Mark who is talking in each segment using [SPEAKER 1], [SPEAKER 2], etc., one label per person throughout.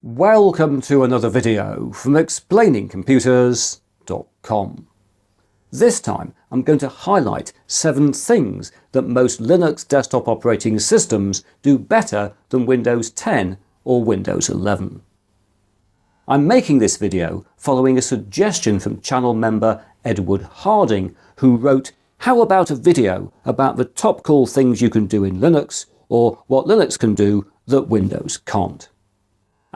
[SPEAKER 1] Welcome to another video from explainingcomputers.com. This time I'm going to highlight 7 things that most Linux desktop operating systems do better than Windows 10 or Windows 11. I'm making this video following a suggestion from channel member Edward Harding, who wrote, "How about a video about the top cool things you can do in Linux, or what Linux can do that Windows can't?"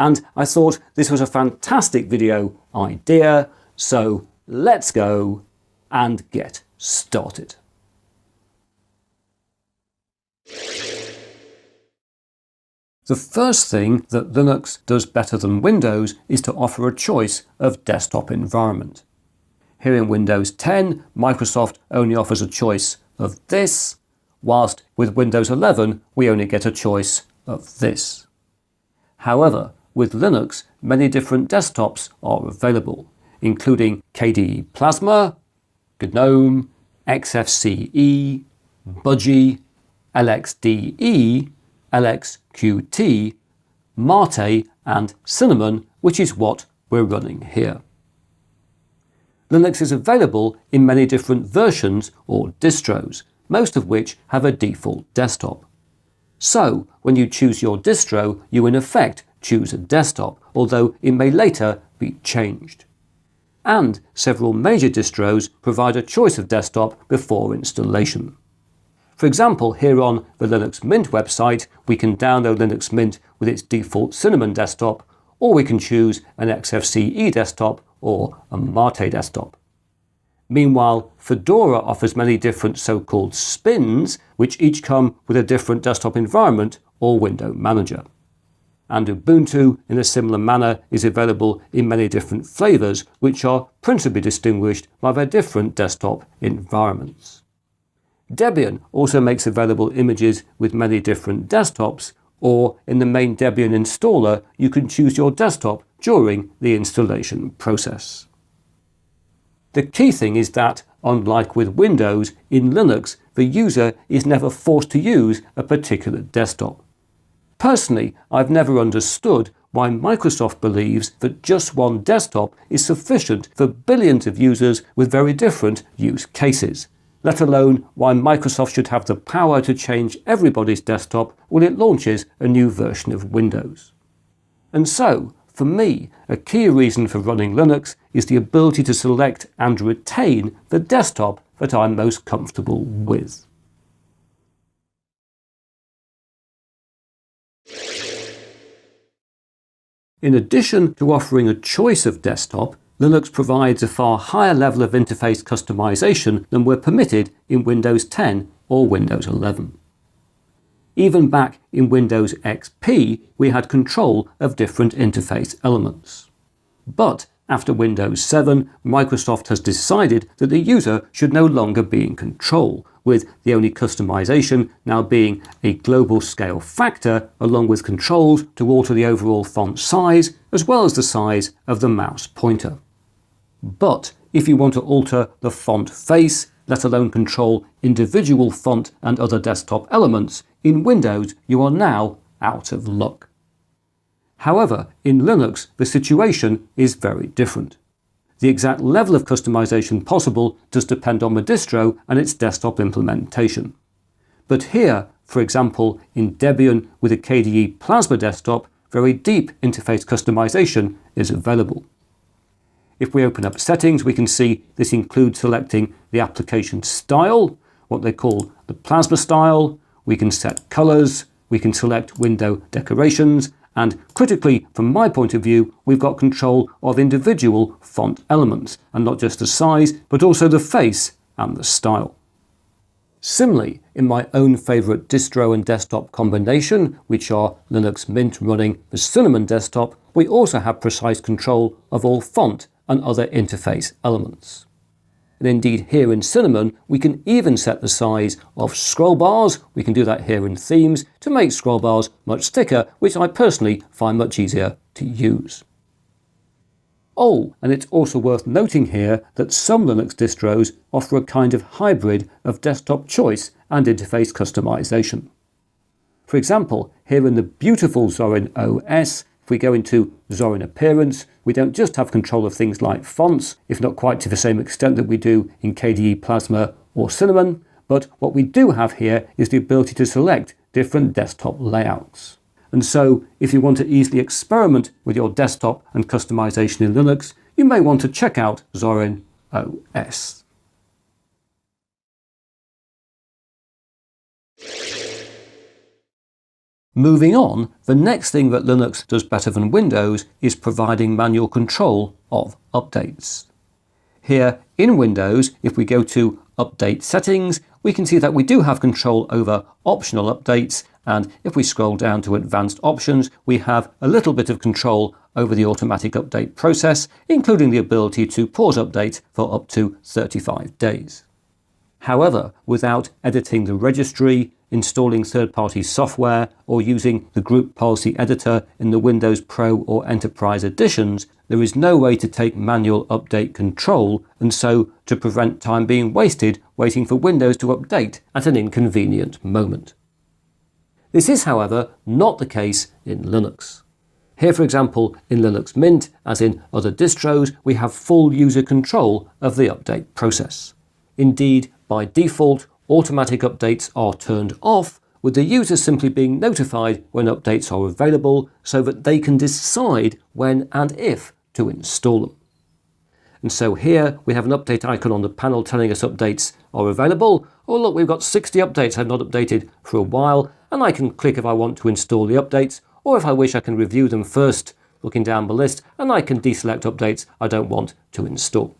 [SPEAKER 1] And I thought this was a fantastic video idea, so let's go and get started. The first thing that Linux does better than Windows is to offer a choice of desktop environment. Here in Windows 10, Microsoft only offers a choice of this, whilst with Windows 11 we only get a choice of this. However, with Linux, many different desktops are available, including KDE Plasma, GNOME, XFCE, Budgie, LXDE, LXQT, Mate and Cinnamon, which is what we're running here. Linux is available in many different versions or distros, most of which have a default desktop. So, when you choose your distro, you in effect choose a desktop, although it may later be changed. And several major distros provide a choice of desktop before installation. For example, here on the Linux Mint website, we can download Linux Mint with its default Cinnamon desktop, or we can choose an XFCE desktop or a Mate desktop. Meanwhile, Fedora offers many different so-called spins, which each come with a different desktop environment or window manager. And Ubuntu, in a similar manner, is available in many different flavors, which are principally distinguished by their different desktop environments. Debian also makes available images with many different desktops, or in the main Debian installer, you can choose your desktop during the installation process. The key thing is that, unlike with Windows, in Linux, the user is never forced to use a particular desktop. Personally, I've never understood why Microsoft believes that just one desktop is sufficient for billions of users with very different use cases, let alone why Microsoft should have the power to change everybody's desktop when it launches a new version of Windows. And so, for me, a key reason for running Linux is the ability to select and retain the desktop that I'm most comfortable with. In addition to offering a choice of desktop, Linux provides a far higher level of interface customization than were permitted in Windows 10 or Windows 11. Even back in Windows XP, we had control of different interface elements. But after Windows 7, Microsoft has decided that the user should no longer be in control, with the only customization now being a global scale factor along with controls to alter the overall font size as well as the size of the mouse pointer. But if you want to alter the font face, let alone control individual font and other desktop elements, in Windows you are now out of luck. However, in Linux the situation is very different. The exact level of customization possible does depend on the distro and its desktop implementation. But here, for example, in Debian with a KDE Plasma desktop, very deep interface customization is available. If we open up settings, we can see this includes selecting the application style, what they call the Plasma style. We can set colors, we can select window decorations, and critically, from my point of view, we've got control of individual font elements, and not just the size, but also the face and the style. Similarly, in my own favourite distro and desktop combination, which are Linux Mint running the Cinnamon desktop, we also have precise control of all font and other interface elements. And indeed here in Cinnamon we can even set the size of scroll bars. We can do that here in themes to make scroll bars much thicker, which I personally find much easier to use. Oh, and it's also worth noting here that some Linux distros offer a kind of hybrid of desktop choice and interface customization. For example, here in the beautiful Zorin OS, If we go into Zorin Appearance, we don't just have control of things like fonts, if not quite to the same extent that we do in KDE Plasma or Cinnamon, but what we do have here is the ability to select different desktop layouts. And so, if you want to easily experiment with your desktop and customization in Linux, you may want to check out Zorin OS. Moving on, the next thing that Linux does better than Windows is providing manual control of updates. Here in Windows, if we go to Update Settings, we can see that we do have control over optional updates, and if we scroll down to Advanced Options, we have a little bit of control over the automatic update process, including the ability to pause updates for up to 35 days. However, without editing the registry, installing third-party software, or using the Group Policy Editor in the Windows Pro or Enterprise editions, there is no way to take manual update control, and so to prevent time being wasted waiting for Windows to update at an inconvenient moment. This is, however, not the case in Linux. Here, for example, in Linux Mint, as in other distros, we have full user control of the update process. Indeed, by default, automatic updates are turned off, with the user simply being notified when updates are available so that they can decide when and if to install them. And so here we have an update icon on the panel telling us updates are available. Oh look, we've got 60 updates I've not updated for a while, and I can click if I want to install the updates, or if I wish I can review them first, looking down the list, and I can deselect updates I don't want to install.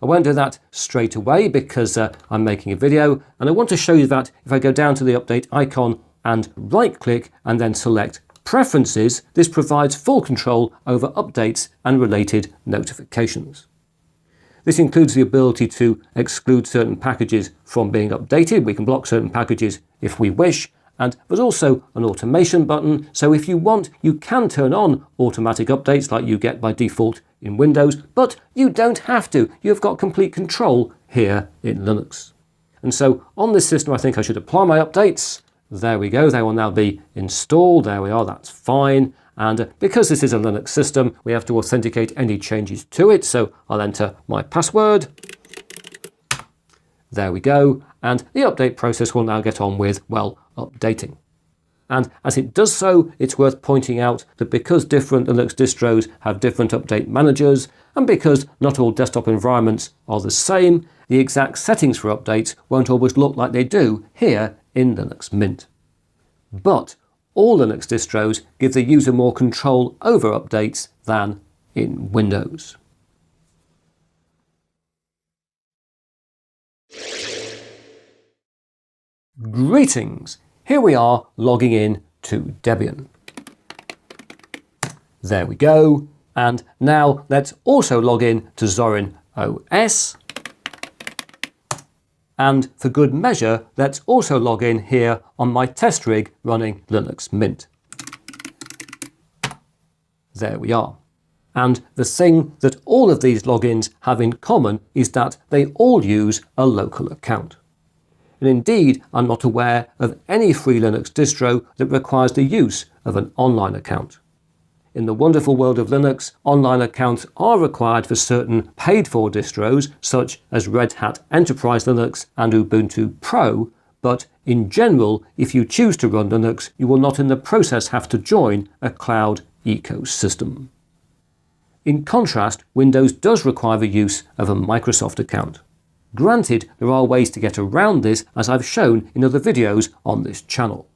[SPEAKER 1] I won't do that straight away because I'm making a video, and I want to show you that if I go down to the update icon and right click and then select Preferences, this provides full control over updates and related notifications. This includes the ability to exclude certain packages from being updated. We can block certain packages if we wish, and there's also an automation button, so if you want, you can turn on automatic updates like you get by default in Windows, but you don't have to. You've got complete control here in Linux. And so on this system, I think I should apply my updates. There we go, they will now be installed. There we are, that's fine. And because this is a Linux system, we have to authenticate any changes to it. So I'll enter my password. There we go. And the update process will now get on with, well, updating. And as it does so, it's worth pointing out that because different Linux distros have different update managers, and because not all desktop environments are the same, the exact settings for updates won't always look like they do here in Linux Mint. But all Linux distros give the user more control over updates than in Windows. Greetings! Here we are logging in to Debian. There we go. And now let's also log in to Zorin OS. And for good measure, let's also log in here on my test rig running Linux Mint. There we are. And the thing that all of these logins have in common is that they all use a local account. And indeed, I'm not aware of any free Linux distro that requires the use of an online account. In the wonderful world of Linux, online accounts are required for certain paid-for distros, such as Red Hat Enterprise Linux and Ubuntu Pro, but in general, if you choose to run Linux, you will not in the process have to join a cloud ecosystem. In contrast, Windows does require the use of a Microsoft account. Granted, there are ways to get around this, as I've shown in other videos on this channel.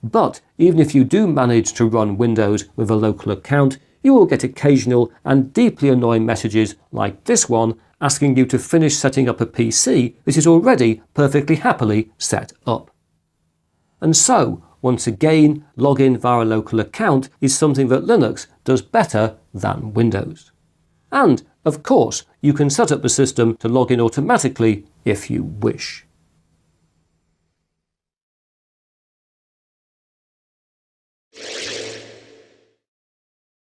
[SPEAKER 1] But even if you do manage to run Windows with a local account, you will get occasional and deeply annoying messages like this one asking you to finish setting up a PC that is already perfectly happily set up. And so, once again, login via a local account is something that Linux does better than Windows. And, of course, you can set up the system to log in automatically if you wish.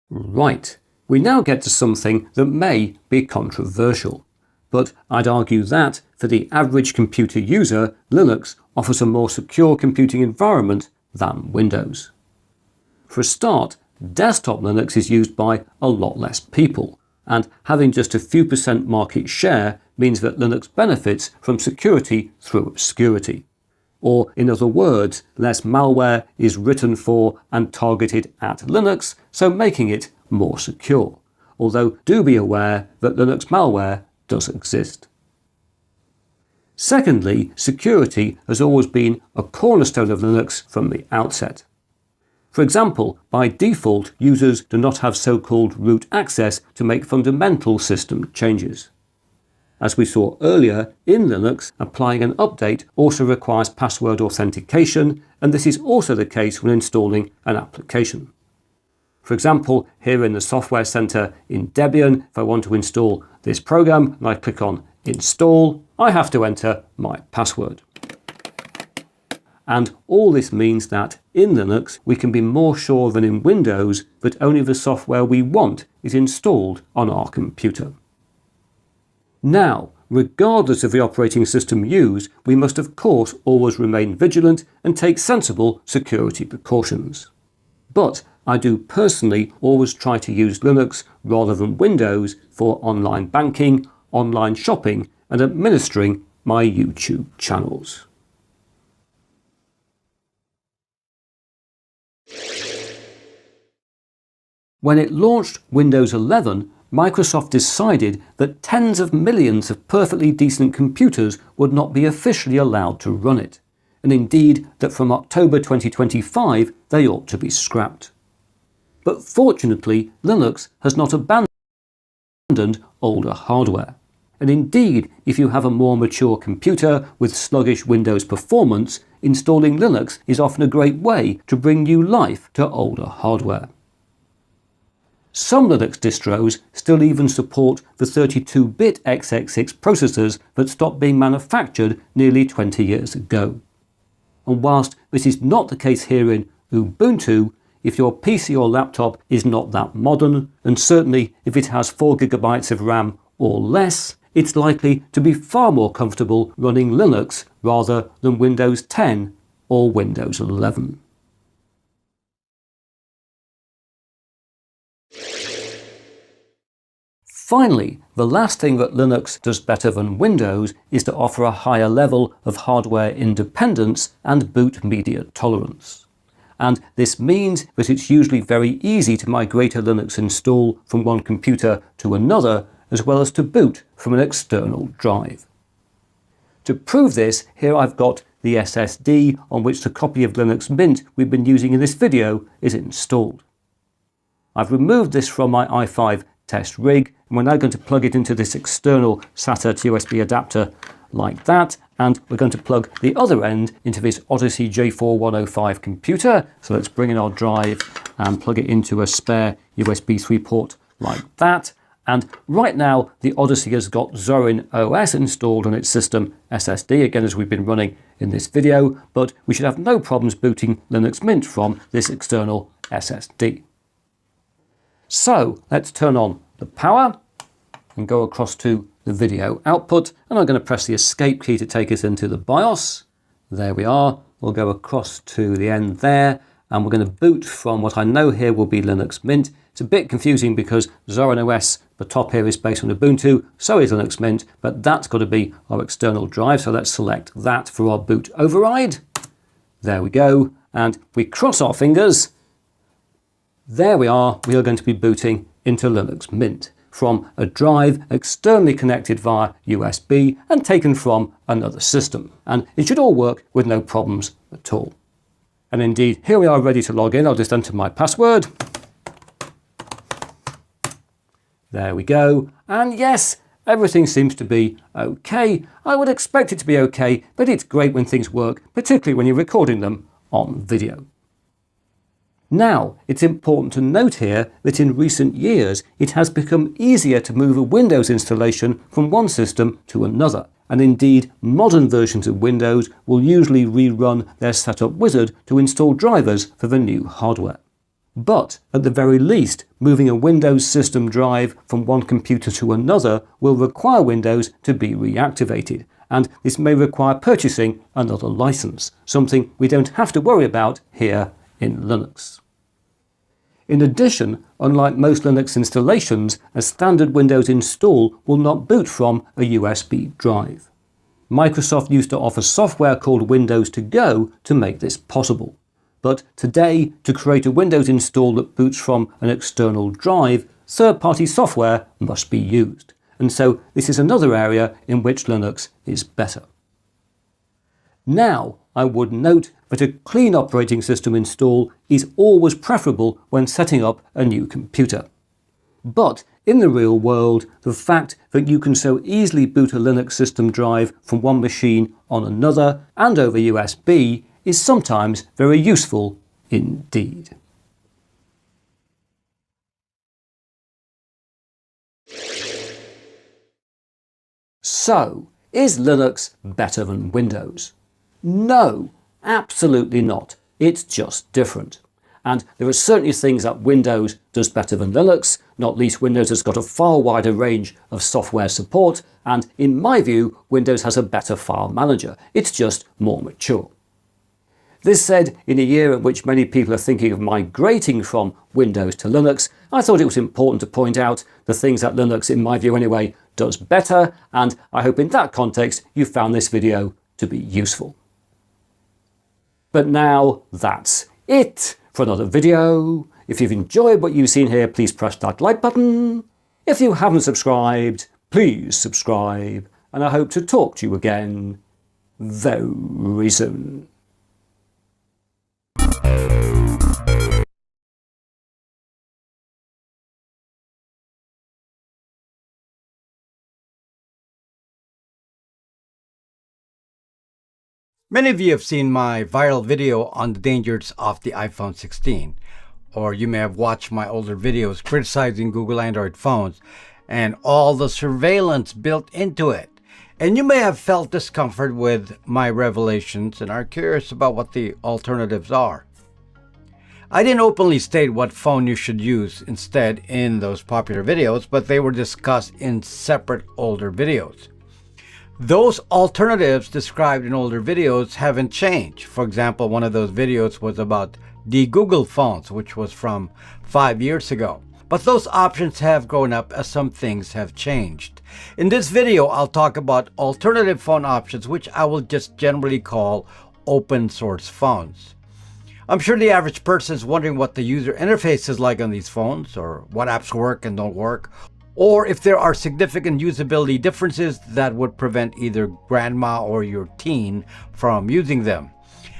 [SPEAKER 1] Right, we now get to something that may be controversial, but I'd argue that, for the average computer user, Linux offers a more secure computing environment than Windows. For a start, desktop Linux is used by a lot less people, and having just a few % market share means that Linux benefits from security through obscurity. Or, in other words, less malware is written for and targeted at Linux, so making it more secure. Although do be aware that Linux malware does exist. Secondly, security has always been a cornerstone of Linux from the outset. For example, by default, users do not have so-called root access to make fundamental system changes. As we saw earlier, in Linux, applying an update also requires password authentication, and this is also the case when installing an application. For example, here in the Software Center in Debian, if I want to install this program and I click on Install, I have to enter my password. And all this means that in Linux we can be more sure than in Windows that only the software we want is installed on our computer. Now, regardless of the operating system used, we must of course always remain vigilant and take sensible security precautions. But I do personally always try to use Linux rather than Windows for online banking, online shopping, and administering my YouTube channels. When it launched Windows 11, Microsoft decided that tens of millions of perfectly decent computers would not be officially allowed to run it, and indeed that from October 2025 they ought to be scrapped. But fortunately, Linux has not abandoned older hardware. And indeed, if you have a more mature computer with sluggish Windows performance, installing Linux is often a great way to bring new life to older hardware. Some Linux distros still even support the 32-bit x86 processors that stopped being manufactured nearly 20 years ago. And whilst this is not the case here in Ubuntu, if your PC or laptop is not that modern, and certainly if it has 4 GB of RAM or less, it's likely to be far more comfortable running Linux rather than Windows 10 or Windows 11. Finally, the last thing that Linux does better than Windows is to offer a higher level of hardware independence and boot media tolerance. And this means that it's usually very easy to migrate a Linux install from one computer to another, as well as to boot from an external drive. To prove this, here I've got the SSD on which the copy of Linux Mint we've been using in this video is installed. I've removed this from my i5 test rig, and we're now going to plug it into this external SATA to USB adapter like that, and we're going to plug the other end into this Odyssey J4105 computer. So let's bring in our drive and plug it into a spare USB 3 port like that. And right now the Odyssey has got Zorin OS installed on its system SSD, again as we've been running in this video, but we should have no problems booting Linux Mint from this external SSD. So let's turn on the power and go across to the video output, and I'm going to press the escape key to take us into the BIOS. There we are. We'll go across to the end there, and we're going to boot from what I know here will be Linux Mint. It's a bit confusing because Zorin OS, the top here, is based on Ubuntu, so is Linux Mint, but that's got to be our external drive, so let's select that for our boot override. There we go, and we cross our fingers. There we are going to be booting into Linux Mint from a drive externally connected via USB and taken from another system. And it should all work with no problems at all. And indeed, here we are ready to log in. I'll just enter my password. There we go. And yes, everything seems to be okay. I would expect it to be okay, but it's great when things work, particularly when you're recording them on video. Now, it's important to note here that in recent years it has become easier to move a Windows installation from one system to another, and indeed modern versions of Windows will usually rerun their setup wizard to install drivers for the new hardware. But at the very least, moving a Windows system drive from one computer to another will require Windows to be reactivated, and this may require purchasing another license, something we don't have to worry about here in Linux. In addition, unlike most Linux installations, a standard Windows install will not boot from a USB drive. Microsoft used to offer software called Windows To Go to make this possible. But today, to create a Windows install that boots from an external drive, third-party software must be used. And so this is another area in which Linux is better. Now, I would note that a clean operating system install is always preferable when setting up a new computer. But in the real world, the fact that you can so easily boot a Linux system drive from one machine on another and over USB is sometimes very useful indeed. So, is Linux better than Windows? No, absolutely not. It's just different. And there are certainly things that Windows does better than Linux, not least Windows has got a far wider range of software support, and in my view, Windows has a better file manager. It's just more mature. This said, in a year in which many people are thinking of migrating from Windows to Linux, I thought it was important to point out the things that Linux, in my view anyway, does better, and I hope in that context you found this video to be useful. But now that's it for another video. If you've enjoyed what you've seen here, please press that like button. If you haven't subscribed, please subscribe, and I hope to talk to you again very soon.
[SPEAKER 2] Many of you have seen my viral video on the dangers of the iPhone 16, or you may have watched my older videos criticizing Google Android phones and all the surveillance built into it. And you may have felt discomfort with my revelations and are curious about what the alternatives are. I didn't openly state what phone you should use instead in those popular videos, but they were discussed in separate older videos. Those alternatives described in older videos haven't changed. For example, one of those videos was about de-Google phones, which was from 5 years ago. But those options have grown up as some things have changed. In this video, I'll talk about alternative phone options, which I will just generally call open source phones. I'm sure the average person is wondering what the user interface is like on these phones, or what apps work and don't work, or if there are significant usability differences that would prevent either grandma or your teen from using them.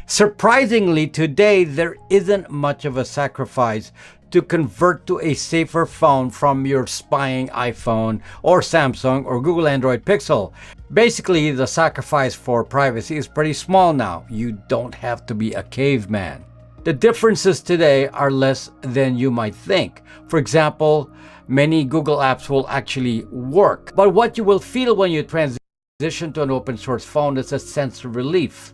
[SPEAKER 2] Surprisingly, today there isn't much of a sacrifice to convert to a safer phone from your spying iPhone or Samsung or Google Android Pixel. Basically, the sacrifice for privacy is pretty small now. You don't have to be a caveman. The differences today are less than you might think. For example, many Google apps will actually work, but what you will feel when you transition to an open source phone is a sense of relief.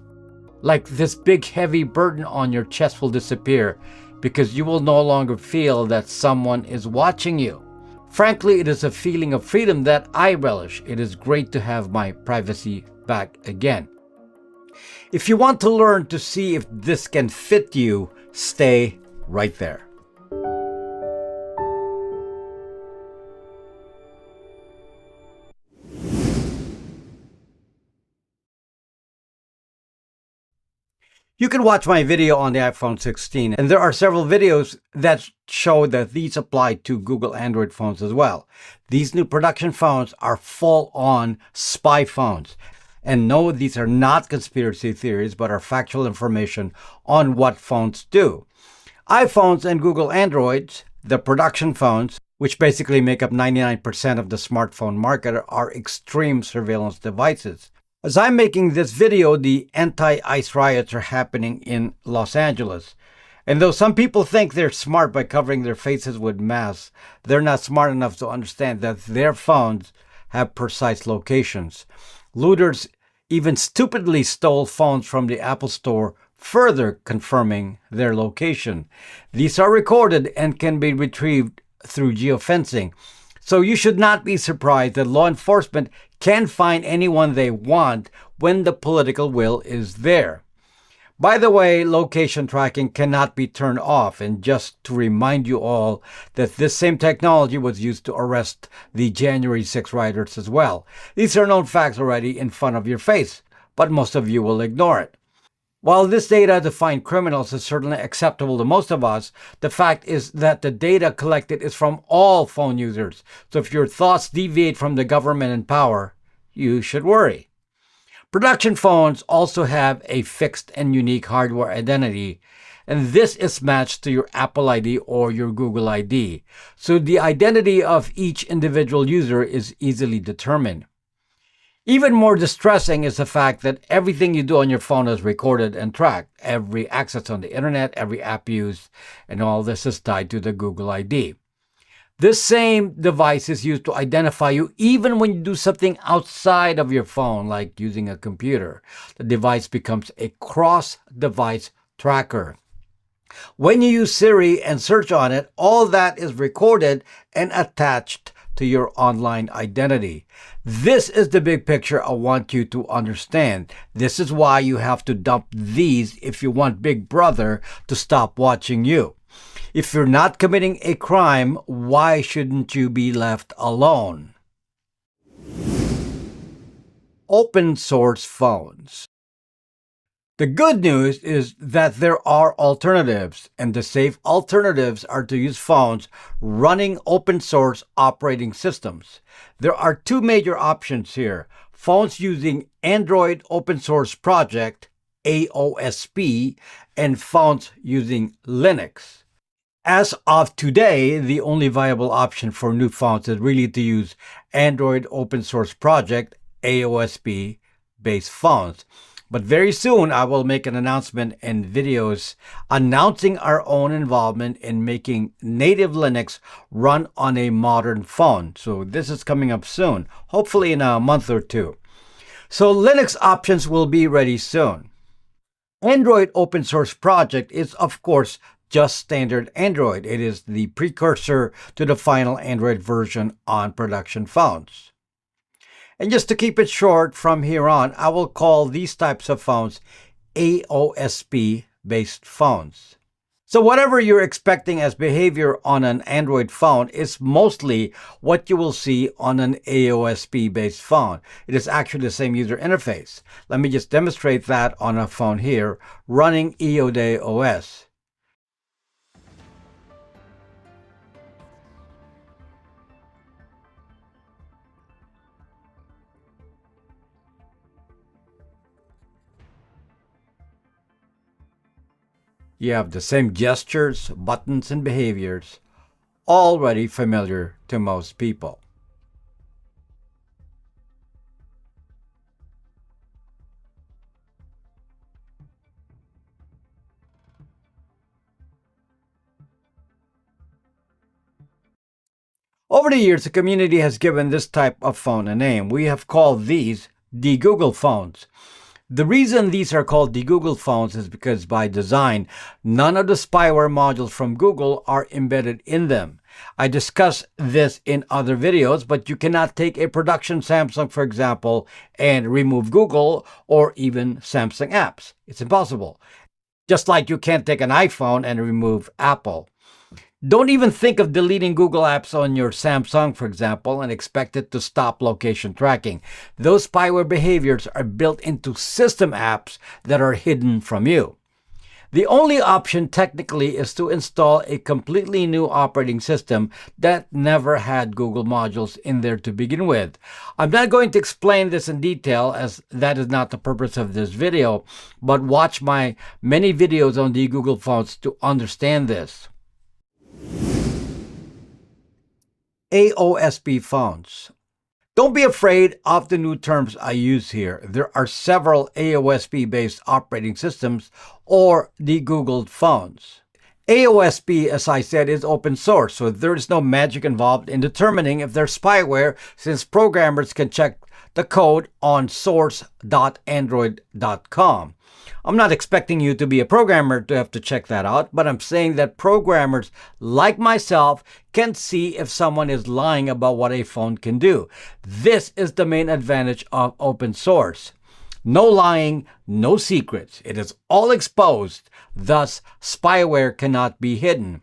[SPEAKER 2] Like this big heavy burden on your chest will disappear because you will no longer feel that someone is watching you. Frankly, it is a feeling of freedom that I relish. It is great to have my privacy back again. If you want to learn to see if this can fit you, stay right there. You can watch my video on the iPhone 16, and there are several videos that show that these apply to Google Android phones as well. These new production phones are full-on spy phones. And no, these are not conspiracy theories, but are factual information on what phones do. iPhones and Google Androids, the production phones, which basically make up 99% of the smartphone market, are extreme surveillance devices. As I'm making this video, the anti-ICE riots are happening in Los Angeles. And though some people think they're smart by covering their faces with masks, they're not smart enough to understand that their phones have precise locations. Looters even stupidly stole phones from the Apple Store, further confirming their location. These are recorded and can be retrieved through geofencing. So you should not be surprised that law enforcement can find anyone they want when the political will is there. By the way, location tracking cannot be turned off, and just to remind you all that this same technology was used to arrest the January 6 rioters as well. These are known facts already in front of your face, but most of you will ignore it. While this data to find criminals is certainly acceptable to most of us, the fact is that the data collected is from all phone users. So if your thoughts deviate from the government in power, you should worry. Production phones also have a fixed and unique hardware identity, and this is matched to your Apple ID or your Google ID. So the identity of each individual user is easily determined. Even more distressing is the fact that everything you do on your phone is recorded and tracked. Every access on the internet, every app used, and all this is tied to the Google ID. This same device is used to identify you even when you do something outside of your phone, like using a computer. The device becomes a cross-device tracker. When you use Siri and search on it, all that is recorded and attached to your online identity. This is the big picture I want you to understand. This is why you have to dump these if you want Big Brother to stop watching you. If you're not committing a crime, why shouldn't you be left alone? Open source phones. The good news is that there are alternatives, and the safe alternatives are to use phones running open source operating systems. There are two major options here: phones using Android Open Source Project, AOSP, and phones using Linux. As of today, the only viable option for new phones is really to use Android Open Source Project, AOSP, based phones. But very soon, I will make an announcement and videos announcing our own involvement in making native Linux run on a modern phone. So this is coming up soon, hopefully in a month or two. So Linux options will be ready soon. Android Open Source Project is, of course, just standard Android. It is the precursor to the final Android version on production phones. And just to keep it short, from here on, I will call these types of phones AOSP-based phones. So whatever you're expecting as behavior on an Android phone is mostly what you will see on an AOSP-based phone. It is actually the same user interface. Let me just demonstrate that on a phone here running EOD OS. You have the same gestures, buttons, and behaviors, already familiar to most people. Over the years, the community has given this type of phone a name. We have called these the Google phones. The reason these are called the Google phones is because by design, none of the spyware modules from Google are embedded in them. I discussed this in other videos, but you cannot take a production Samsung, for example, and remove Google or even Samsung apps. It's impossible. Just like you can't take an iPhone and remove Apple. Don't even think of deleting Google apps on your Samsung, for example, and expect it to stop location tracking. Those spyware behaviors are built into system apps that are hidden from you. The only option technically is to install a completely new operating system that never had Google modules in there to begin with. I'm not going to explain this in detail as that is not the purpose of this video, but watch my many videos on the Google phones to understand this. AOSP phones. Don't be afraid of the new terms I use here. There are several AOSP-based operating systems or the Google phones. AOSP, as I said, is open source, so there is no magic involved in determining if there's spyware, since programmers can check the code on source.android.com. I'm not expecting you to be a programmer to have to check that out, but I'm saying that programmers like myself can see if someone is lying about what a phone can do. This is the main advantage of open source. No lying, no secrets. It is all exposed. Thus, spyware cannot be hidden.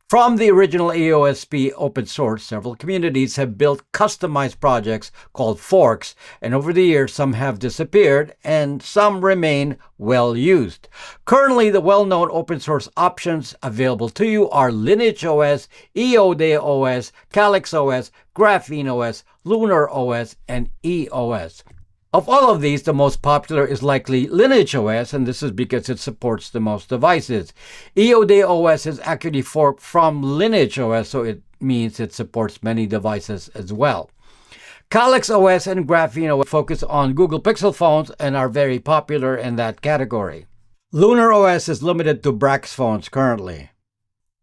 [SPEAKER 2] From the original AOSP open source, several communities have built customized projects called forks, and over the years some have disappeared and some remain well used. Currently, the well-known open source options available to you are Lineage OS, EOD OS, Calyx OS, Graphene OS, Lunar OS, and EOS. Of all of these, the most popular is likely Lineage OS, and this is because it supports the most devices. EOD OS is actually forked from Lineage OS, so it means it supports many devices as well. Calyx OS and Graphene OS focus on Google Pixel phones and are very popular in that category. Lunar OS is limited to Brax phones currently.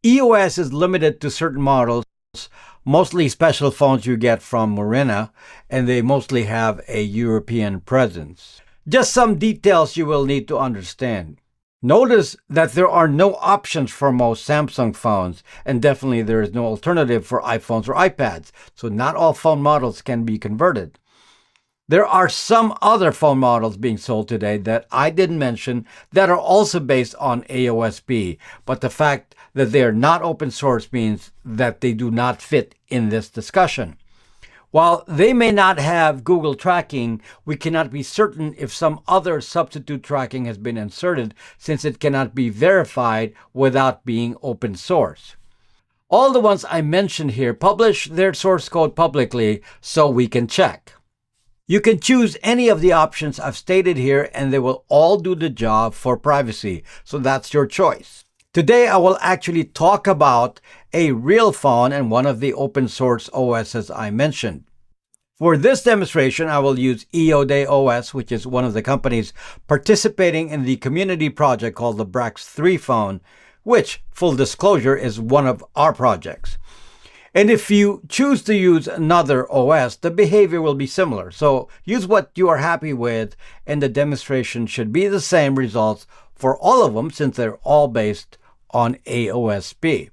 [SPEAKER 2] EOS is limited to certain models, mostly special phones you get from Murena, and they mostly have a European presence. Just some details you will need to understand. Notice that there are no options for most Samsung phones, and definitely there is no alternative for iPhones or iPads, so not all phone models can be converted. There are some other phone models being sold today that I didn't mention that are also based on AOSP, but the fact that they are not open source means that they do not fit in this discussion. While they may not have Google tracking, we cannot be certain if some other substitute tracking has been inserted, since it cannot be verified without being open source. All the ones I mentioned here publish their source code publicly so we can check. You can choose any of the options I've stated here and they will all do the job for privacy, so that's your choice. Today I will actually talk about a real phone and one of the open source OSs I mentioned. For this demonstration, I will use EOD OS, which is one of the companies participating in the community project called the Brax 3 phone, which, full disclosure, is one of our projects. And if you choose to use another OS, the behavior will be similar. So use what you are happy with, and the demonstration should be the same results for all of them since they're all based on AOSP.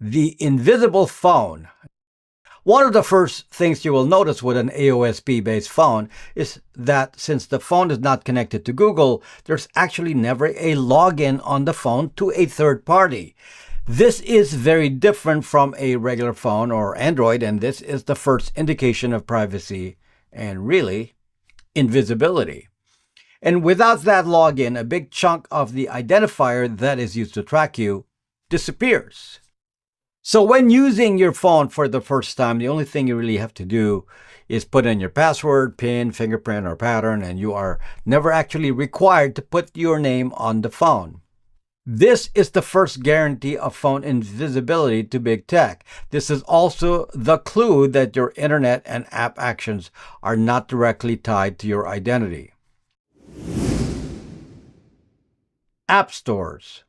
[SPEAKER 2] The invisible phone. One of the first things you will notice with an AOSP-based phone is that since the phone is not connected to Google, there's actually never a login on the phone to a third party. This is very different from a regular phone or Android, and this is the first indication of privacy and really invisibility. And without that login, a big chunk of the identifier that is used to track you disappears. So when using your phone for the first time, the only thing you really have to do is put in your password, PIN, fingerprint, or pattern, and you are never actually required to put your name on the phone. This is the first guarantee of phone invisibility to big tech. This is also the clue that your internet and app actions are not directly tied to your identity. App stores.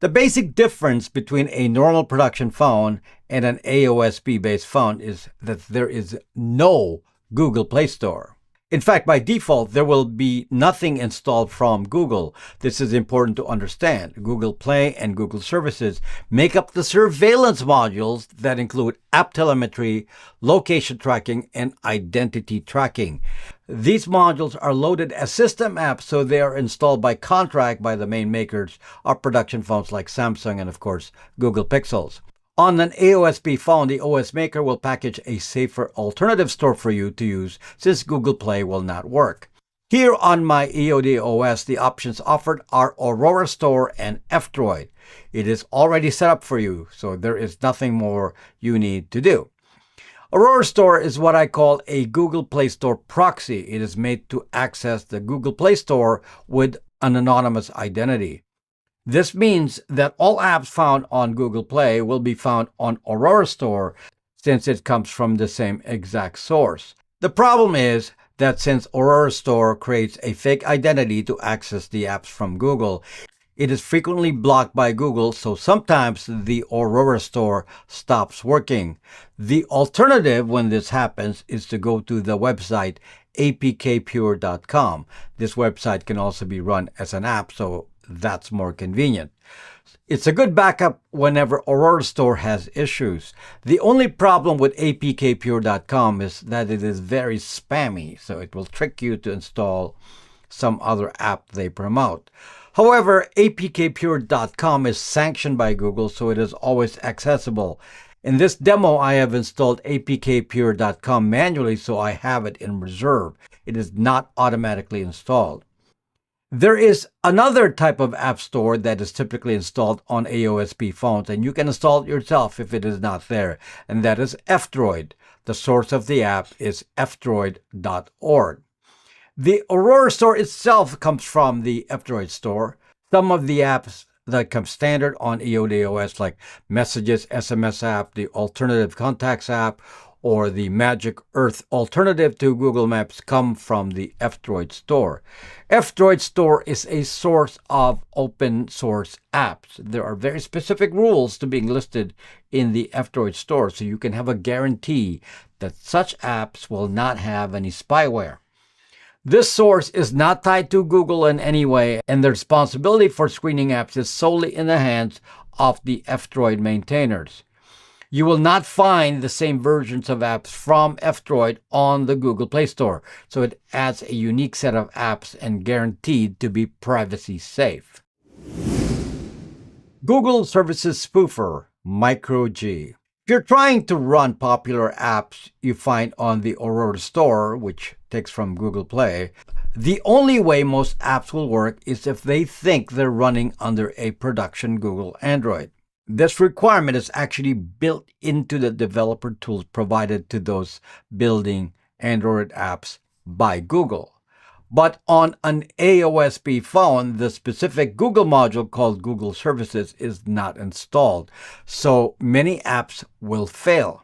[SPEAKER 2] The basic difference between a normal production phone and an AOSP-based phone is that there is no Google Play Store. In fact, by default, there will be nothing installed from Google. This is important to understand. Google Play and Google Services make up the surveillance modules that include app telemetry, location tracking, and identity tracking. These modules are loaded as system apps, so they are installed by contract by the main makers of production phones like Samsung and, of course, Google Pixels. On an AOSP phone, the OS maker will package a safer alternative store for you to use since Google Play will not work. Here on my EOD OS, the options offered are Aurora Store and F-Droid. It is already set up for you, so there is nothing more you need to do. Aurora Store is what I call a Google Play Store proxy. It is made to access the Google Play Store with an anonymous identity. This means that all apps found on Google Play will be found on Aurora Store since it comes from the same exact source. The problem is that since Aurora Store creates a fake identity to access the apps from Google, it is frequently blocked by Google, so sometimes the Aurora Store stops working. The alternative when this happens is to go to the website apkpure.com. This website can also be run as an app, so that's more convenient. It's a good backup whenever Aurora Store has issues. The only problem with apkpure.com is that it is very spammy, so it will trick you to install some other app they promote. However, apkpure.com is sanctioned by Google, so it is always accessible. In this demo, I have installed apkpure.com manually, so I have it in reserve. It is not automatically installed. There is another type of app store that is typically installed on AOSP phones, and you can install it yourself if it is not there, and that is F-Droid. The source of the app is fdroid.org. The Aurora Store itself comes from the F-Droid store. Some of the apps that come standard on EOD like Messages, SMS app, the Alternative Contacts app, or the Magic Earth alternative to Google Maps come from the F-Droid store. F-Droid store is a source of open source apps. There are very specific rules to being listed in the F-Droid store, so you can have a guarantee that such apps will not have any spyware. This source is not tied to Google in any way, and the responsibility for screening apps is solely in the hands of the F-Droid maintainers. You will not find the same versions of apps from F-Droid on the Google Play Store, so it adds a unique set of apps and guaranteed to be privacy safe. Google Services Spoofer, MicroG. If you're trying to run popular apps you find on the Aurora Store, which takes from Google Play, the only way most apps will work is if they think they're running under a production Google Android. This requirement is actually built into the developer tools provided to those building Android apps by Google. But on an AOSP phone, the specific Google module called Google Services is not installed, so many apps will fail.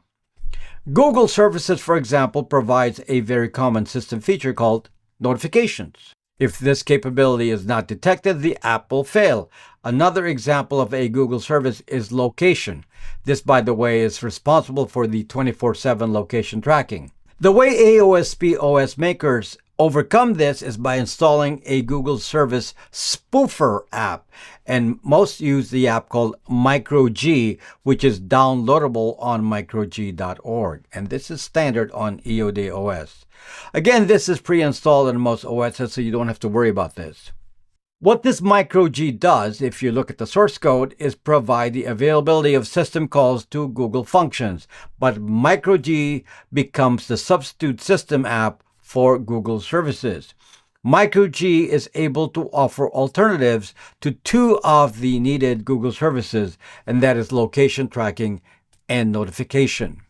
[SPEAKER 2] Google Services, for example, provides a very common system feature called notifications. If this capability is not detected, the app will fail. Another example of a Google service is location. This, by the way, is responsible for the 24/7 location tracking. The way AOSP OS makers overcome this is by installing a Google Service Spoofer app, and most use the app called MicroG, which is downloadable on microg.org, and this is standard on EOD OS. Again, this is pre-installed on most OSs, so you don't have to worry about this. What this MicroG does, if you look at the source code, is provide the availability of system calls to Google functions, but MicroG becomes the substitute system app for Google services. MicroG is able to offer alternatives to two of the needed Google services, and that is location tracking and notification.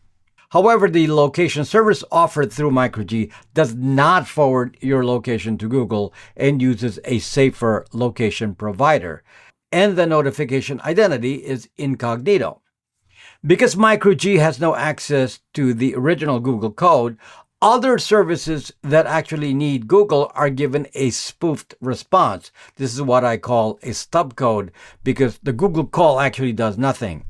[SPEAKER 2] However, the location service offered through MicroG does not forward your location to Google and uses a safer location provider, and the notification identity is incognito. Because MicroG has no access to the original Google code, other services that actually need Google are given a spoofed response. This is what I call a stub code, because the Google call actually does nothing.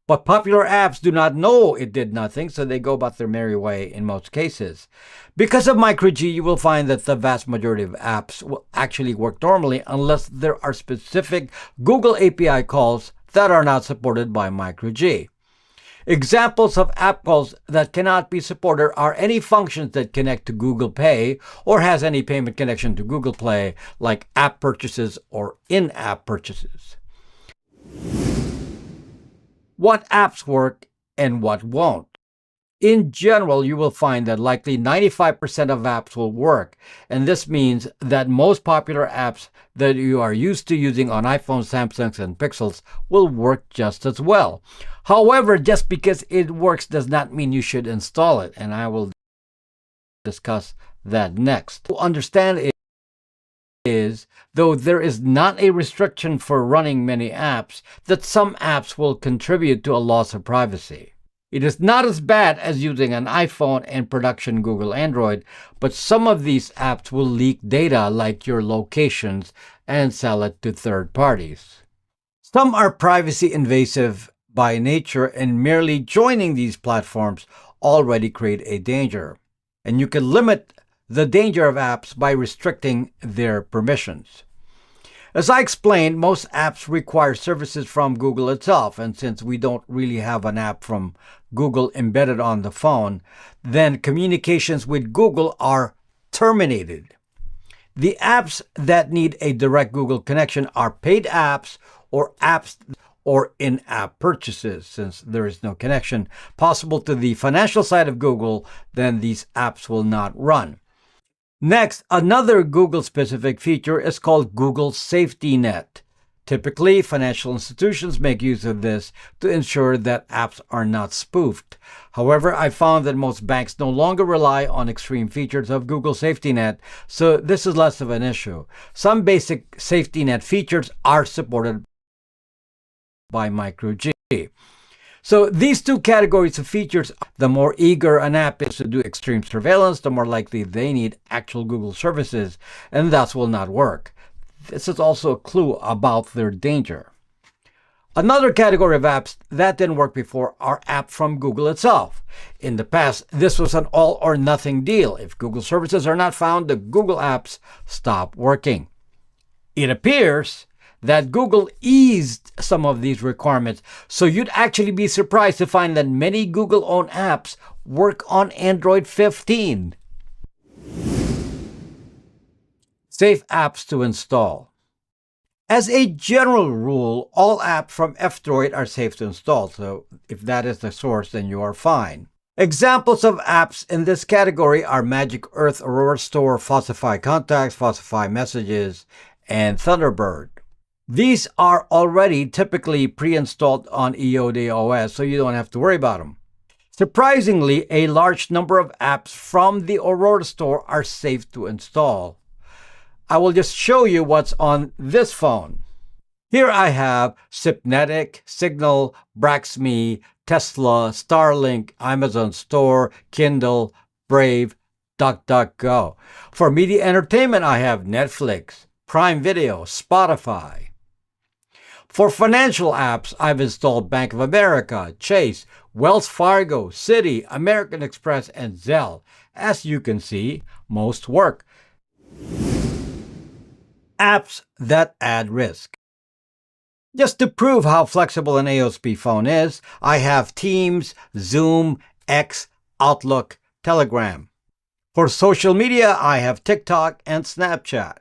[SPEAKER 2] But popular apps do not know it did nothing, so they go about their merry way in most cases. Because of MicroG, you will find that the vast majority of apps will actually work normally unless there are specific Google API calls that are not supported by MicroG. Examples of app calls that cannot be supported are any functions that connect to Google Pay or has any payment connection to Google Play, like app purchases or in-app purchases. What apps work and what won't? In general, you will find that likely 95% of apps will work, and this means that most popular apps that you are used to using on iPhones, Samsungs, and Pixels will work just as well. However, just because it works does not mean you should install it, and I will discuss that next. To understand it is, though there is not a restriction for running many apps, that some apps will contribute to a loss of privacy. It is not as bad as using an iPhone and production Google Android, but some of these apps will leak data like your locations and sell it to third parties. Some are privacy invasive by nature, and merely joining these platforms already create a danger. And you can limit the danger of apps by restricting their permissions. As I explained, most apps require services from Google itself, and since we don't really have an app from Google embedded on the phone, then communications with Google are terminated. The apps that need a direct Google connection are paid apps or in-app purchases. Since there is no connection possible to the financial side of Google, then these apps will not run. Next, another Google-specific feature is called Google Safety Net. Typically, financial institutions make use of this to ensure that apps are not spoofed. However, I found that most banks no longer rely on extreme features of Google Safety Net, so this is less of an issue. Some basic safety net features are supported by MicroG. So these two categories of features, the more eager an app is to do extreme surveillance, the more likely they need actual Google services, and that will not work. This is also a clue about their danger. Another category of apps that didn't work before are apps from Google itself. In the past, this was an all or nothing deal. If Google services are not found, the Google apps stop working. It appears that Google eased some of these requirements, so you'd actually be surprised to find that many Google-owned apps work on Android 15. Safe apps to install. As a general rule, all apps from F-Droid are safe to install, so if that is the source, then you are fine. Examples of apps in this category are Magic Earth Aurora Store, Falsify Contacts, Falsify Messages, and Thunderbird. These are already typically pre-installed on EOD OS, so you don't have to worry about them. Surprisingly, a large number of apps from the Aurora Store are safe to install. I will just show you what's on this phone. Here I have Sypnetic, Signal, Braxme, Tesla, Starlink, Amazon Store, Kindle, Brave, DuckDuckGo. For media entertainment, I have Netflix, Prime Video, Spotify. For financial apps, I've installed Bank of America, Chase, Wells Fargo, Citi, American Express, and Zelle. As you can see, most work. Apps that add risk. Just to prove how flexible an AOSP phone is, I have Teams, Zoom, X, Outlook, Telegram. For social media, I have TikTok and Snapchat.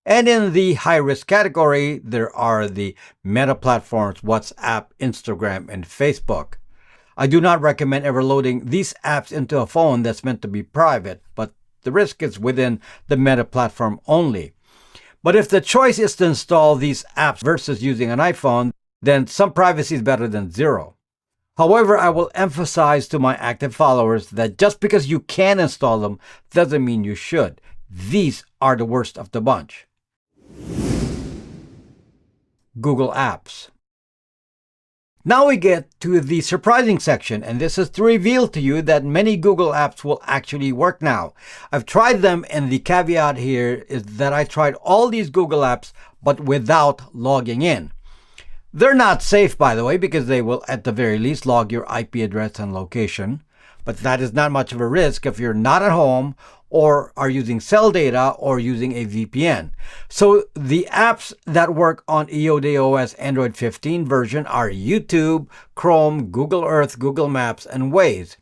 [SPEAKER 2] And in the high-risk category, there are the Meta platforms, WhatsApp, Instagram, and Facebook. I do not recommend ever loading these apps into a phone that's meant to be private, but the risk is within the Meta platform only. But if the choice is to install these apps versus using an iPhone, then some privacy is better than zero. However, I will emphasize to my active followers that just because you can install them doesn't mean you should. These are the worst of the bunch. Google Apps. Now we get to the surprising section, and this is to reveal to you that many Google apps will actually work now. I've tried them, and the caveat here is that I tried all these Google apps, but without logging in. They're not safe, by the way, because they will at the very least log your IP address and location. But that is not much of a risk if you're not at home or are using cell data or using a VPN. So the apps that work on EOD OS Android 15 version are YouTube, Chrome, Google Earth, Google Maps, and Waze.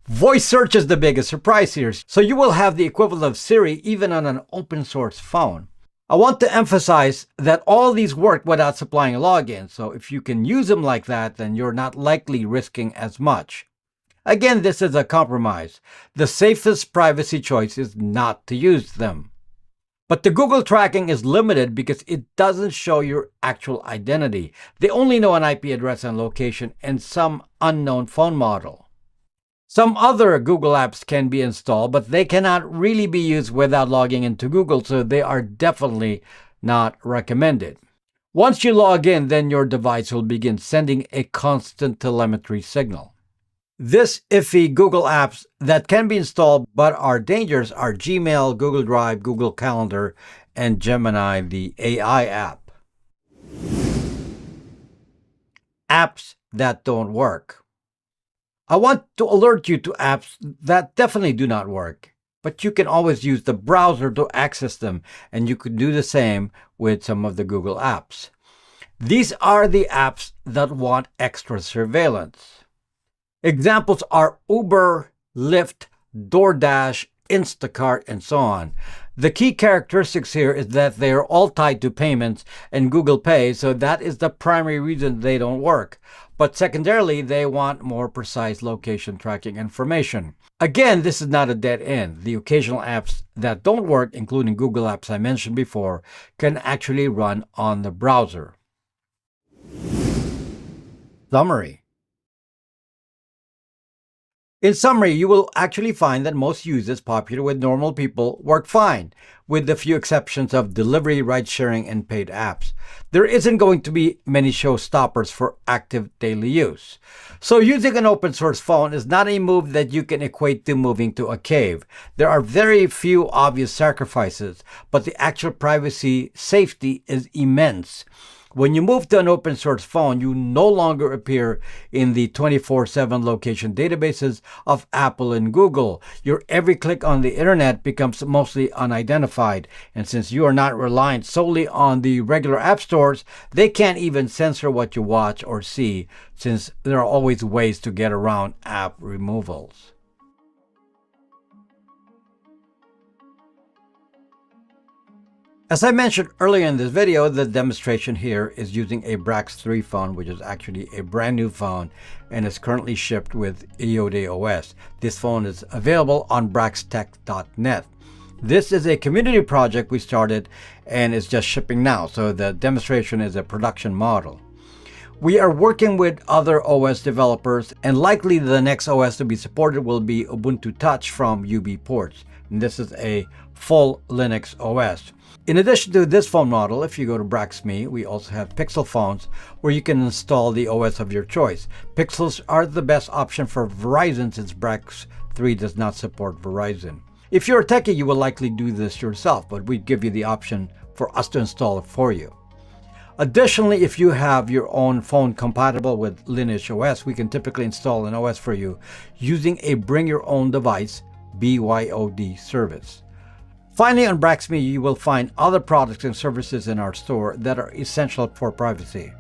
[SPEAKER 2] Voice search is the biggest surprise here. So you will have the equivalent of Siri even on an open source phone. I want to emphasize that all these work without supplying a login. So if you can use them like that, then you're not likely risking as much. Again, this is a compromise. The safest privacy choice is not to use them. But the Google tracking is limited because it doesn't show your actual identity. They only know an IP address and location and some unknown phone model. Some other Google apps can be installed, but they cannot really be used without logging into Google, so they are definitely not recommended. Once you log in, then your device will begin sending a constant telemetry signal. This iffy Google apps that can be installed but are dangerous are Gmail, Google Drive, Google Calendar, and Gemini, the AI app. Apps that don't work. I want to alert you to apps that definitely do not work, but you can always use the browser to access them, and you could do the same with some of the Google apps. These are the apps that want extra surveillance. Examples are Uber, Lyft, DoorDash, Instacart, and so on. The key characteristics here is that they are all tied to payments and Google Pay, so that is the primary reason they don't work. But secondarily, they want more precise location tracking information. Again, this is not a dead end. The occasional apps that don't work, including Google Apps I mentioned before, can actually run on the browser. Summary. In summary, you will actually find that most uses popular with normal people work fine, with the few exceptions of delivery, ride-sharing, and paid apps. There isn't going to be many showstoppers for active daily use. So using an open source phone is not a move that you can equate to moving to a cave. There are very few obvious sacrifices, but the actual privacy safety is immense. When you move to an open source phone, you no longer appear in the 24/7 location databases of Apple and Google. Your every click on the internet becomes mostly unidentified. And since you are not reliant solely on the regular app stores, they can't even censor what you watch or see, since there are always ways to get around app removals. As I mentioned earlier in this video, the demonstration here is using a Brax 3 phone, which is actually a brand new phone and is currently shipped with EOD OS. This phone is available on braxtech.net. This is a community project we started and is just shipping now, so the demonstration is a production model. We are working with other OS developers, and likely the next OS to be supported will be Ubuntu Touch from UBports. And this is a full Linux OS. In addition to this phone model, if you go to BraxMe, we also have Pixel phones where you can install the OS of your choice. Pixels are the best option for Verizon since Brax 3 does not support Verizon. If you're a techie, you will likely do this yourself, but we give you the option for us to install it for you. Additionally, if you have your own phone compatible with Lineage OS, we can typically install an OS for you using a Bring Your Own Device BYOD service. Finally, on BraxMe, you will find other products and services in our store that are essential for privacy.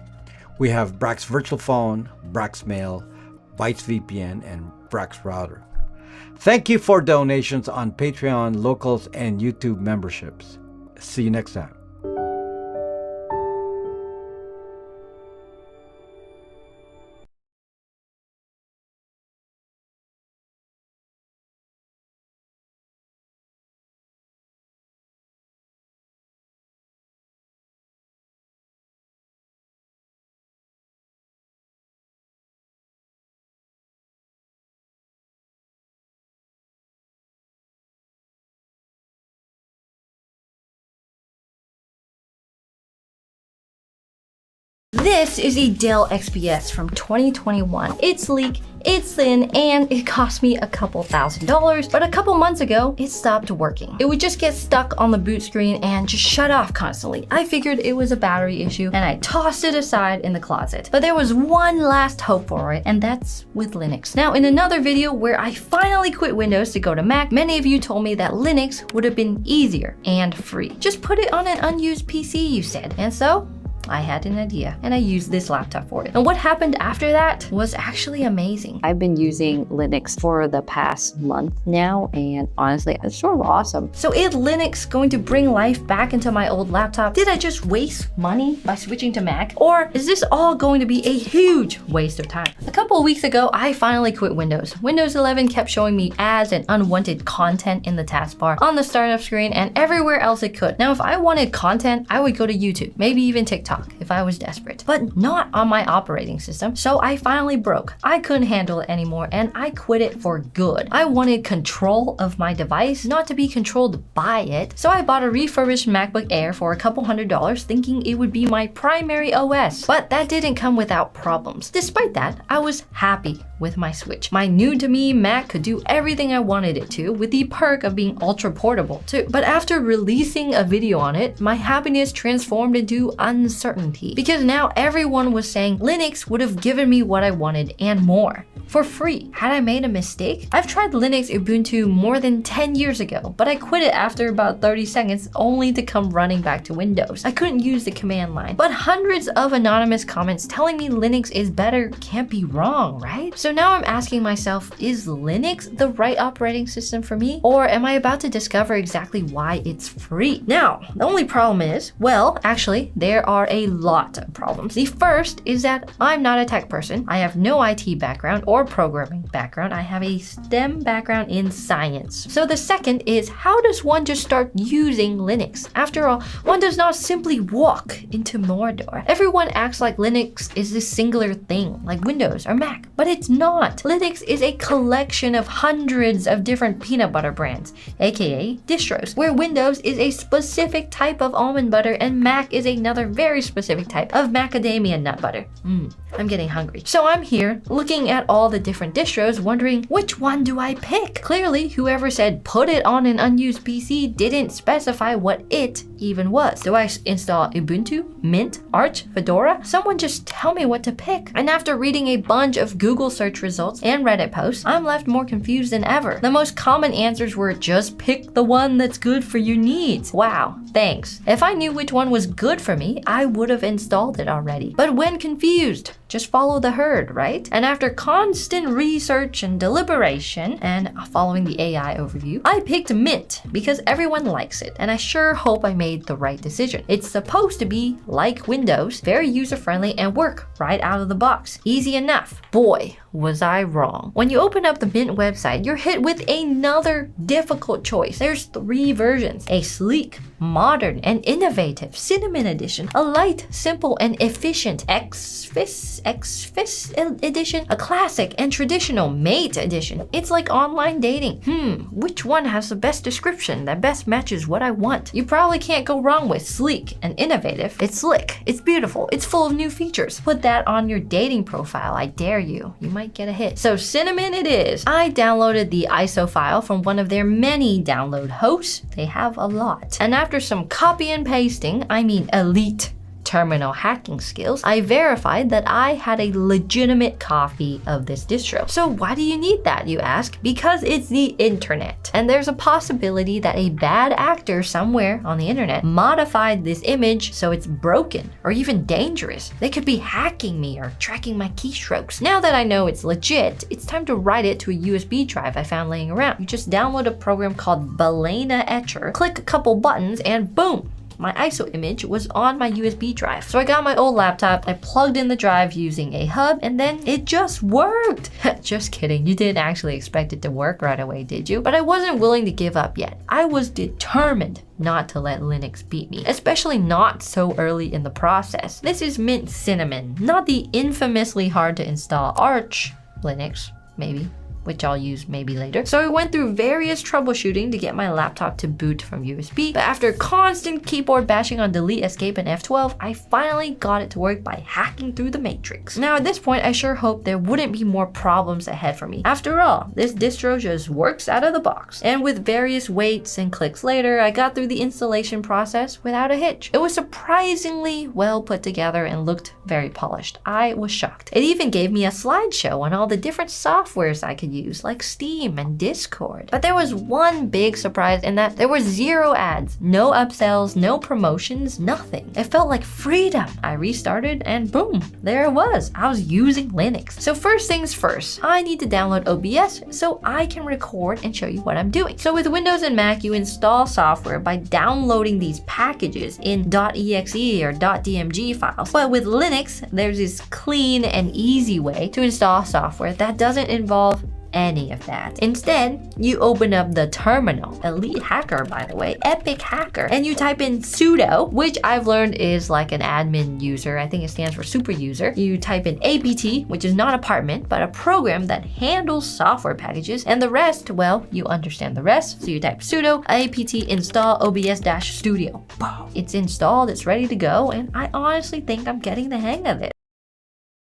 [SPEAKER 2] We have Brax Virtual Phone, Brax Mail, Bytes VPN, and Brax Router. Thank you for donations on Patreon, Locals, and YouTube memberships. See you next time.
[SPEAKER 3] This is a Dell XPS from 2021. It's sleek, it's thin, and it cost me a couple $1,000s, but a couple months ago, it stopped working. It would just get stuck on the boot screen and just shut off constantly. I figured it was a battery issue and I tossed it aside in the closet. But there was one last hope for it, and that's with Linux. Now, in another video where I finally quit Windows to go to Mac, many of you told me that Linux would have been easier and free. Just put it on an unused PC, you said. And so, I had an idea and I used this laptop for it. And what happened after that was actually amazing.
[SPEAKER 4] I've been using Linux for the past month now, and honestly, it's sort of awesome.
[SPEAKER 3] So is Linux going to bring life back into my old laptop? Did I just waste money by switching to Mac? Or is this all going to be a huge waste of time? A couple of weeks ago, I finally quit Windows. Windows 11 kept showing me ads and unwanted content in the taskbar, on the startup screen, and everywhere else it could. Now, if I wanted content, I would go to YouTube, maybe even TikTok if I was desperate, but not on my operating system. So I finally broke. I couldn't handle it anymore and I quit it for good. I wanted control of my device, not to be controlled by it. So I bought a refurbished MacBook Air for a couple $100s, thinking it would be my primary OS. But that didn't come without problems. Despite that, I was happy with my switch. My new to me Mac could do everything I wanted it to, with the perk of being ultra portable too. But after releasing a video on it, my happiness transformed into uncertainty. uncertainty because now everyone was saying Linux would have given me what I wanted and more for free. Had I made a mistake? I've tried Linux Ubuntu more than 10 years ago, but I quit it after about 30 seconds only to come running back to Windows. I couldn't use the command line. But hundreds of anonymous comments telling me Linux is better can't be wrong, right? So now I'm asking myself, is Linux the right operating system for me? Or am I about to discover exactly why it's free? Now, the only problem is, well, actually, there are a lot of problems. The first is that I'm not a tech person. I have no IT background or programming background. I have a STEM background in science. So the second is, how does one just start using Linux? After all, one does not simply walk into Mordor. Everyone acts like Linux is this singular thing, like Windows or Mac, but it's not. Linux is a collection of hundreds of different peanut butter brands, aka distros, where Windows is a specific type of almond butter and Mac is another very specific type of macadamia nut butter. I'm getting hungry. So I'm here looking at all the different distros wondering, which one do I pick? Clearly, whoever said put it on an unused PC didn't specify what it even was. Do I install Ubuntu, Mint, Arch, Fedora? Someone just tell me what to pick. And after reading a bunch of Google search results and Reddit posts, I'm left more confused than ever. The most common answers were just pick the one that's good for your needs. Wow, thanks. If I knew which one was good for me, I would have installed it already. But when confused, just follow the herd, right? And after constant research and deliberation and following the AI overview, I picked Mint because everyone likes it, and I sure hope I made the right decision. It's supposed to be like Windows, very user-friendly and work right out of the box. Easy enough. Boy, was I wrong. When you open up the Mint website, you're hit with another difficult choice. There's 3 versions: a sleek, modern, and innovative Cinnamon edition, a light, simple, and efficient Xfce edition, a classic and traditional Mate edition. It's like online dating. Which one has the best description that best matches what I want? You probably can't go wrong with sleek and innovative. It's slick, it's beautiful, it's full of new features. Put that on your dating profile, I dare you. You might get a hit. So Cinnamon it is. I downloaded the ISO file from one of their many download hosts. They have a lot. And after some copy and pasting, I mean elite terminal hacking skills, I verified that I had a legitimate copy of this distro. So why do you need that, you ask? Because it's the internet. And there's a possibility that a bad actor somewhere on the internet modified this image so it's broken or even dangerous. They could be hacking me or tracking my keystrokes. Now that I know it's legit, it's time to write it to a USB drive I found laying around. You just download a program called Balena Etcher, click a couple buttons, and boom! My ISO image was on my USB drive. So I got my old laptop, I plugged in the drive using a hub, and then it just worked. Just kidding, you didn't actually expect it to work right away, did you? But I wasn't willing to give up yet. I was determined not to let Linux beat me, especially not so early in the process. This is Mint Cinnamon, not the infamously hard to install Arch Linux, maybe, which I'll use maybe later. So I went through various troubleshooting to get my laptop to boot from USB, but after constant keyboard bashing on delete, escape, and F12, I finally got it to work by hacking through the matrix. Now at this point, I sure hope there wouldn't be more problems ahead for me. After all, this distro just works out of the box. And with various waits and clicks later, I got through the installation process without a hitch. It was surprisingly well put together and looked very polished. I was shocked. It even gave me a slideshow on all the different softwares I could use, like Steam and Discord. But there was one big surprise in that there were 0 ads, no upsells, no promotions, nothing. It felt like freedom. I restarted and boom, there it was. I was using Linux. So first things first, I need to download OBS so I can record and show you what I'm doing. So with Windows and Mac, you install software by downloading these packages in .exe or .dmg files. But with Linux, there's this clean and easy way to install software that doesn't involve any of that. Instead, you open up the terminal, Elite Hacker by the way, Epic Hacker, and you type in sudo, which I've learned is like an admin user. I think it stands for super user. You type in apt, which is not apartment, but a program that handles software packages, and the rest, well, you understand the rest. So you type sudo apt install obs-studio. It's installed, it's ready to go, and I honestly think I'm getting the hang of it.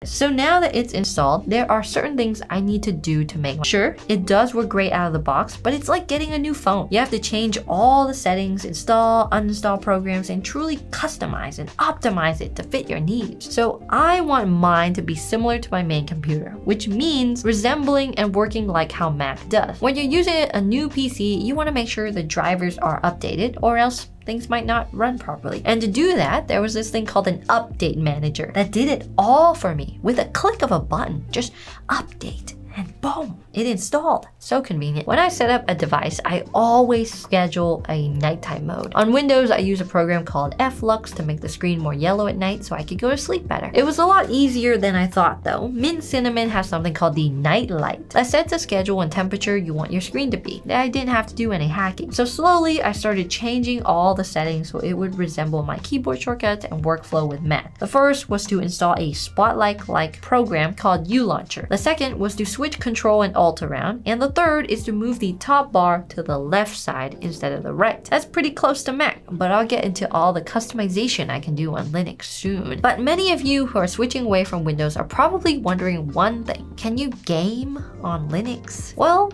[SPEAKER 3] So now that it's installed, there are certain things I need to do to make sure it does work great out of the box, but it's like getting a new phone. You have to change all the settings, install, uninstall programs, and truly customize and optimize it to fit your needs. So I want mine to be similar to my main computer, which means resembling and working like how Mac does. When you're using a new PC, you want to make sure the drivers are updated, or else things might not run properly. And to do that, there was this thing called an update manager that did it all for me with a click of a button. Just update and boom, it installed. So convenient. When I set up a device, I always schedule a nighttime mode. On Windows, I use a program called Flux to make the screen more yellow at night so I could go to sleep better. It was a lot easier than I thought though. Mint Cinnamon has something called the Night Light that sets the schedule and temperature you want your screen to be. I didn't have to do any hacking. So slowly, I started changing all the settings so it would resemble my keyboard shortcuts and workflow with Mac. The first was to install a Spotlight-like program called ULauncher. The second was to switch Control and Alt around, and the third is to move the top bar to the left side instead of the right. That's pretty close to Mac, but I'll get into all the customization I can do on Linux soon. But many of you who are switching away from Windows are probably wondering one thing: can you game on Linux? Well,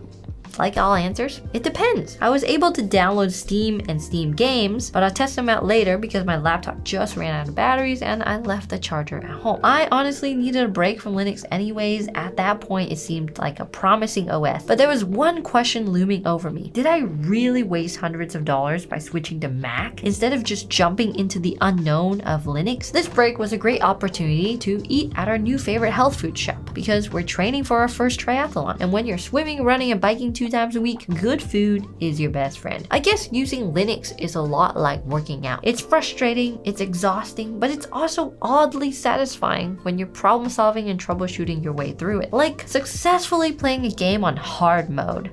[SPEAKER 3] like all answers, it depends. I was able to download Steam and Steam games, but I'll test them out later because my laptop just ran out of batteries and I left the charger at home. I honestly needed a break from Linux anyways. At that point, it seemed like a promising OS, but there was one question looming over me. Did I really waste hundreds of dollars by switching to Mac instead of just jumping into the unknown of Linux? This break was a great opportunity to eat at our new favorite health food shop because we're training for our first triathlon. And when you're swimming, running, and biking 2 times a week, good food is your best friend. I guess using Linux is a lot like working out. It's frustrating, it's exhausting, but it's also oddly satisfying when you're problem solving and troubleshooting your way through it. Like successfully playing a game on hard mode.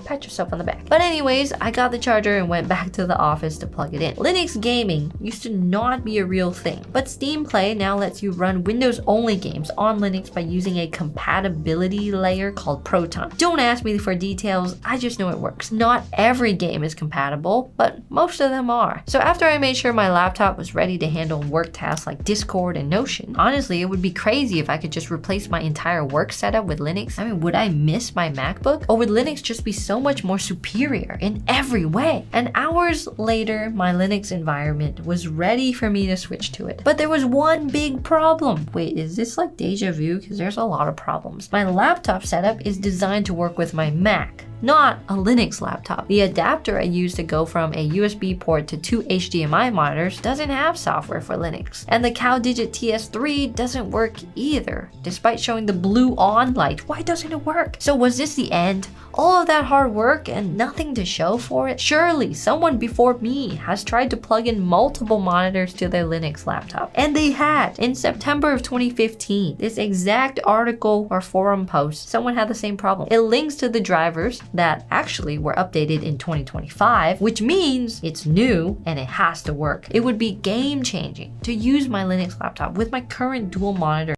[SPEAKER 3] Pat yourself on the back. But anyways, I got the charger and went back to the office to plug it in. Linux gaming used to not be a real thing, but Steam Play now lets you run Windows-only games on Linux by using a compatibility layer called Proton. Don't ask me for details, I just know it works. Not every game is compatible, but most of them are. So after I made sure my laptop was ready to handle work tasks like Discord and Notion, honestly, it would be crazy if I could just replace my entire work setup with Linux. I mean, would I miss my MacBook? Or would Linux just be so much more superior in every way? And hours later, my Linux environment was ready for me to switch to it. But there was one big problem. Wait, is this like deja vu? Because there's a lot of problems. My laptop setup is designed to work with my Mac, not a Linux laptop. The adapter I use to go from a USB port to 2 HDMI monitors doesn't have software for Linux. And the CalDigit TS3 doesn't work either. Despite showing the blue on light, why doesn't it work? So was this the end? All of that hard work and nothing to show for it? Surely someone before me has tried to plug in multiple monitors to their Linux laptop. And they had. In September of 2015, this exact article or forum post, someone had the same problem. It links to the drivers that actually were updated in 2025, which means it's new and it has to work. It would be game-changing to use my Linux laptop with my current dual monitor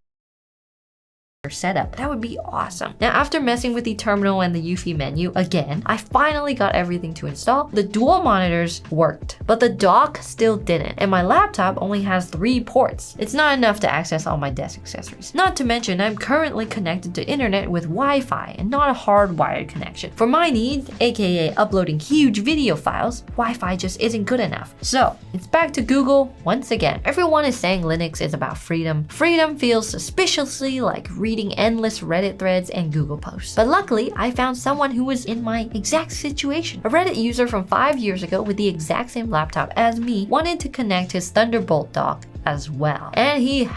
[SPEAKER 3] setup. That would be awesome. Now, after messing with the terminal and the Eufy menu again, I finally got everything to install. The dual monitors worked, but the dock still didn't, and my laptop only has 3 ports. It's not enough to access all my desk accessories. Not to mention, I'm currently connected to internet with Wi-Fi and not a hardwired connection. For my needs, aka uploading huge video files, Wi-Fi just isn't good enough. So, it's back to Google once again. Everyone is saying Linux is about freedom. Freedom feels suspiciously like reading endless Reddit threads and Google posts. But luckily, I found someone who was in my exact situation. A Reddit user from 5 years ago with the exact same laptop as me wanted to connect his Thunderbolt dock as well. And he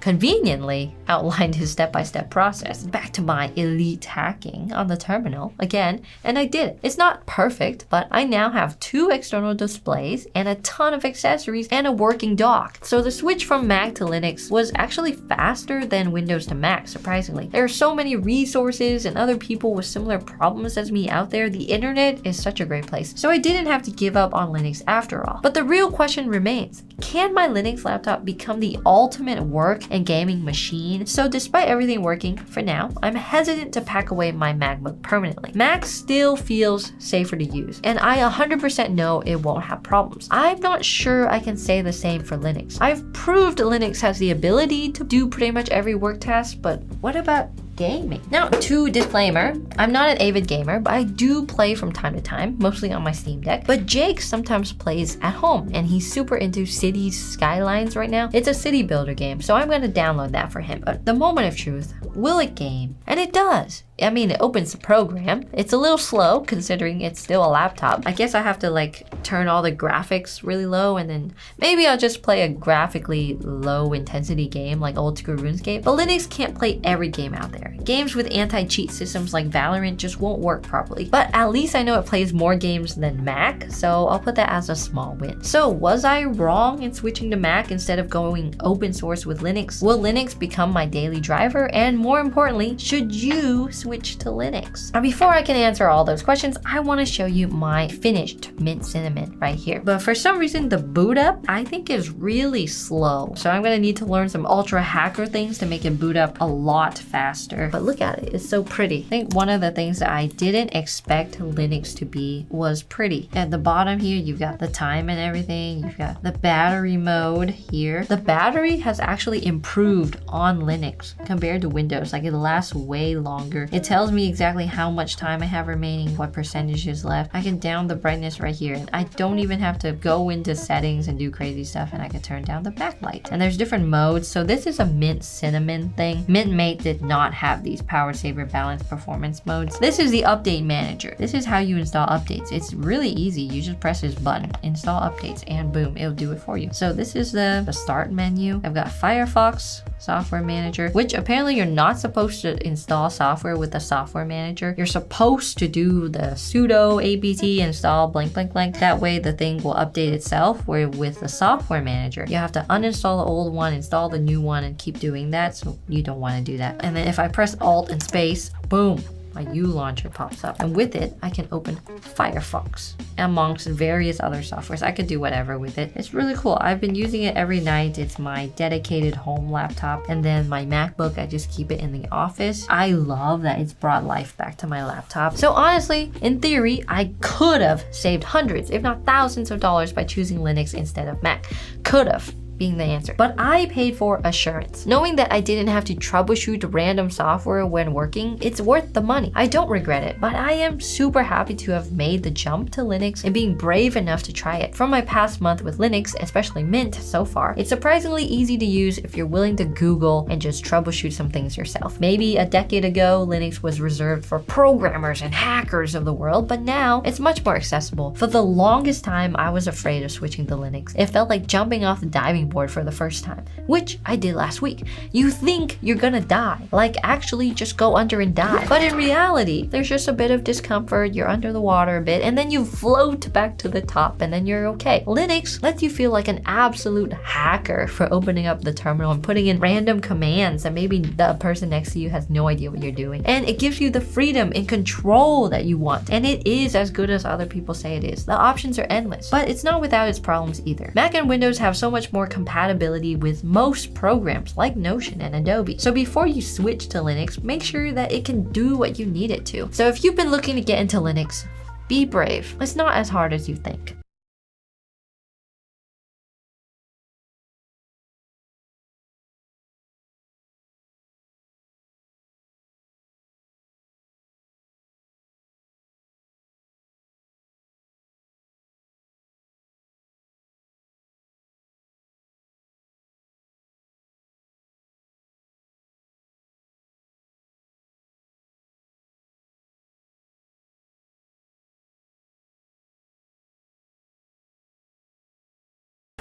[SPEAKER 3] conveniently outlined his step-by-step process. Back to my elite hacking on the terminal again, and I did it. It's not perfect, but I now have 2 external displays and a ton of accessories and a working dock. So the switch from Mac to Linux was actually faster than Windows to Mac, surprisingly. There are so many resources and other people with similar problems as me out there. The internet is such a great place. So I didn't have to give up on Linux after all. But the real question remains, can my Linux laptop become the ultimate work and gaming machine? So despite everything working for now, I'm hesitant to pack away my MacBook permanently. Mac still feels safer to use, and I 100% know it won't have problems. I'm not sure I can say the same for Linux. I've proved Linux has the ability to do pretty much every work task, but what about gaming? Now, disclaimer, I'm not an avid gamer, but I do play from time to time, mostly on my Steam Deck. But Jake sometimes plays at home, and he's super into Cities Skylines right now. It's a city builder game, so I'm gonna download that for him. But the moment of truth, will it game? And it does. I mean, it opens the program. It's a little slow considering it's still a laptop. I guess I have to like turn all the graphics really low, and then maybe I'll just play a graphically low intensity game like old school RuneScape. But Linux can't play every game out there. Games with anti-cheat systems like Valorant just won't work properly. But at least I know it plays more games than Mac, so I'll put that as a small win. So was I wrong in switching to Mac instead of going open source with Linux? Will Linux become my daily driver? And more importantly, should you switch to Linux? Now, before I can answer all those questions, I want to show you my finished Mint Cinnamon right here. But for some reason, the boot up I think is really slow. So I'm going to need to learn some ultra hacker things to make it boot up a lot faster. But look at it, it's so pretty. I think one of the things that I didn't expect Linux to be was pretty. At the bottom here, you've got the time and everything. You've got the battery mode here. The battery has actually improved on Linux compared to Windows. Like, it lasts way longer. It tells me exactly how much time I have remaining, what percentage is left. I can down the brightness right here, and I don't even have to go into settings and do crazy stuff, and I can turn down the backlight. And there's different modes. So this is a Mint Cinnamon thing. Mint Mate did not have these power saver balance performance modes. This is the update manager. This is how you install updates. It's really easy. You just press this button, install updates, and boom, it'll do it for you. So this is the start menu. I've got Firefox software manager, which apparently you're not supposed to install software with the software manager. You're supposed to do the sudo apt install blank blank blank. That way the thing will update itself, where with the software manager you have to uninstall the old one, install the new one, and keep doing that. So you don't want to do that. And then if I press Alt and space, boom, my U launcher pops up, and with it I can open Firefox amongst various other softwares. I could do whatever with it. It's really cool. I've been using it every night. It's my dedicated home laptop, and then my MacBook, I just keep it in the office. I love that it's brought life back to my laptop. So honestly, in theory, I could have saved hundreds if not thousands of dollars by choosing Linux instead of Mac. Could have being the answer. But I paid for assurance. Knowing that I didn't have to troubleshoot random software when working, it's worth the money. I don't regret it, but I am super happy to have made the jump to Linux and being brave enough to try it. From my past month with Linux, especially Mint so far, it's surprisingly easy to use if you're willing to Google and just troubleshoot some things yourself. Maybe a decade ago, Linux was reserved for programmers and hackers of the world, but now it's much more accessible. For the longest time, I was afraid of switching to Linux. It felt like jumping off the diving board for the first time, which I did last week. You think you're gonna die, like actually just go under and die. But in reality, there's just a bit of discomfort, you're under the water a bit, and then you float back to the top, and then you're okay. Linux lets you feel like an absolute hacker for opening up the terminal and putting in random commands that maybe the person next to you has no idea what you're doing. And it gives you the freedom and control that you want. And it is as good as other people say it is. The options are endless, but it's not without its problems either. Mac and Windows have so much more compatibility with most programs like Notion and Adobe. So before you switch to Linux, make sure that it can do what you need it to. So if you've been looking to get into Linux, be brave. It's not as hard as you think.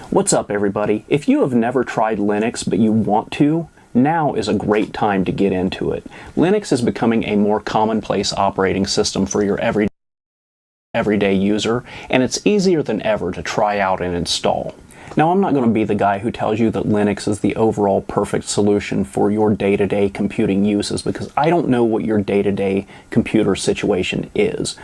[SPEAKER 5] What's up, everybody? If you have never tried Linux but you want to, now is a great time to get into it. Linux is becoming a more commonplace operating system for your everyday user, and it's easier than ever to try out and install. Now, I'm not going to be the guy who tells you that Linux is the overall perfect solution for your day-to-day computing uses, because I don't know what your day-to-day computer situation is.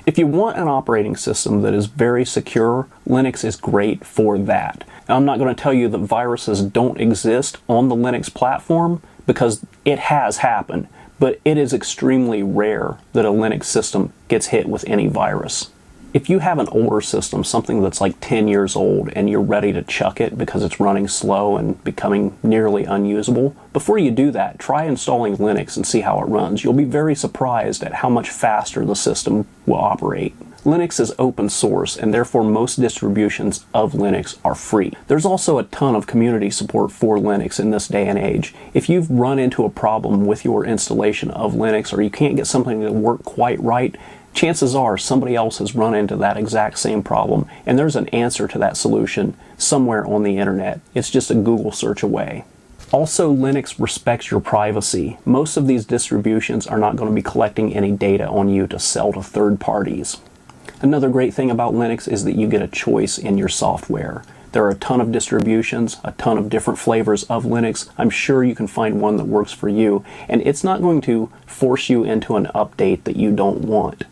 [SPEAKER 5] If you want an operating system that is very secure, Linux is great for that. Now, I'm not going to tell you that viruses don't exist on the Linux platform, because it has happened, but it is extremely rare that a Linux system gets hit with any virus. If you have an older system, something that's like 10 years old, and you're ready to chuck it because it's running slow and becoming nearly unusable, before you do that, try installing Linux and see how it runs. You'll be very surprised at how much faster the system will operate. Linux is open source, and therefore most distributions of Linux are free. There's also a ton of community support for Linux in this day and age. If you've run into a problem with your installation of Linux, or you can't get something to work quite right, chances are somebody else has run into that exact same problem, and there's an answer to that solution somewhere on the internet. It's just a Google search away. Also, Linux respects your privacy. Most of these distributions are not going to be collecting any data on you to sell to third parties. Another great thing about Linux is that you get a choice in your software. There are a ton of distributions, a ton of different flavors of Linux. I'm sure you can find one that works for you, and it's not going to force you into an update that you don't want.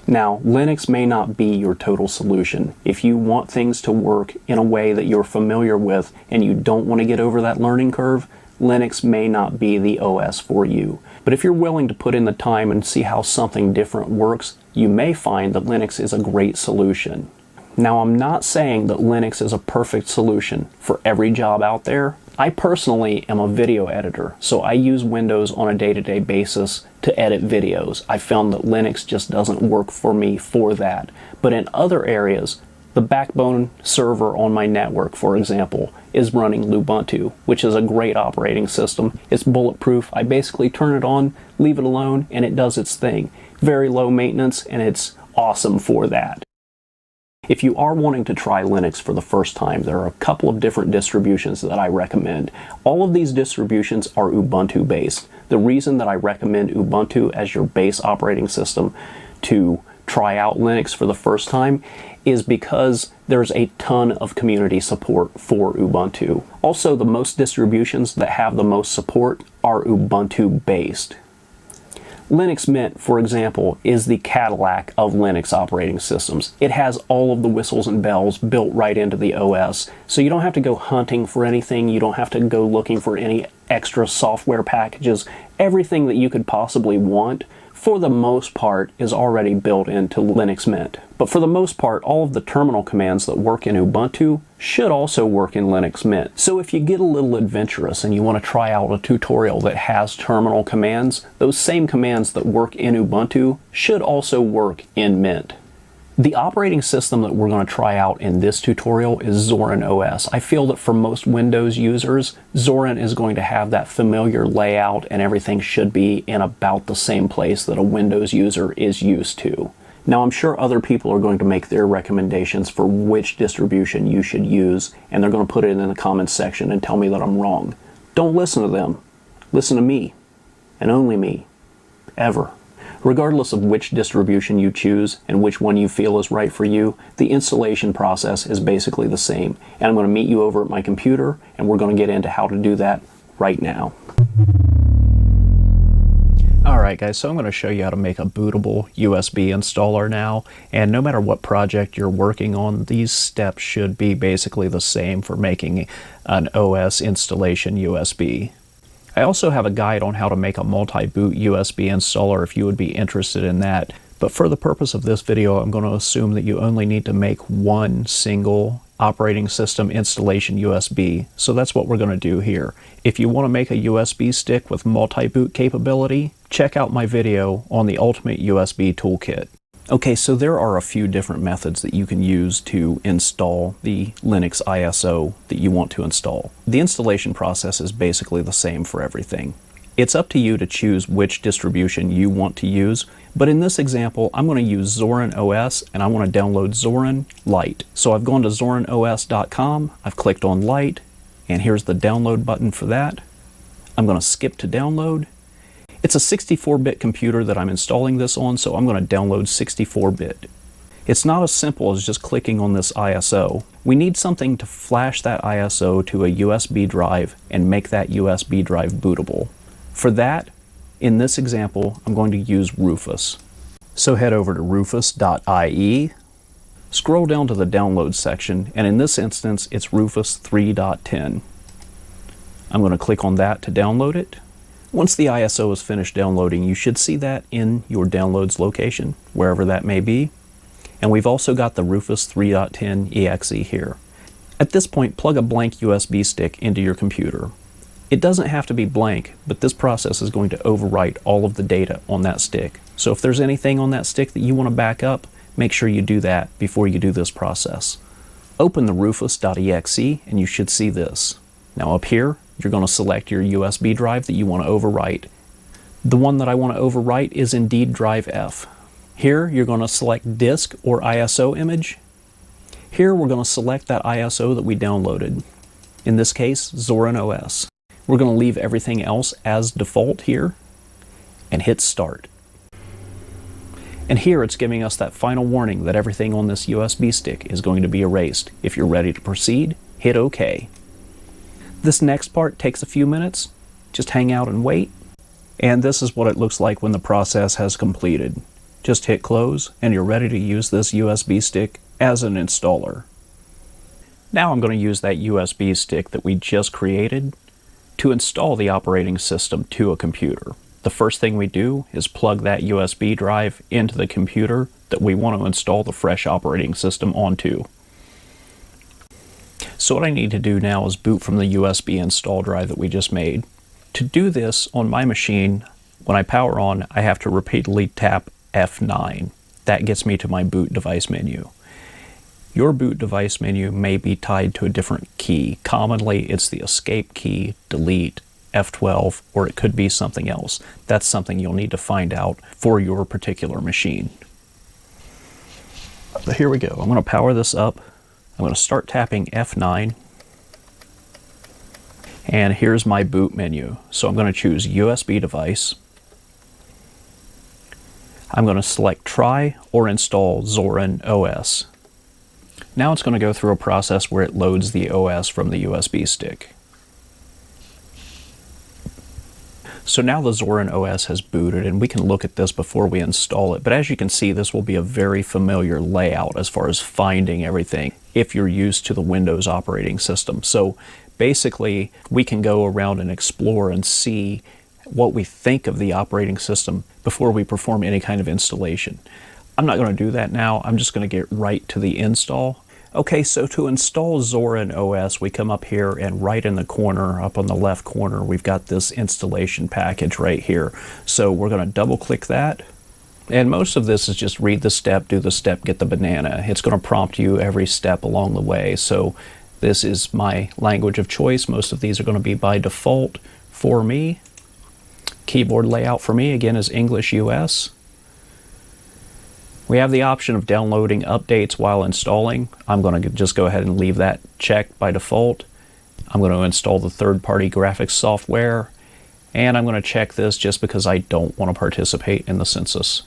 [SPEAKER 5] Now, Linux may not be your total solution. If you want things to work in a way that you're familiar with and you don't want to get over that learning curve, Linux may not be the OS for you. But if you're willing to put in the time and see how something different works, you may find that Linux is a great solution. Now, I'm not saying that Linux is a perfect solution for every job out there. I personally am a video editor, so I use Windows on a day-to-day basis to edit videos. I found that Linux just doesn't work for me for that. But in other areas, the backbone server on my network, for example, is running Lubuntu, which is a great operating system. It's bulletproof. I basically turn it on, leave it alone, and it does its thing. Very low maintenance, and it's awesome for that. If you are wanting to try Linux for the first time, there are a couple of different distributions that I recommend. All of these distributions are Ubuntu based. The reason that I recommend Ubuntu as your base operating system to try out Linux for the first time is because there's a ton of community support for Ubuntu. Also, the most distributions that have the most support are Ubuntu based. Linux Mint, for example, is the Cadillac of Linux operating systems. It has all of the whistles and bells built right into the OS, so you don't have to go hunting for anything, you don't have to go looking for any extra software packages. Everything that you could possibly want, for the most part, is already built into Linux Mint. But for the most part, all of the terminal commands that work in Ubuntu should also work in Linux Mint. So if you get a little adventurous and you want to try out a tutorial that has terminal commands, those same commands that work in Ubuntu should also work in Mint. The operating system that we're going to try out in this tutorial is Zorin OS. I feel that for most Windows users, Zorin is going to have that familiar layout and everything should be in about the same place that a Windows user is used to. Now, I'm sure other people are going to make their recommendations for which distribution you should use, and they're going to put it in the comments section and tell me that I'm wrong. Don't listen to them. Listen to me, and only me, ever. Regardless of which distribution you choose and which one you feel is right for you, the installation process is basically the same. And I'm going to meet you over at my computer, and we're going to get into how to do that right now. Alright guys, so I'm going to show you how to make a bootable USB installer now, and no matter what project you're working on, these steps should be basically the same for making an OS installation USB. I also have a guide on how to make a multi-boot USB installer if you would be interested in that, but for the purpose of this video, I'm going to assume that you only need to make one single operating system installation USB, so that's what we're going to do here. If you want to make a USB stick with multi-boot capability, check out my video on the Ultimate USB Toolkit. Okay, so there are a few different methods that you can use to install the Linux ISO that you want to install. The installation process is basically the same for everything. It's up to you to choose which distribution you want to use, but in this example, I'm going to use Zorin OS and I want to download Zorin Lite. So I've gone to ZorinOS.com, I've clicked on Lite, and here's the download button for that. I'm going to skip to download. It's a 64-bit computer that I'm installing this on, so I'm going to download 64-bit. It's not as simple as just clicking on this ISO. We need something to flash that ISO to a USB drive and make that USB drive bootable. For that, in this example, I'm going to use Rufus. So head over to rufus.ie, scroll down to the download section, and in this instance it's Rufus 3.10. I'm going to click on that to download it. Once the ISO is finished downloading, you should see that in your downloads location, wherever that may be. And we've also got the Rufus 3.10 exe here. At this point, plug a blank USB stick into your computer. It doesn't have to be blank, but this process is going to overwrite all of the data on that stick. So if there's anything on that stick that you want to back up, make sure you do that before you do this process. Open the rufus.exe and you should see this. Now up here, you're going to select your USB drive that you want to overwrite. The one that I want to overwrite is indeed drive F. Here you're going to select disk or ISO image. Here we're going to select that ISO that we downloaded. In this case, Zorin OS. We're going to leave everything else as default here and hit start. And here it's giving us that final warning that everything on this USB stick is going to be erased. If you're ready to proceed, hit OK. This next part takes a few minutes. Just hang out and wait. And this is what it looks like when the process has completed. Just hit close and you're ready to use this USB stick as an installer. Now I'm going to use that USB stick that we just created to install the operating system to a computer. The first thing we do is plug that USB drive into the computer that we want to install the fresh operating system onto. So what I need to do now is boot from the USB install drive that we just made. To do this on my machine, when I power on, I have to repeatedly tap F9. That gets me to my boot device menu. Your boot device menu may be tied to a different key. Commonly, it's the escape key, delete, F12, or it could be something else. That's something you'll need to find out for your particular machine. But here we go. I'm going to power this up. I'm going to start tapping F9. And here's my boot menu. So I'm going to choose USB device. I'm going to select try or install Zorin OS. Now it's going to go through a process where it loads the OS from the USB stick. So now the Zorin OS has booted and we can look at this before we install it. But as you can see, this will be a very familiar layout as far as finding everything if you're used to the Windows operating system. So basically, we can go around and explore and see what we think of the operating system before we perform any kind of installation. I'm not going to do that now. I'm just going to get right to the install. Okay, so to install Zorin OS, we come up here and right in the corner, up on the left corner, we've got this installation package right here. So we're going to double click that. And most of this is just read the step, do the step, get the banana. It's going to prompt you every step along the way. So this is my language of choice. Most of these are going to be by default for me. Keyboard layout for me, again, is English US. We have the option of downloading updates while installing. I'm going to just go ahead and leave that checked by default. I'm going to install the third-party graphics software, and I'm going to check this just because I don't want to participate in the census.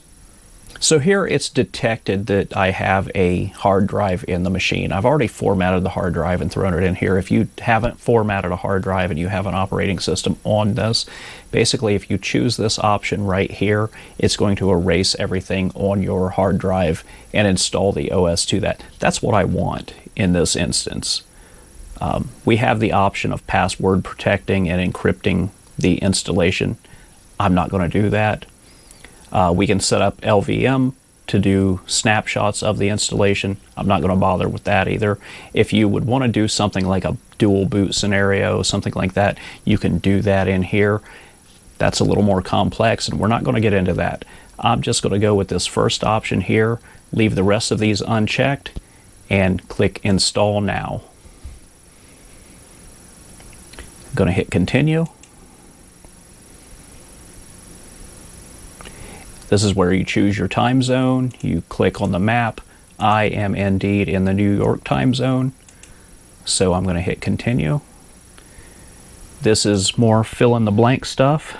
[SPEAKER 5] So here it's detected that I have a hard drive in the machine. I've already formatted the hard drive and thrown it in here. If you haven't formatted a hard drive and you have an operating system on this, basically if you choose this option right here, it's going to erase everything on your hard drive and install the OS to that. That's what I want in this instance. We have the option of password protecting and encrypting the installation. I'm not going to do that. We can set up LVM to do snapshots of the installation. I'm not going to bother with that either. If you would want to do something like a dual boot scenario, something like that, you can do that in here. That's a little more complex and we're not going to get into that. I'm just going to go with this first option here, leave the rest of these unchecked, and click Install Now. I'm going to hit Continue. This is where you choose your time zone. You click on the map. I am indeed in the New York time zone. So I'm going to hit Continue. This is more fill in the blank stuff.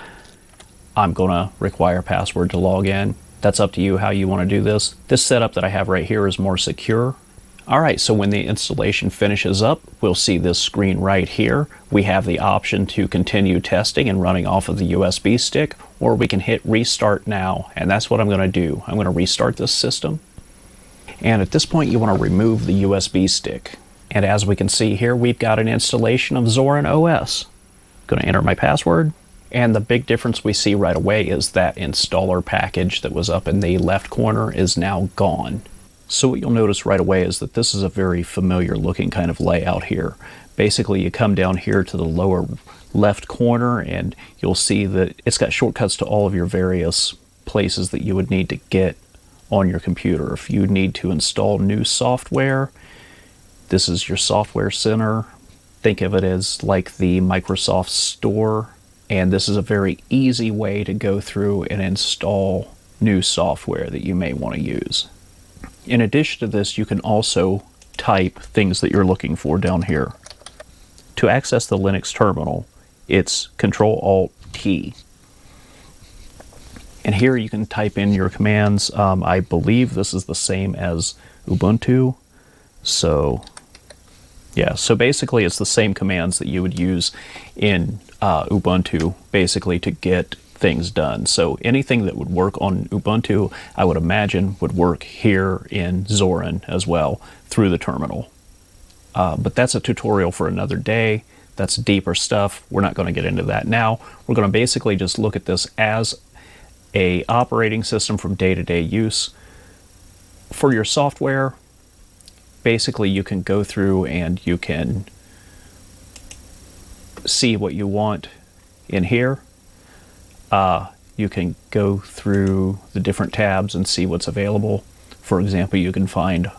[SPEAKER 5] I'm going to require a password to log in. That's up to you how you want to do this. This setup that I have right here is more secure. Alright, so when the installation finishes up, we'll see this screen right here. We have the option to continue testing and running off of the USB stick, or we can hit restart now, and that's what I'm going to do. I'm going to restart this system, and at this point you want to remove the USB stick. And as we can see here, we've got an installation of Zorin OS. I'm going to enter my password, and the big difference we see right away is that installer package that was up in the left corner is now gone. So what you'll notice right away is that this is a very familiar looking kind of layout here. Basically, you come down here to the lower left corner and you'll see that it's got shortcuts to all of your various places that you would need to get on your computer. If you need to install new software, this is your software center. Think of it as like the Microsoft Store, and this is a very easy way to go through and install new software that you may want to use. In addition to this, you can also type things that you're looking for down here. To access the Linux terminal, it's Control-Alt-T. And here you can type in your commands. I believe this is the same as Ubuntu. So, yeah, so basically it's the same commands that you would use in Ubuntu, basically to get things done. So anything that would work on Ubuntu, I would imagine, would work here in Zorin as well through the terminal. But that's a tutorial for another day. That's deeper stuff. We're not going to get into that now. We're going to basically just look at this as a operating system from day-to-day use. For your software, basically you can go through and you can see what you want in here. You can go through the different tabs and see what's available. For example, you can find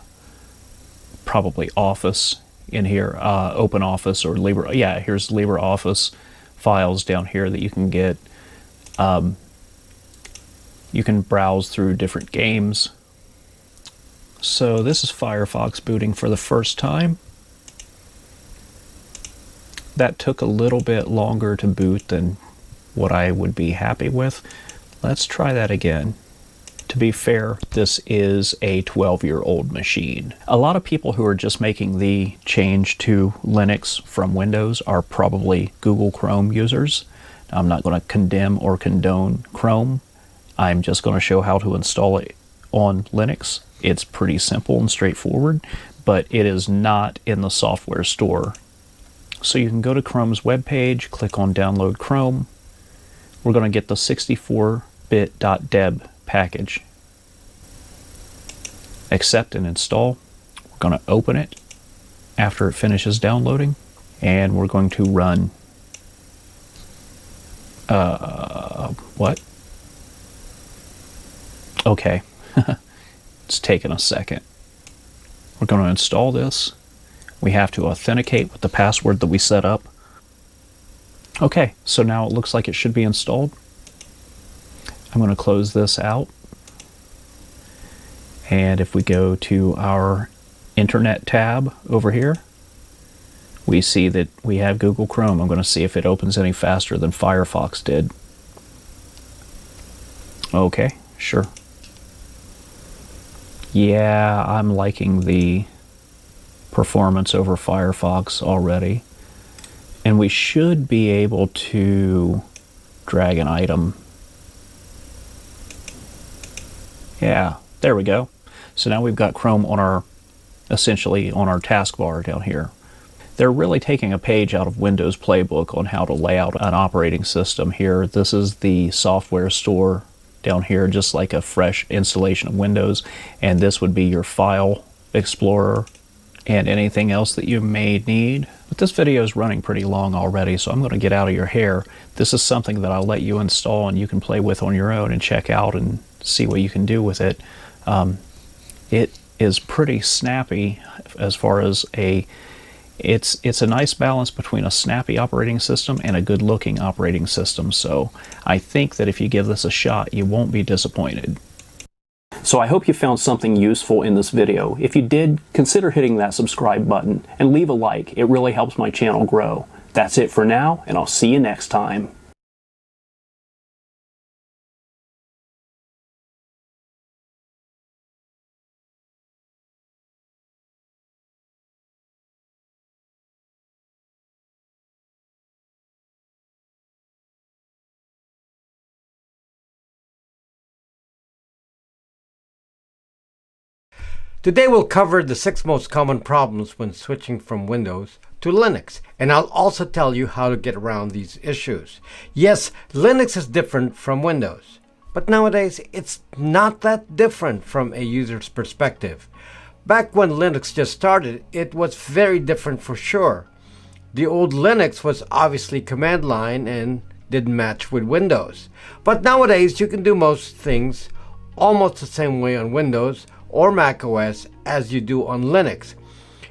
[SPEAKER 5] probably Office in here, OpenOffice or Libre. Yeah, here's LibreOffice files down here that you can get. You can browse through different games. So this is Firefox booting for the first time. That took a little bit longer to boot than what I would be happy with. Let's try that again. To be fair, this is a 12-year-old machine. A lot of people who are just making the change to Linux from Windows are probably Google Chrome users. I'm not going to condemn or condone Chrome. I'm just going to show how to install it on Linux. It's pretty simple and straightforward, but it is not in the software store. So you can go to Chrome's webpage, click on Download Chrome. We're going to get the 64bit.deb package. Accept and install. We're going to open it after it finishes downloading, and we're going to run what? Okay. It's taken a second. We're going to install this. We have to authenticate with the password that we set up. Okay, so now it looks like it should be installed. I'm going to close this out. And if we go to our Internet tab over here, we see that we have Google Chrome. I'm going to see if it opens any faster than Firefox did. Okay, sure. Yeah, I'm liking the performance over Firefox already. And we should be able to drag an item. Yeah, there we go. So now we've got Chrome on our, essentially on our taskbar down here. They're really taking a page out of Windows Playbook on how to lay out an operating system here. This is the software store down here, just like a fresh installation of Windows. And this would be your file explorer and anything else that you may need. But this video is running pretty long already, so I'm going to get out of your hair. This is something that I'll let you install and you can play with on your own and check out and see what you can do with it. It is pretty snappy as far as it's a nice balance between a snappy operating system and a good looking operating system. So I think that if you give this a shot, you won't be disappointed. So I hope you found something useful in this video. If you did, consider hitting that subscribe button and leave a like. It really helps my channel grow. That's it for now, and I'll see you next time.
[SPEAKER 2] Today we'll cover the 6 most common problems when switching from Windows to Linux, and I'll also tell you how to get around these issues. Yes, Linux is different from Windows, but nowadays it's not that different from a user's perspective. Back when Linux just started, it was very different for sure. The old Linux was obviously command line and didn't match with Windows. But nowadays you can do most things almost the same way on Windows or Mac OS as you do on Linux.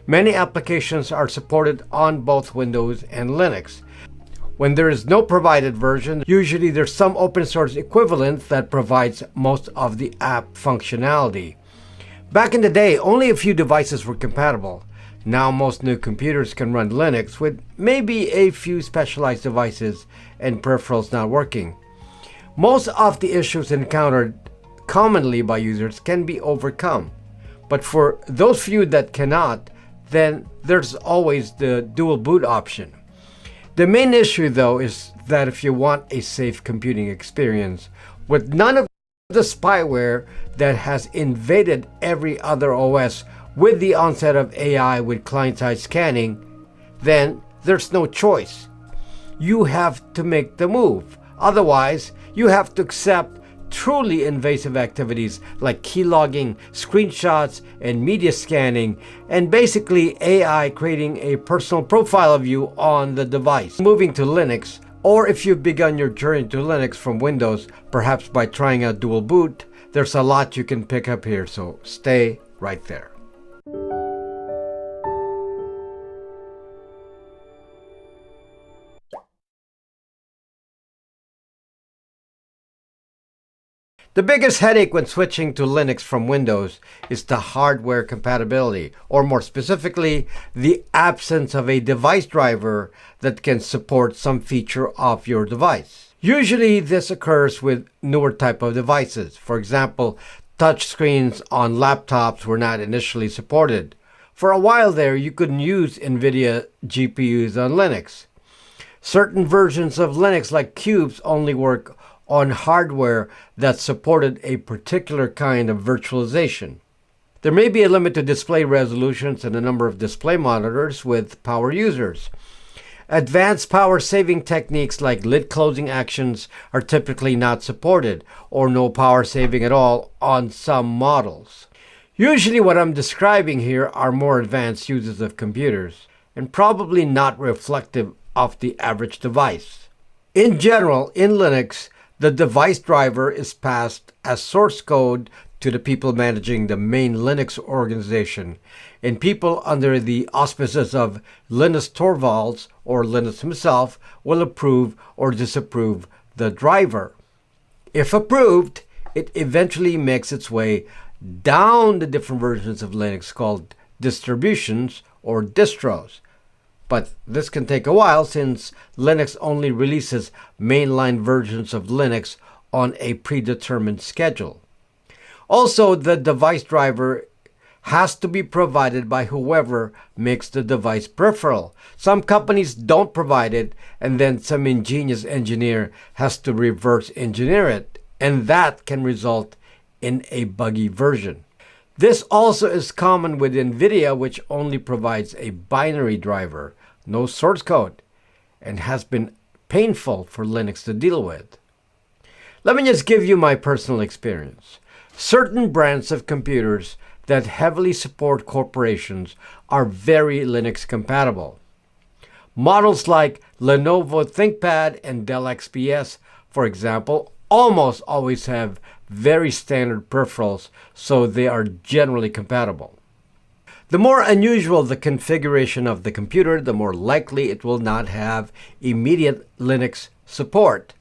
[SPEAKER 2] Many applications are supported on both Windows and Linux. When there is no provided version, usually there's some open source equivalent that provides most of the app functionality. Back in the day, only a few devices were compatible. Now most new computers can run Linux with maybe a few specialized devices and peripherals not working. Most of the issues encountered commonly by users can be overcome. But for those few that cannot, then there's always the dual boot option. The main issue though is that if you want a safe computing experience with none of the spyware that has invaded every other OS with the onset of AI with client-side scanning, then there's no choice. You have to make the move. Otherwise, you have to accept truly invasive activities like keylogging, screenshots, and media scanning, and basically AI creating a personal profile of you on the device. Moving to Linux, or if you've begun your journey to Linux from Windows, perhaps by trying out dual boot, there's a lot you can pick up here, so stay right there. The biggest headache when switching to Linux from Windows is the hardware compatibility, or more specifically, the absence of a device driver that can support some feature of your device. Usually this occurs with newer type of devices. For example, touchscreens on laptops were not initially supported. For a while there, you couldn't use NVIDIA GPUs on Linux. Certain versions of Linux like cubes only work on hardware that supported a particular kind of virtualization. There may be a limit to display resolutions and the number of display monitors with power users. Advanced power saving techniques like lid closing actions are typically not supported, or no power saving at all on some models. Usually what I'm describing here are more advanced users of computers, and probably not reflective of the average device. In general, in Linux, the device driver is passed as source code to the people managing the main Linux organization, and people under the auspices of Linus Torvalds or Linus himself will approve or disapprove the driver. If approved, it eventually makes its way down the different versions of Linux called distributions or distros. But this can take a while since Linux only releases mainline versions of Linux on a predetermined schedule. Also, the device driver has to be provided by whoever makes the device peripheral. Some companies don't provide it, and then some ingenious engineer has to reverse engineer it, and that can result in a buggy version. This also is common with NVIDIA, which only provides a binary driver, no source code, and has been painful for Linux to deal with. Let me just give you my personal experience. Certain brands of computers that heavily support corporations are very Linux compatible. Models like Lenovo ThinkPad and Dell XPS, for example, almost always have very standard peripherals, so they are generally compatible. The more unusual the configuration of the computer, the more likely it will not have immediate Linux support.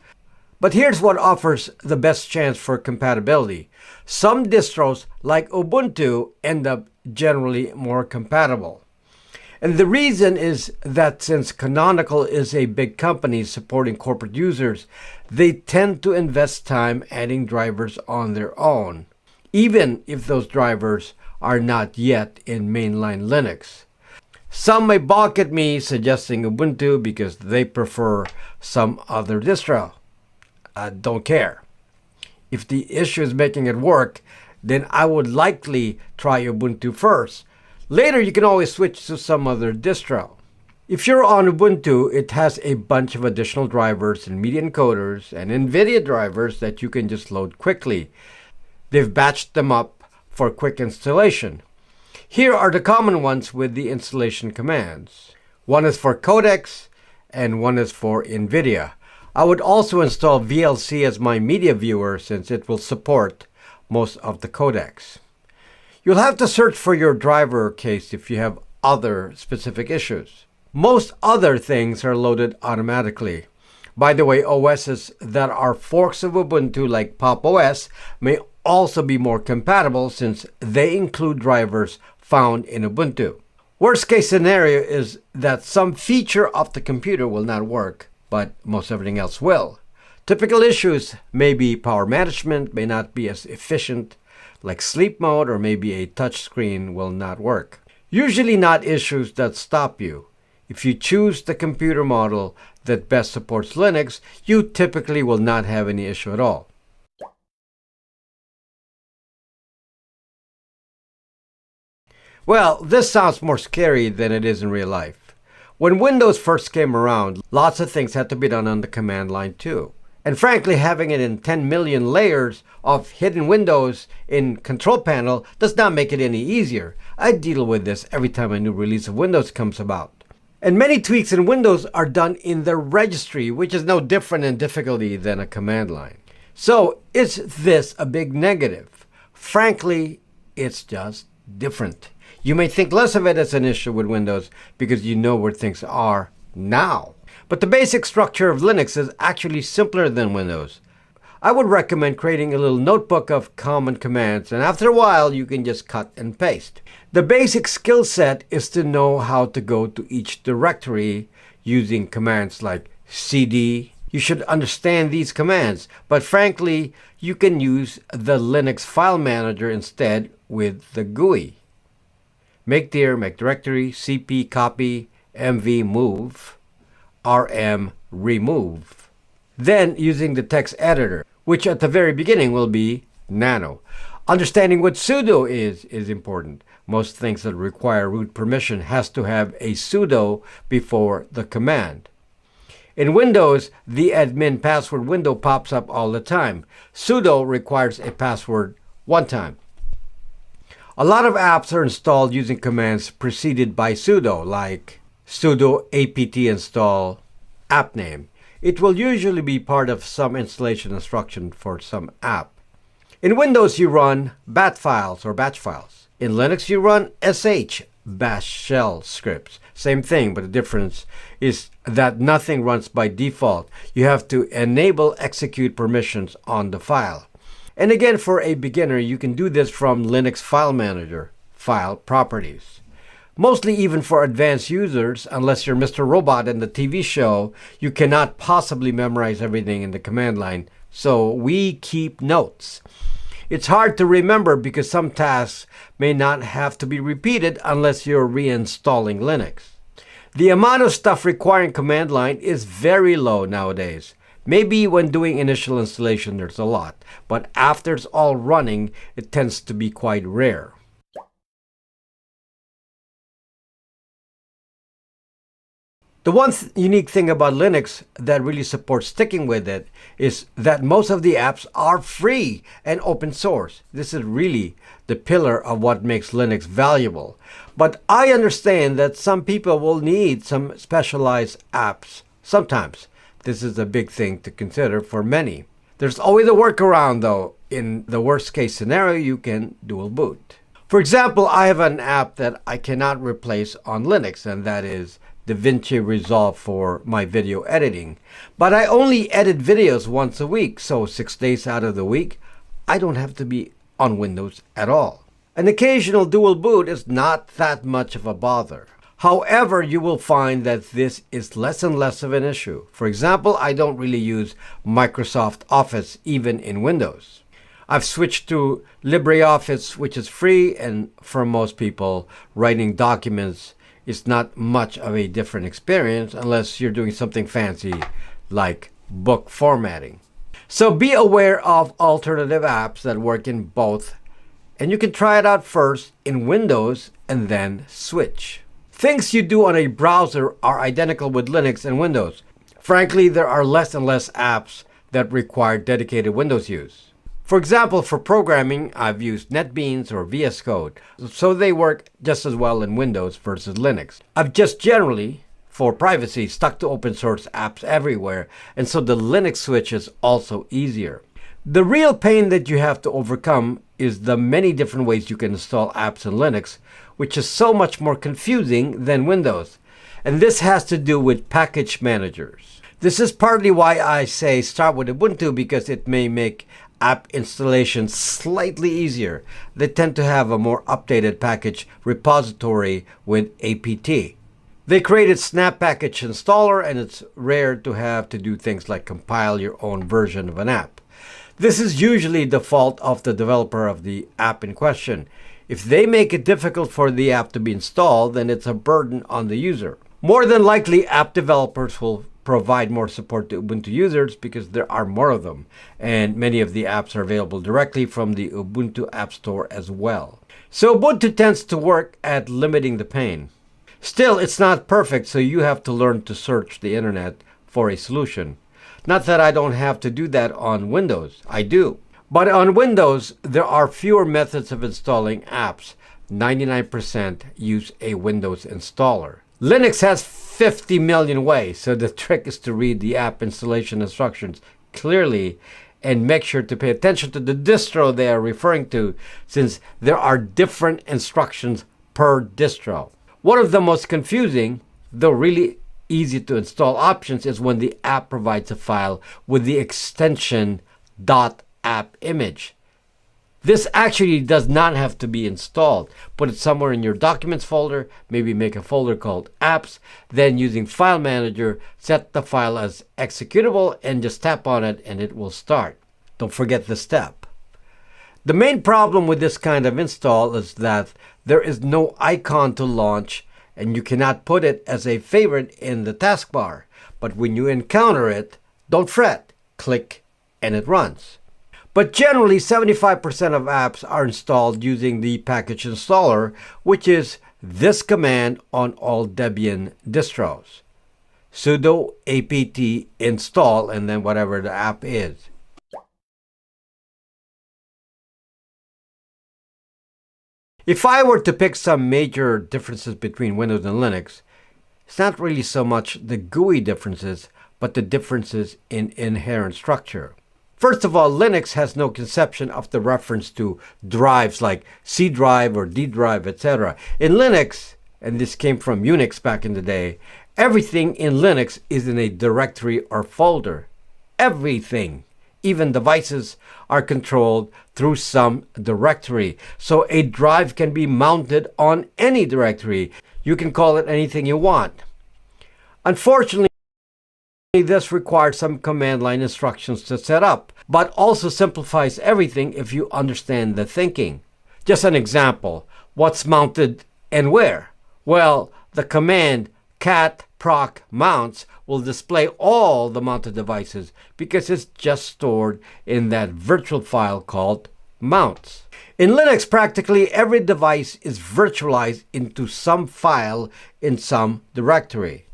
[SPEAKER 2] But here's what offers the best chance for compatibility. Some distros, like Ubuntu, end up generally more compatible. And the reason is that since Canonical is a big company supporting corporate users, they tend to invest time adding drivers on their own, even if those drivers are not yet in mainline Linux. Some may balk at me suggesting Ubuntu because they prefer some other distro. I don't care. If the issue is making it work, then I would likely try Ubuntu first. Later, you can always switch to some other distro. If you're on Ubuntu, it has a bunch of additional drivers and media encoders and NVIDIA drivers that you can just load quickly. They've batched them up for quick installation. Here are the common ones with the installation commands. One is for codecs and one is for NVIDIA. I would also install VLC as my media viewer since it will support most of the codecs. You'll have to search for your driver case if you have other specific issues. Most other things are loaded automatically. By the way, OSs that are forks of Ubuntu like Pop! OS may also be more compatible since they include drivers found in Ubuntu. Worst case scenario is that some feature of the computer will not work, but most everything else will. Typical issues may be power management may not be as efficient, like sleep mode, or maybe a touch screen will not work. Usually not issues that stop you. If you choose the computer model that best supports Linux, you typically will not have any issue at all. Well, this sounds more scary than it is in real life. When Windows first came around, lots of things had to be done on the command line too. And frankly, having it in 10 million layers of hidden windows in Control Panel does not make it any easier. I deal with this every time a new release of Windows comes about. And many tweaks in Windows are done in the registry, which is no different in difficulty than a command line. So, is this a big negative? Frankly, it's just different. You may think less of it as an issue with Windows because you know where things are now. But the basic structure of Linux is actually simpler than Windows. I would recommend creating a little notebook of common commands, and after a while you can just cut and paste. The basic skill set is to know how to go to each directory using commands like cd. You should understand these commands, but frankly, you can use the Linux file manager instead with the GUI. Make dir, make directory, cp copy, mv move, rm remove. Then using the text editor, which at the very beginning will be nano. Understanding what sudo is important. Most things that require root permission has to have a sudo before the command. In Windows, the admin password window pops up all the time. Sudo requires a password one time. A lot of apps are installed using commands preceded by sudo, like sudo apt install appname. It will usually be part of some installation instruction for some app. In Windows, you run bat files or batch files. In Linux, you run sh bash shell scripts. Same thing, but the difference is that nothing runs by default. You have to enable execute permissions on the file. And again, for a beginner, you can do this from Linux File Manager, File Properties. Mostly even for advanced users, unless you're Mr. Robot in the TV show, you cannot possibly memorize everything in the command line, so we keep notes. It's hard to remember because some tasks may not have to be repeated unless you're reinstalling Linux. The amount of stuff requiring command line is very low nowadays. Maybe when doing initial installation there's a lot, but after it's all running, it tends to be quite rare. The one unique thing about Linux that really supports sticking with it is that most of the apps are free and open source. This is really the pillar of what makes Linux valuable. But I understand that some people will need some specialized apps sometimes. This is a big thing to consider for many. There's always a workaround though. In the worst case scenario, you can dual boot. For example, I have an app that I cannot replace on Linux, and that is DaVinci Resolve for my video editing. But I only edit videos once a week, so 6 days out of the week, I don't have to be on Windows at all. An occasional dual boot is not that much of a bother. However, you will find that this is less and less of an issue. For example, I don't really use Microsoft Office even in Windows. I've switched to LibreOffice, which is free, and for most people, writing documents is not much of a different experience unless you're doing something fancy like book formatting. So be aware of alternative apps that work in both and you can try it out first in Windows and then switch. Things you do on a browser are identical with Linux and Windows. Frankly, there are less and less apps that require dedicated Windows use. For example, for programming, I've used NetBeans or VS Code, so they work just as well in Windows versus Linux. I've just generally, for privacy, stuck to open source apps everywhere, and so the Linux switch is also easier. The real pain that you have to overcome is the many different ways you can install apps in Linux, which is so much more confusing than Windows. And this has to do with package managers. This is partly why I say start with Ubuntu, because it may make app installation slightly easier. They tend to have a more updated package repository with apt. They created Snap Package Installer, and it's rare to have to do things like compile your own version of an app. This is usually the fault of the developer of the app in question. If they make it difficult for the app to be installed, then it's a burden on the user. More than likely, app developers will provide more support to Ubuntu users because there are more of them, and many of the apps are available directly from the Ubuntu App Store as well. So Ubuntu tends to work at limiting the pain. Still, it's not perfect, so you have to learn to search the internet for a solution. Not that I don't have to do that on Windows, I do. But on Windows, there are fewer methods of installing apps. 99% use a Windows installer. Linux has 50 million ways, so the trick is to read the app installation instructions clearly and make sure to pay attention to the distro they are referring to, since there are different instructions per distro. One of the most confusing, though really easy to install options, is when the app provides a file with the extension .appimage. This actually does not have to be installed. Put it somewhere in your documents folder, maybe make a folder called apps, then using File Manager, set the file as executable and just tap on it and it will start. Don't forget the step. The main problem with this kind of install is that there is no icon to launch and you cannot put it as a favorite in the taskbar. But when you encounter it, don't fret, click and it runs. But generally, 75% of apps are installed using the package installer, which is this command on all Debian distros. Sudo apt install and then whatever the app is. If I were to pick some major differences between Windows and Linux, it's not really so much the GUI differences, but the differences in inherent structure. First of all, Linux has no conception of the reference to drives like C drive or D drive, etc. In Linux, and this came from Unix back in the day, everything in Linux is in a directory or folder. Everything. Even devices are controlled through some directory. So a drive can be mounted on any directory. You can call it anything you want. Unfortunately, this requires some command line instructions to set up, but also simplifies everything if you understand the thinking. Just an example, what's mounted and where? Well, the command cat proc mounts will display all the mounted devices because it's just stored in that virtual file called mounts. In Linux, practically every device is virtualized into some file in some directory.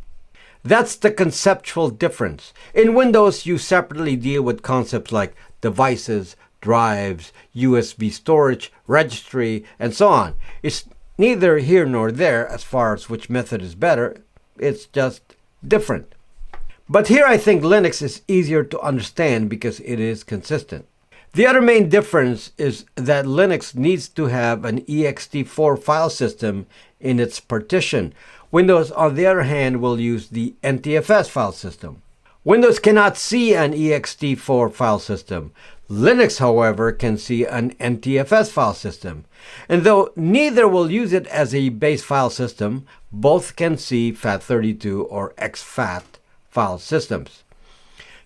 [SPEAKER 2] That's the conceptual difference. In Windows, you separately deal with concepts like devices, drives, USB storage, registry, and so on. It's neither here nor there as far as which method is better. It's just different. But here I think Linux is easier to understand because it is consistent. The other main difference is that Linux needs to have an ext4 file system in its partition. Windows, on the other hand, will use the NTFS file system. Windows cannot see an ext4 file system. Linux, however, can see an NTFS file system. And though neither will use it as a base file system, both can see FAT32 or exFAT file systems.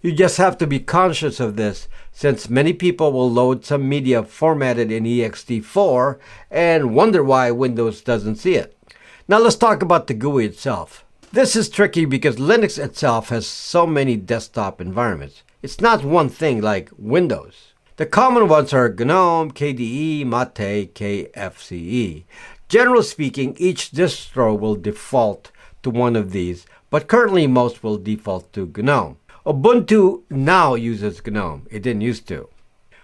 [SPEAKER 2] You just have to be conscious of this, since many people will load some media formatted in ext4 and wonder why Windows doesn't see it. Now let's talk about the GUI itself. This is tricky because Linux itself has so many desktop environments. It's not one thing like Windows. The common ones are GNOME, KDE, Mate, KFCE. Generally speaking, each distro will default to one of these, but currently most will default to GNOME. Ubuntu now uses GNOME. It didn't used to.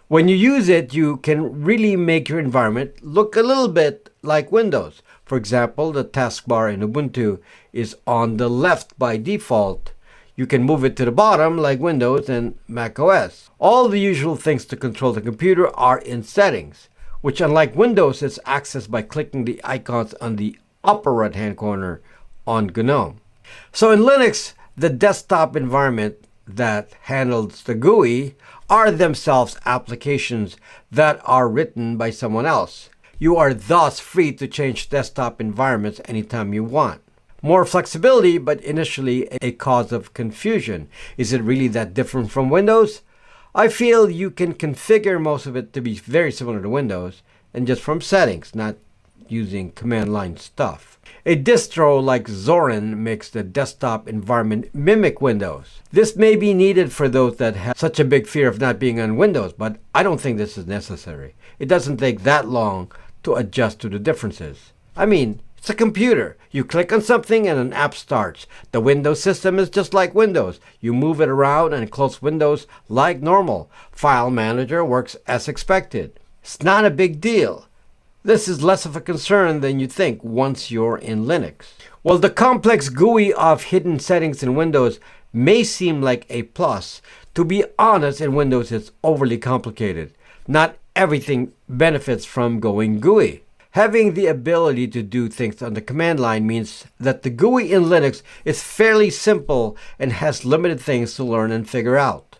[SPEAKER 2] When you use it, you can really make your environment look a little bit like Windows. For example, the taskbar in Ubuntu is on the left by default. You can move it to the bottom like Windows and macOS. All the usual things to control the computer are in settings, which unlike Windows is accessed by clicking the icons on the upper right-hand corner on GNOME. So in Linux, the desktop environment that handles the GUI are themselves applications that are written by someone else. You are thus free to change desktop environments anytime you want. More flexibility, but initially a cause of confusion. Is it really that different from Windows? I feel you can configure most of it to be very similar to Windows, and just from settings, not using command line stuff. A distro like Zorin makes the desktop environment mimic Windows. This may be needed for those that have such a big fear of not being on Windows, but I don't think this is necessary. It doesn't take that long to adjust to the differences. I mean, it's a computer. You click on something and an app starts. The Windows system is just like Windows. You move it around and close windows like normal. File Manager works as expected. It's not a big deal. This is less of a concern than you think once you're in Linux. While the complex GUI of hidden settings in Windows may seem like a plus, to be honest, in Windows it's overly complicated. Not everything benefits from going GUI. Having the ability to do things on the command line means that the GUI in Linux is fairly simple and has limited things to learn and figure out.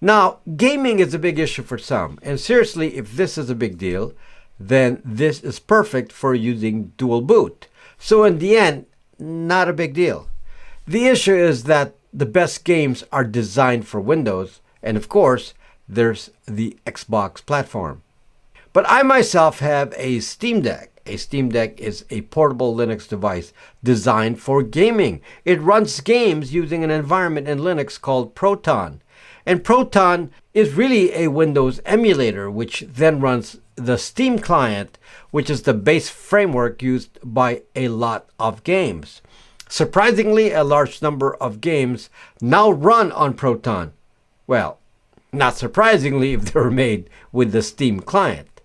[SPEAKER 2] Now, gaming is a big issue for some, and seriously, if this is a big deal, then this is perfect for using dual boot. So in the end, not a big deal. The issue is that the best games are designed for Windows, and of course, there's the Xbox platform. But I myself have a Steam Deck. A Steam Deck is a portable Linux device designed for gaming. It runs games using an environment in Linux called Proton. And Proton is really a Windows emulator, which then runs the Steam client, which is the base framework used by a lot of games. Surprisingly, a large number of games now run on Proton. Well, not surprisingly if they were made with the Steam client.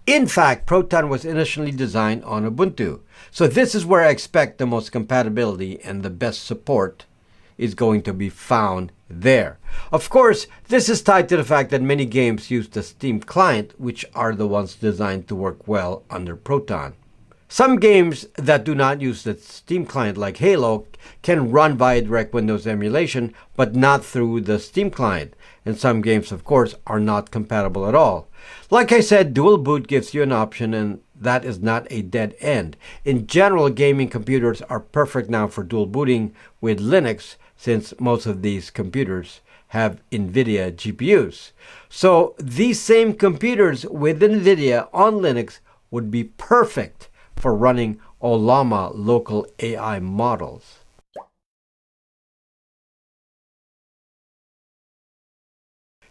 [SPEAKER 2] In fact, Proton was initially designed on Ubuntu. So this is where I expect the most compatibility and the best support is going to be found there. Of course, this is tied to the fact that many games use the Steam client, which are the ones designed to work well under Proton. Some games that do not use the Steam client, like Halo, can run via direct Windows emulation, but not through the Steam client. And some games, of course, are not compatible at all. Like I said, dual boot gives you an option, and that is not a dead end. In general, gaming computers are perfect now for dual booting with Linux, since most of these computers have NVIDIA GPUs. So these same computers with NVIDIA on Linux would be perfect for running Ollama local AI models.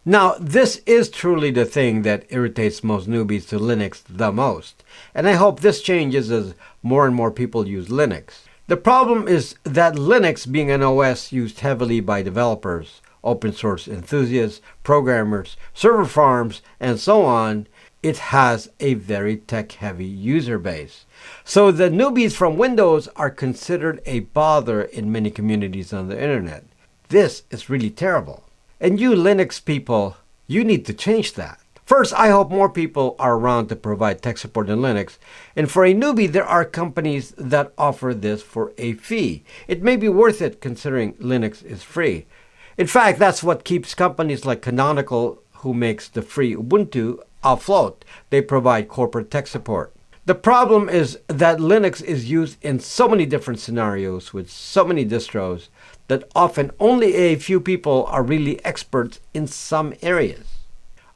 [SPEAKER 2] Now, this is truly the thing that irritates most newbies to Linux the most, and I hope this changes as more and more people use Linux. The problem is that Linux, being an OS used heavily by developers, open source enthusiasts, programmers, server farms, and so on, it has a very tech-heavy user base. So the newbies from Windows are considered a bother in many communities on the internet. This is really terrible. And you Linux people, you need to change that. First, I hope more people are around to provide tech support in Linux. And for a newbie, there are companies that offer this for a fee. It may be worth it considering Linux is free. In fact, that's what keeps companies like Canonical, who makes the free Ubuntu, afloat. They provide corporate tech support. The problem is that Linux is used in so many different scenarios with so many distros that often only a few people are really experts in some areas.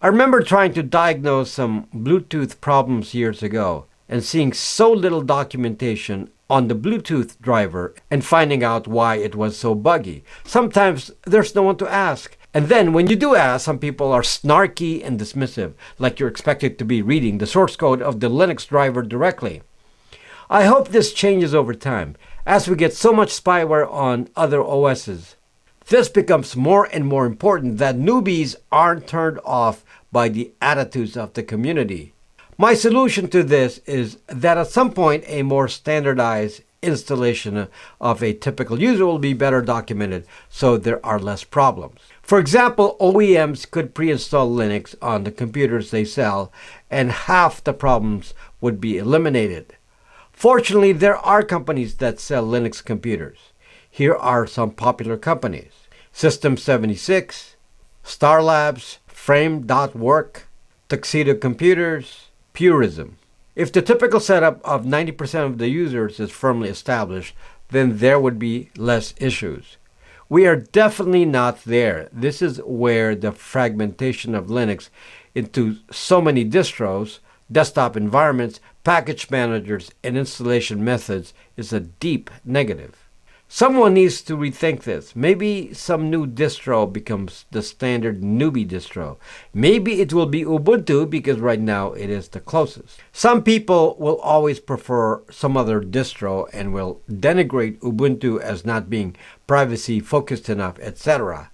[SPEAKER 2] I remember trying to diagnose some Bluetooth problems years ago and seeing so little documentation on the Bluetooth driver and finding out why it was so buggy. Sometimes there's no one to ask. And then when you do ask, some people are snarky and dismissive, like you're expected to be reading the source code of the Linux driver directly. I hope this changes over time, as we get so much spyware on other OSs. This becomes more and more important that newbies aren't turned off by the attitudes of the community. My solution to this is that at some point a more standardized installation of a typical user will be better documented, so there are less problems. For example, OEMs could pre-install Linux on the computers they sell, and half the problems would be eliminated. Fortunately, there are companies that sell Linux computers. Here are some popular companies: System76, Star Labs, Frame.work, Tuxedo Computers, Purism. If the typical setup of 90% of the users is firmly established, then there would be less issues. We are definitely not there. This is where the fragmentation of Linux into so many distros, desktop environments, package managers, and installation methods is a deep negative. Someone needs to rethink this. Maybe some new distro becomes the standard newbie distro. Maybe it will be Ubuntu because right now it is the closest. Some people will always prefer some other distro and will denigrate Ubuntu as not being privacy focused enough, etc.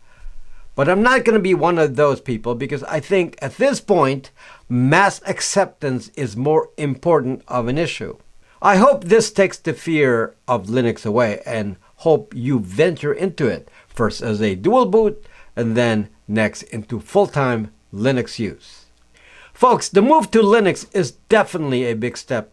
[SPEAKER 2] But I'm not going to be one of those people because I think at this point, mass acceptance is more important of an issue. I hope this takes the fear of Linux away and hope you venture into it, first as a dual boot and then next into full-time Linux use. Folks, the move to Linux is definitely a big step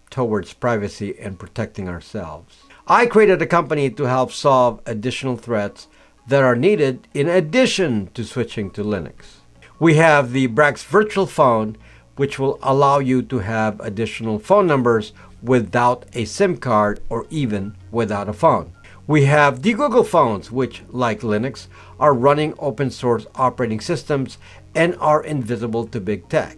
[SPEAKER 2] towards privacy and protecting ourselves. I created a company to help solve additional threats that are needed in addition to switching to Linux. We have the Brax Virtual Phone, which will allow you to have additional phone numbers without a SIM card or even without a phone. We have the Google phones, which, like Linux, are running open source operating systems and are invisible to big tech.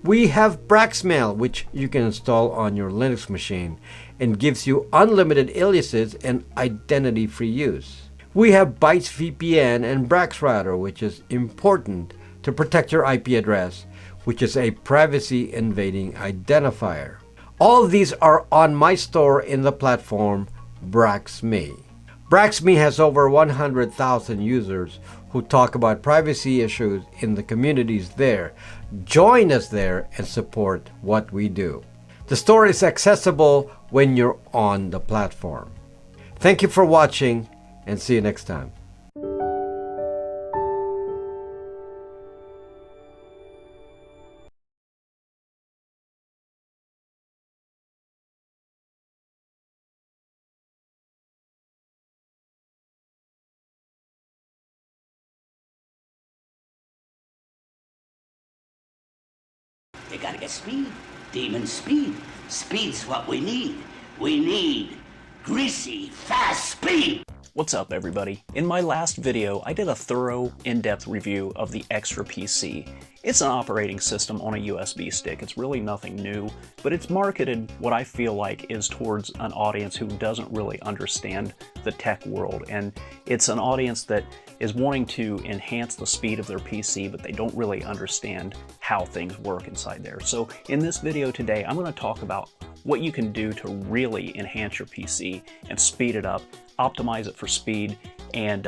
[SPEAKER 2] We have Braxmail, which you can install on your Linux machine and gives you unlimited aliases and identity-free use. We have Bytes VPN and BraxRouter, which is important to protect your IP address, which is a privacy invading identifier. All of these are on my store in the platform BraxMe. BraxMe has over 100,000 users who talk about privacy issues in the communities there. Join us there and support what we do. The store is accessible when you're on the platform. Thank you for watching and see you next time.
[SPEAKER 6] You gotta get speed. Demon speed. Speed's what we need. We need greasy, fast speed.
[SPEAKER 5] What's up, everybody? In my last video, I did a thorough, in-depth review of the Extra PC. It's an operating system on a USB stick. It's really nothing new, but it's marketed what I feel like is towards an audience who doesn't really understand the tech world, and it's an audience that is wanting to enhance the speed of their PC, but they don't really understand how things work inside there. So in this video today, I'm going to talk about what you can do to really enhance your PC and speed it up, optimize it for speed, and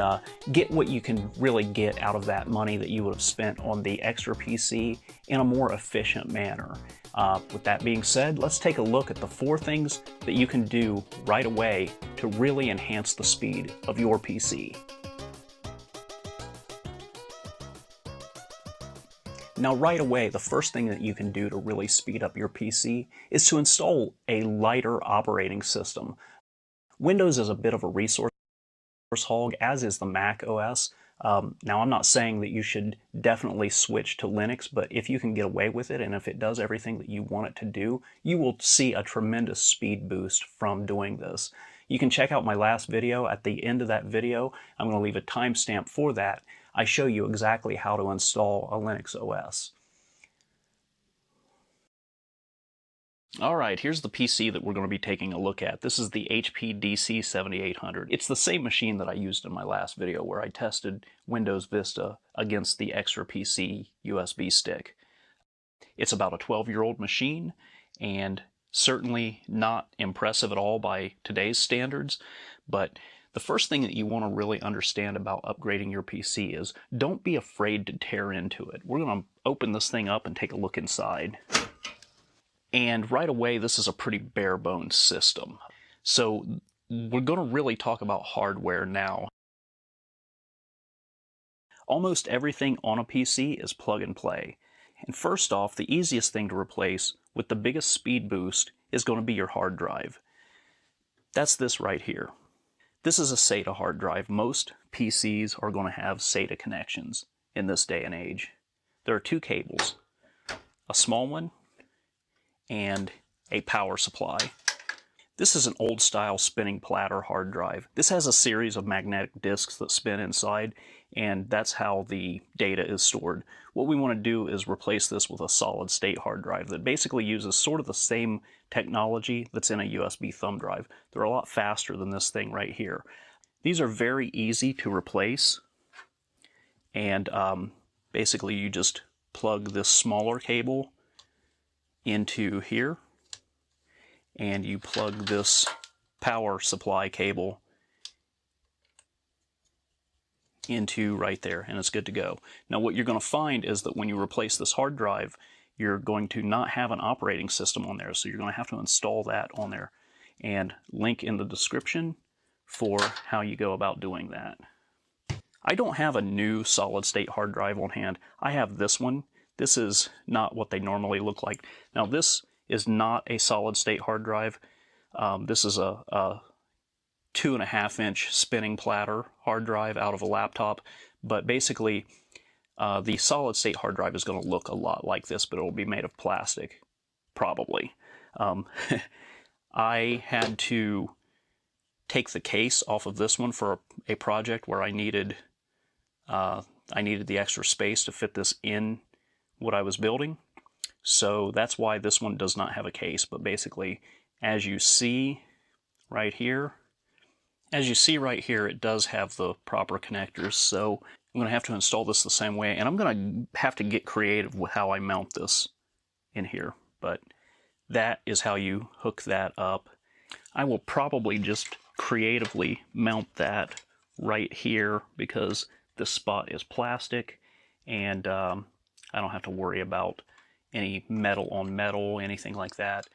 [SPEAKER 5] get what you can really get out of that money that you would have spent on the Extra PC in a more efficient manner. With that being said, let's take a look at the 4 things that you can do right away to really enhance the speed of your PC. Now, right away, the first thing that you can do to really speed up your PC is to install a lighter operating system. Windows is a bit of a resource hog, as is the Mac OS. Now, I'm not saying that you should definitely switch to Linux, but if you can get away with it and if it does everything that you want it to do, you will see a tremendous speed boost from doing this. You can check out my last video. At the end of that video, I'm going to leave a timestamp for that. I show you exactly how to install a Linux OS. Alright, here's the PC that we're going to be taking a look at. This is the HP DC 7800. It's the same machine that I used in my last video where I tested Windows Vista against the Extra PC USB stick. It's about a 12-year-old machine and certainly not impressive at all by today's standards, but the first thing that you want to really understand about upgrading your PC is don't be afraid to tear into it. We're going to open this thing up and take a look inside. And right away, this is a pretty bare bones system. So we're going to really talk about hardware now. Almost everything on a PC is plug and play. And first off, the easiest thing to replace with the biggest speed boost is going to be your hard drive. That's this right here. This is a SATA hard drive. Most PCs are going to have SATA connections in this day and age. There are two cables, a small one and a power supply. This is an old style spinning platter hard drive. This has a series of magnetic disks that spin inside, and that's how the data is stored. What we want to do is replace this with a solid state hard drive that basically uses sort of the same technology that's in a USB thumb drive. They're a lot faster than this thing right here. These are very easy to replace, and basically you just plug this smaller cable into here, and you plug this power supply cable into right there, and it's good to go. Now what you're going to find is that when you replace this hard drive, you're going to not have an operating system on there, so you're going to have to install that on there, and link in the description for how you go about doing that. I don't have a new solid state hard drive on hand. I have this one. This is not what they normally look like. Now this is not a solid state hard drive. This is a 2.5-inch spinning platter hard drive out of a laptop, but basically the solid state hard drive is going to look a lot like this, but it will be made of plastic, probably. I had to take the case off of this one for a project where I needed the extra space to fit this in what I was building. So that's why this one does not have a case, but basically as you see right here, it does have the proper connectors. So I'm going to have to install this the same way, and I'm going to have to get creative with how I mount this in here, but that is how you hook that up. I will probably just creatively mount that right here because this spot is plastic, and I don't have to worry about any metal on metal, anything like that.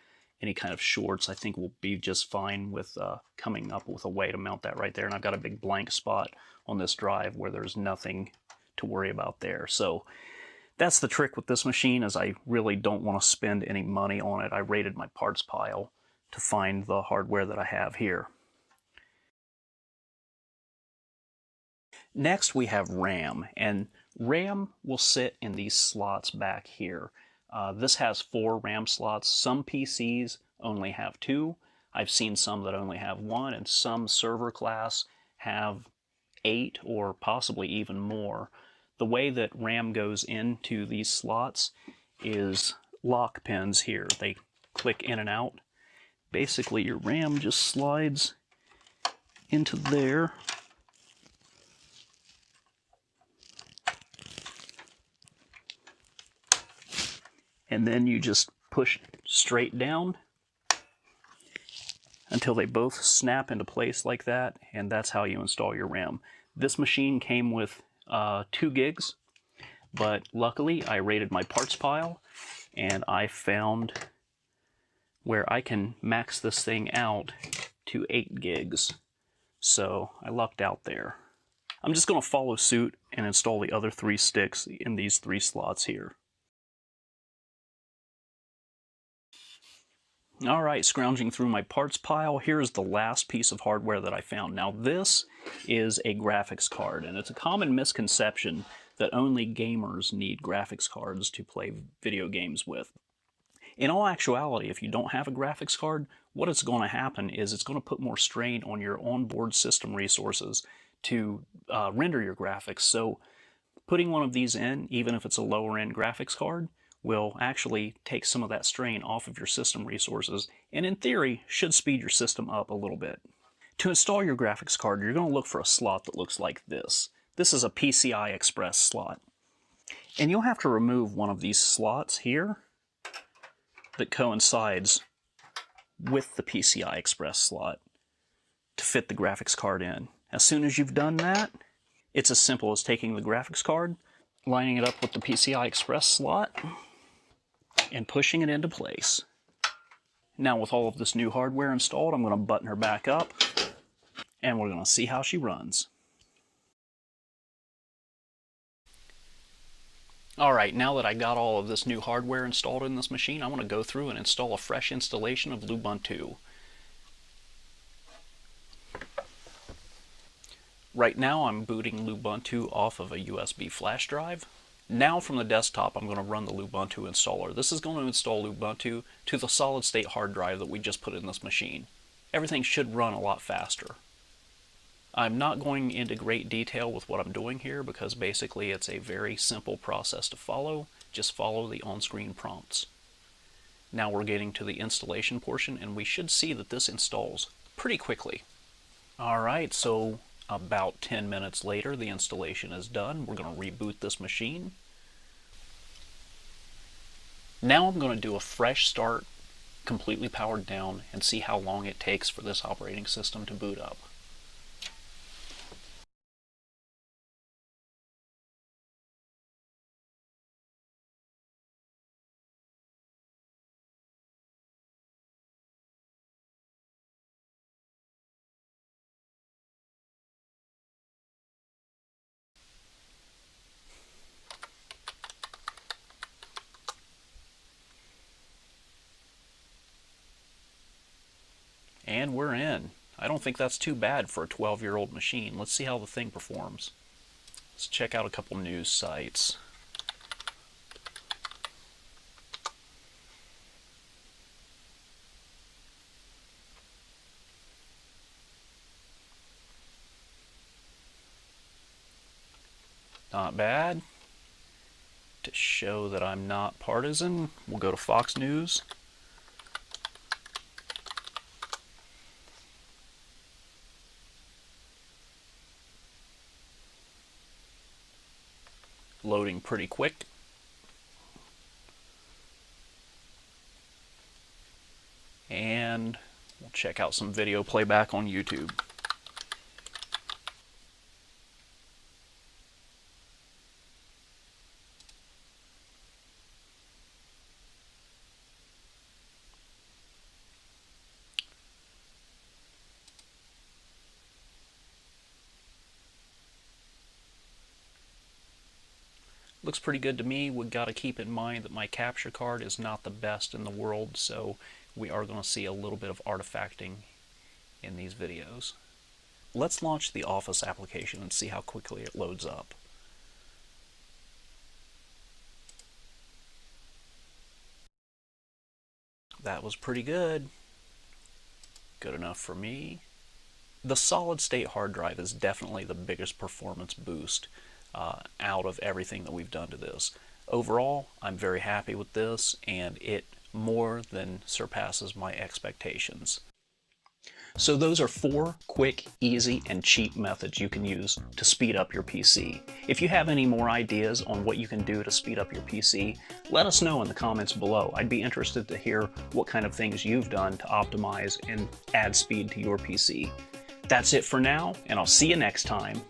[SPEAKER 5] Any kind of shorts, I think will be just fine with coming up with a way to mount that right there. And I've got a big blank spot on this drive where there's nothing to worry about there. So that's the trick with this machine, is I really don't want to spend any money on it. I raided my parts pile to find the hardware that I have here. Next we have RAM, and RAM will sit in these slots back here. This has 4 RAM slots. Some PCs only have 2. I've seen some that only have 1, and some server class have 8 or possibly even more. The way that RAM goes into these slots is lock pins here. They click in and out. Basically your RAM just slides into there. And then you just push straight down until they both snap into place like that, and that's how you install your RAM. This machine came with 2 gigs, but luckily I raided my parts pile and I found where I can max this thing out to 8 gigs. So I lucked out there. I'm just going to follow suit and install the other 3 sticks in these 3 slots here. Alright, scrounging through my parts pile, here's the last piece of hardware that I found. Now this is a graphics card, and it's a common misconception that only gamers need graphics cards to play video games with. In all actuality, if you don't have a graphics card, what is going to happen is it's going to put more strain on your onboard system resources to render your graphics. So putting one of these in, even if it's a lower end graphics card, will actually take some of that strain off of your system resources, and in theory should speed your system up a little bit. To install your graphics card, you're going to look for a slot that looks like this. This is a PCI Express slot. And you'll have to remove one of these slots here that coincides with the PCI Express slot to fit the graphics card in. As soon as you've done that, it's as simple as taking the graphics card, lining it up with the PCI Express slot, and pushing it into place. Now with all of this new hardware installed, I'm going to button her back up, and we're going to see how she runs. Alright, now that I got all of this new hardware installed in this machine, I want to go through and install a fresh installation of Lubuntu. Right now I'm booting Lubuntu off of a USB flash drive. Now from the desktop I'm going to run the Lubuntu installer. This is going to install Lubuntu to the solid state hard drive that we just put in this machine. Everything should run a lot faster. I'm not going into great detail with what I'm doing here because basically it's a very simple process to follow. Just follow the on-screen prompts. Now we're getting to the installation portion, and we should see that this installs pretty quickly. Alright, so about 10 minutes later the installation is done. We're going to reboot this machine. Now I'm going to do a fresh start, completely powered down, and see how long it takes for this operating system to boot up. And we're in. I don't think that's too bad for a 12-year-old machine. Let's see how the thing performs. Let's check out a couple news sites. Not bad. To show that I'm not partisan, we'll go to Fox News. Loading pretty quick. And we'll check out some video playback on YouTube. Looks pretty good to me. We've got to keep in mind that my capture card is not the best in the world, so we are going to see a little bit of artifacting in these videos. Let's launch the Office application and see how quickly it loads up. That was pretty good. Good enough for me. The solid state hard drive is definitely the biggest performance boost out of everything that we've done to this. Overall, I'm very happy with this, and it more than surpasses my expectations. So those are 4 quick, easy, and cheap methods you can use to speed up your PC. If you have any more ideas on what you can do to speed up your PC, let us know in the comments below. I'd be interested to hear what kind of things you've done to optimize and add speed to your PC. That's it for now, and I'll see you next time.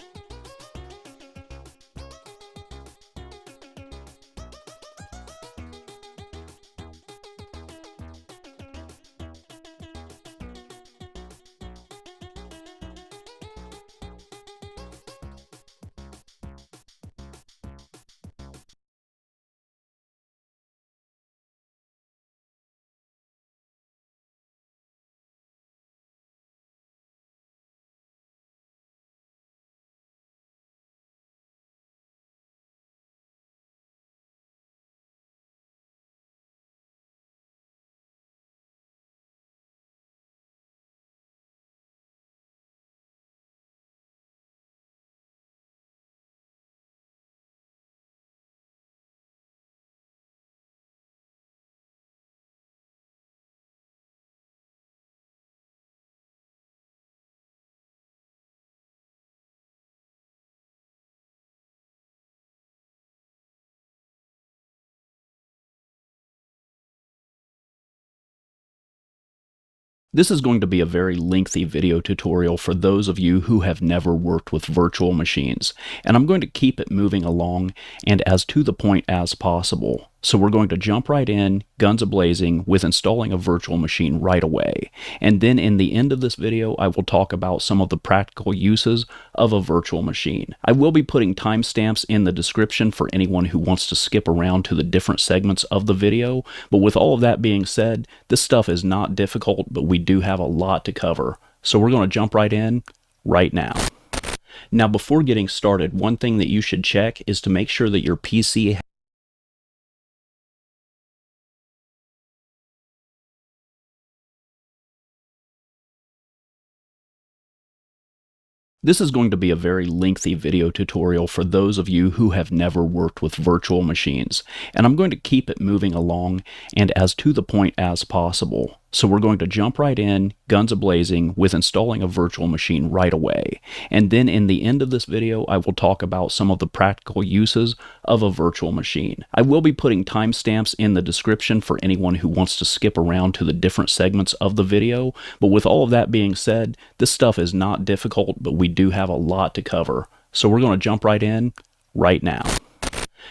[SPEAKER 5] This is going to be a very lengthy video tutorial for those of you who have never worked with virtual machines, and I'm going to keep it moving along and as to the point as possible. So we're going to jump right in, guns a-blazing, with installing a virtual machine right away. And then in the end of this video, I will talk about some of the practical uses of a virtual machine. I will be putting timestamps in the description for anyone who wants to skip around to the different segments of the video. But with all of that being said, this stuff is not difficult, but we do have a lot to cover. So we're going to jump right in right now. Now, before getting started, one thing that you should check is to make sure that your PC This is going to be a very lengthy video tutorial for those of you who have never worked with virtual machines, and I'm going to keep it moving along and as to the point as possible. So we're going to jump right in, guns a-blazing, with installing a virtual machine right away. And then in the end of this video, I will talk about some of the practical uses of a virtual machine. I will be putting timestamps in the description for anyone who wants to skip around to the different segments of the video. But with all of that being said, this stuff is not difficult, but we do have a lot to cover. So we're going to jump right in right now.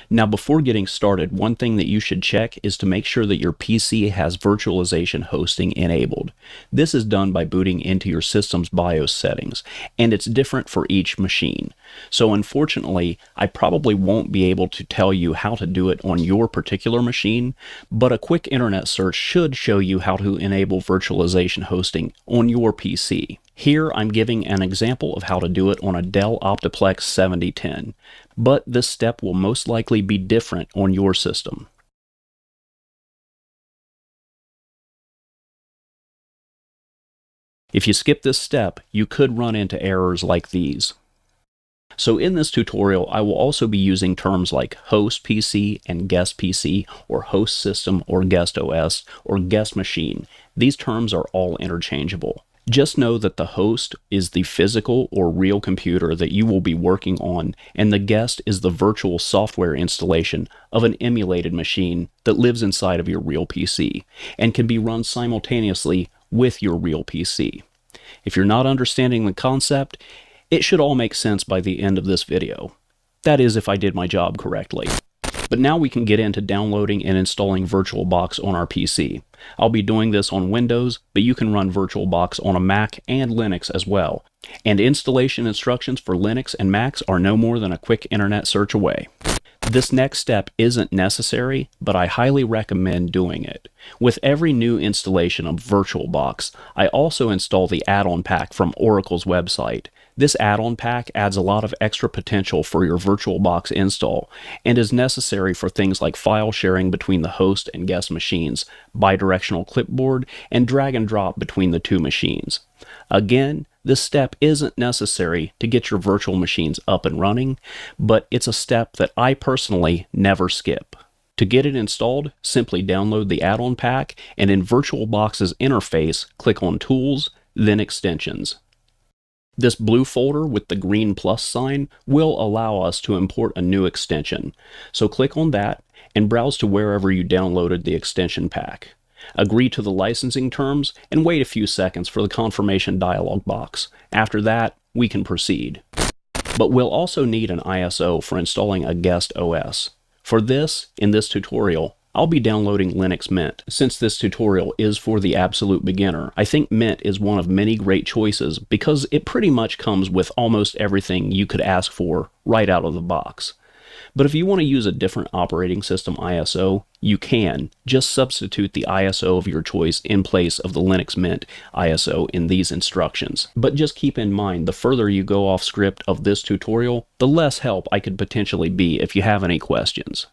[SPEAKER 5] Now, before getting started, one thing that you should check is to make sure that your PC has virtualization hosting enabled. This is done by booting into your system's BIOS settings, and it's different for each machine. So unfortunately, I probably won't be able to tell you how to do it on your particular machine, but a quick internet search should show you how to enable virtualization hosting on your PC. Here I'm giving an example of how to do it on a Dell Optiplex 7010, but this step will most likely be different on your system. If you skip this step, you could run into errors like these. So in this tutorial, I will also be using terms like host PC and guest PC, or host system or guest OS, or guest machine. These terms are all interchangeable. Just know that the host is the physical or real computer that you will be working on, and the guest is the virtual software installation of an emulated machine that lives inside of your real PC and can be run simultaneously with your real PC. If you're not understanding the concept, it should all make sense by the end of this video. That is, if I did my job correctly. But now we can get into downloading and installing VirtualBox on our PC. I'll be doing this on Windows, but you can run VirtualBox on a Mac and Linux as well. And installation instructions for Linux and Macs are no more than a quick internet search away. This next step isn't necessary, but I highly recommend doing it. With every new installation of VirtualBox, I also install the add-on pack from Oracle's website. This add-on pack adds a lot of extra potential for your VirtualBox install and is necessary for things like file sharing between the host and guest machines, bidirectional clipboard, and drag and drop between the two machines. Again, this step isn't necessary to get your virtual machines up and running, but it's a step that I personally never skip. To get it installed, simply download the add-on pack, and in VirtualBox's interface, click on Tools, then Extensions. This blue folder with the green plus sign will allow us to import a new extension. So click on that and browse to wherever you downloaded the extension pack. Agree to the licensing terms and wait a few seconds for the confirmation dialog box. After that, we can proceed. But we'll also need an ISO for installing a guest OS. For this, in this tutorial, I'll be downloading Linux Mint. Since this tutorial is for the absolute beginner, I think Mint is one of many great choices because it pretty much comes with almost everything you could ask for right out of the box. But if you want to use a different operating system ISO, you can. Just substitute the ISO of your choice in place of the Linux Mint ISO in these instructions. But just keep in mind, the further you go off script of this tutorial, the less help I could potentially be if you have any questions.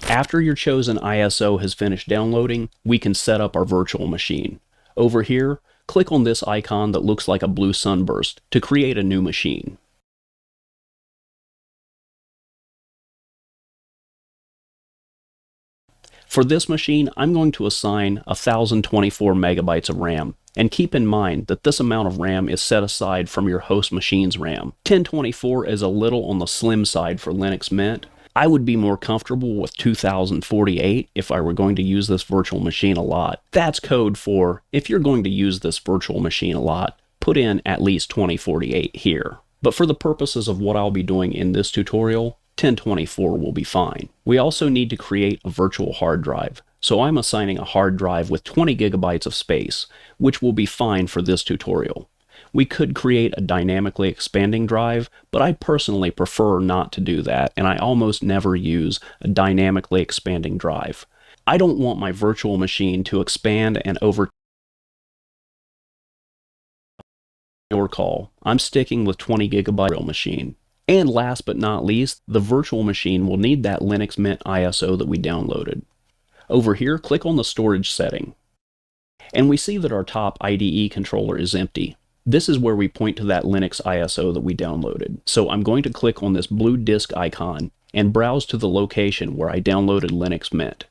[SPEAKER 5] After your chosen ISO has finished downloading, we can set up our virtual machine. Over here, click on this icon that looks like a blue sunburst to create a new machine. For this machine, I'm going to assign 1024 megabytes of RAM, and keep in mind that this amount of RAM is set aside from your host machine's RAM. 1024 is a little on the slim side for Linux Mint. I would be more comfortable with 2048 if I were going to use this virtual machine a lot. That's code for, if you're going to use this virtual machine a lot, put in at least 2048 here. But for the purposes of what I'll be doing in this tutorial, 1024 will be fine. We also need to create a virtual hard drive. So I'm assigning a hard drive with 20 gigabytes of space, which will be fine for this tutorial. We could create a dynamically expanding drive, but I personally prefer not to do that, and I almost never use a dynamically expanding drive. I don't want my virtual machine to expand and over your call. I'm sticking with 20 gigabyte virtual machine. And last but not least, the virtual machine will need that Linux Mint ISO that we downloaded. Over here, click on the storage setting. And we see that our top IDE controller is empty. This is where we point to that Linux ISO that we downloaded. So I'm going to click on this blue disk icon and browse to the location where I downloaded Linux Mint.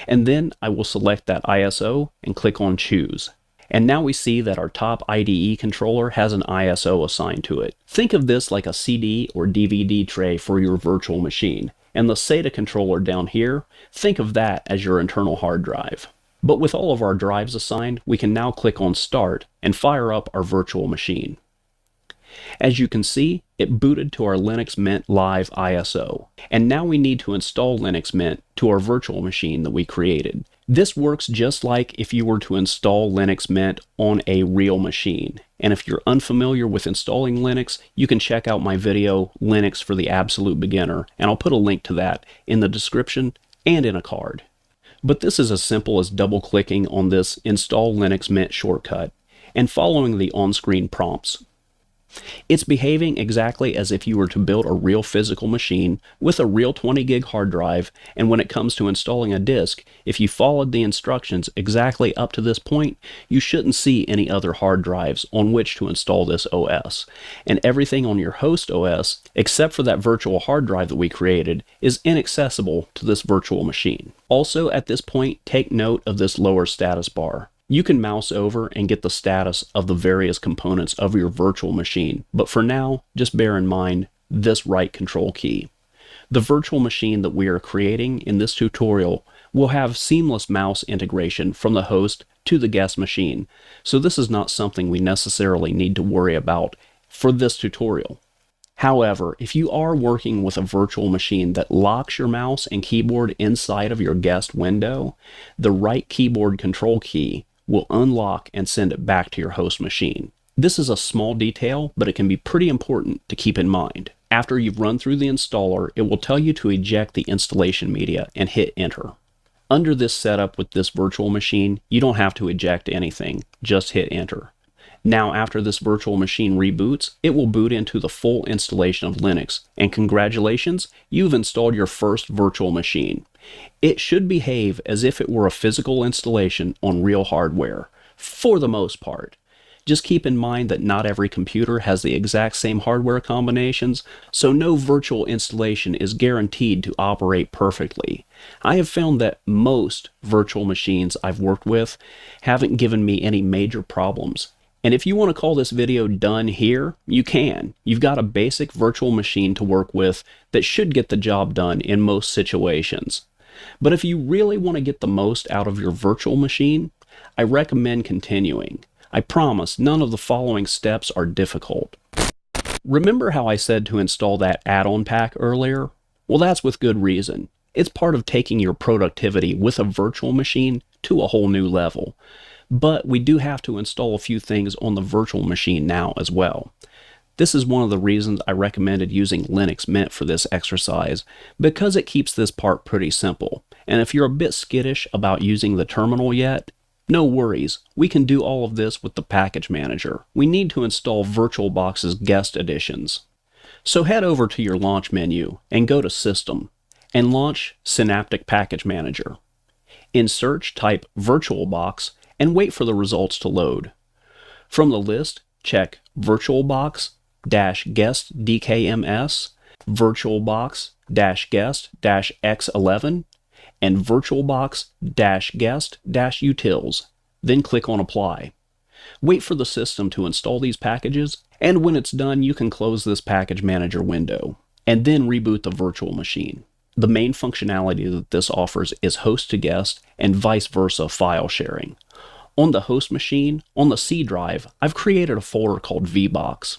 [SPEAKER 5] And then I will select that ISO and click on Choose. And now we see that our top IDE controller has an ISO assigned to it. Think of this like a CD or DVD tray for your virtual machine. And the SATA controller down here, think of that as your internal hard drive. But with all of our drives assigned, we can now click on Start and fire up our virtual machine. As you can see, it booted to our Linux Mint Live ISO. And now we need to install Linux Mint to our virtual machine that we created. This works just like if you were to install Linux Mint on a real machine. And if you're unfamiliar with installing Linux, you can check out my video, Linux for the Absolute Beginner, and I'll put a link to that in the description and in a card. But this is as simple as double-clicking on this Install Linux Mint shortcut and following the on-screen prompts. It's behaving exactly as if you were to build a real physical machine with a real 20 gig hard drive, and when it comes to installing a disk, if you followed the instructions exactly up to this point, you shouldn't see any other hard drives on which to install this OS. And everything on your host OS, except for that virtual hard drive that we created, is inaccessible to this virtual machine. Also, at this point, take note of this lower status bar. You can mouse over and get the status of the various components of your virtual machine, but for now, just bear in mind this right control key. The virtual machine that we are creating in this tutorial will have seamless mouse integration from the host to the guest machine, so this is not something we necessarily need to worry about for this tutorial. However, if you are working with a virtual machine that locks your mouse and keyboard inside of your guest window, the right keyboard control key will unlock and send it back to your host machine. This is a small detail, but it can be pretty important to keep in mind. After you've run through the installer, it will tell you to eject the installation media and hit enter. Under this setup with this virtual machine, you don't have to eject anything, just hit enter. Now after this virtual machine reboots, it will boot into the full installation of Linux, and congratulations, you've installed your first virtual machine. It should behave as if it were a physical installation on real hardware, for the most part. Just keep in mind that not every computer has the exact same hardware combinations, so no virtual installation is guaranteed to operate perfectly. I have found that most virtual machines I've worked with haven't given me any major problems. And if you want to call this video done here, you can. You've got a basic virtual machine to work with that should get the job done in most situations. But if you really want to get the most out of your virtual machine, I recommend continuing. I promise none of the following steps are difficult. Remember how I said to install that add-on pack earlier? Well, that's with good reason. It's part of taking your productivity with a virtual machine to a whole new level. But we do have to install a few things on the virtual machine now as well. This is one of the reasons I recommended using Linux Mint for this exercise, because it keeps this part pretty simple. And if you're a bit skittish about using the terminal yet, no worries, we can do all of this with the package manager. We need to install VirtualBox's guest editions. So head over to your launch menu and go to System and launch Synaptic Package Manager. In search, type VirtualBox and wait for the results to load. From the list, check VirtualBox-guest DKMS, VirtualBox-guest-X11, and VirtualBox-guest-utils. Then click on Apply. Wait for the system to install these packages, and when it's done, you can close this package manager window, and then reboot the virtual machine. The main functionality that this offers is host to guest and vice versa file sharing. On the host machine, on the C drive, I've created a folder called VBox.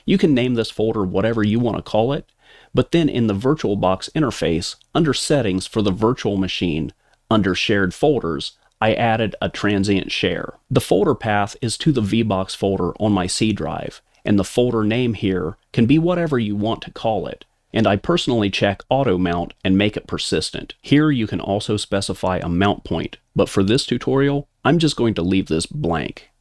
[SPEAKER 5] You can name this folder whatever you want to call it, but then in the VirtualBox interface, under Settings for the virtual machine, under Shared Folders, I added a transient share. The folder path is to the VBox folder on my C drive, and the folder name here can be whatever you want to call it. And I personally check auto mount and make it persistent. Here you can also specify a mount point, but for this tutorial, I'm just going to leave this blank.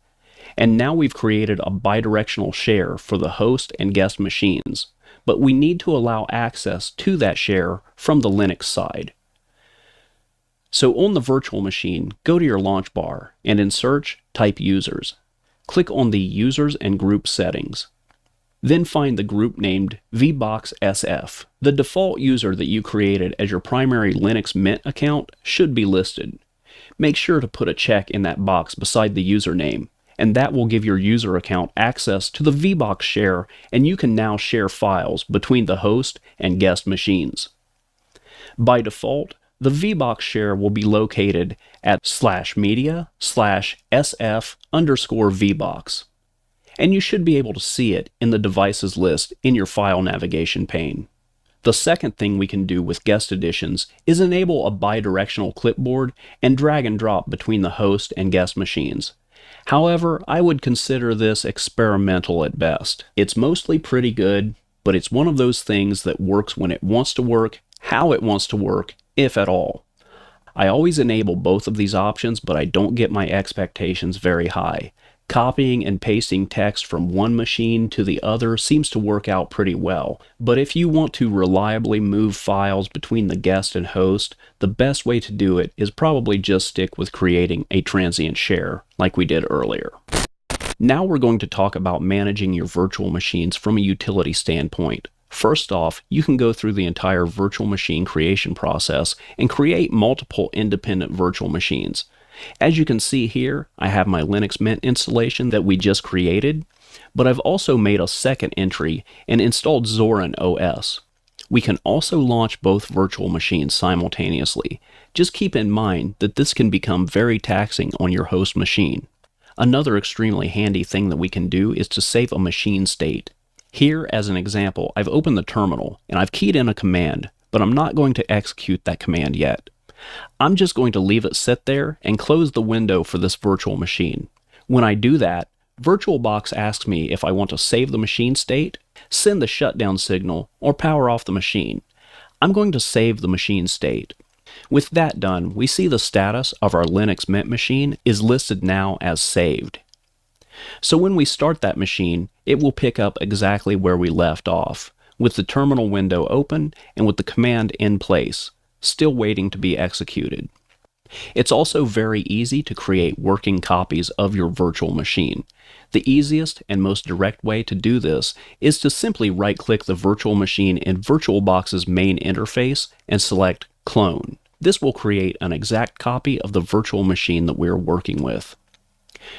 [SPEAKER 5] And now we've created a bidirectional share for the host and guest machines, but we need to allow access to that share from the Linux side. So on the virtual machine, go to your launch bar and in search, type users. Click on the users and group settings. Then find the group named VBoxSF. The default user that you created as your primary Linux Mint account should be listed. Make sure to put a check in that box beside the username, and that will give your user account access to the VBox share, and you can now share files between the host and guest machines. By default, the VBox share will be located at /media/sf_VBox. And you should be able to see it in the devices list in your file navigation pane. The second thing we can do with guest editions is enable a bidirectional clipboard and drag and drop between the host and guest machines. However, I would consider this experimental at best. It's mostly pretty good, but it's one of those things that works when it wants to work, how it wants to work, if at all. I always enable both of these options, but I don't get my expectations very high. Copying and pasting text from one machine to the other seems to work out pretty well, but if you want to reliably move files between the guest and host, the best way to do it is probably just stick with creating a transient share, like we did earlier. Now we're going to talk about managing your virtual machines from a utility standpoint. First off, you can go through the entire virtual machine creation process and create multiple independent virtual machines. As you can see here, I have my Linux Mint installation that we just created, but I've also made a second entry and installed Zorin OS. We can also launch both virtual machines simultaneously. Just keep in mind that this can become very taxing on your host machine. Another extremely handy thing that we can do is to save a machine state. Here, as an example, I've opened the terminal and I've keyed in a command, but I'm not going to execute that command yet. I'm just going to leave it sit there and close the window for this virtual machine. When I do that, VirtualBox asks me if I want to save the machine state, send the shutdown signal, or power off the machine. I'm going to save the machine state. With that done, we see the status of our Linux Mint machine is listed now as saved. So when we start that machine, it will pick up exactly where we left off, with the terminal window open and with the command in place, still waiting to be executed. It's also very easy to create working copies of your virtual machine. The easiest and most direct way to do this is to simply right-click the virtual machine in VirtualBox's main interface and select Clone. This will create an exact copy of the virtual machine that we're working with.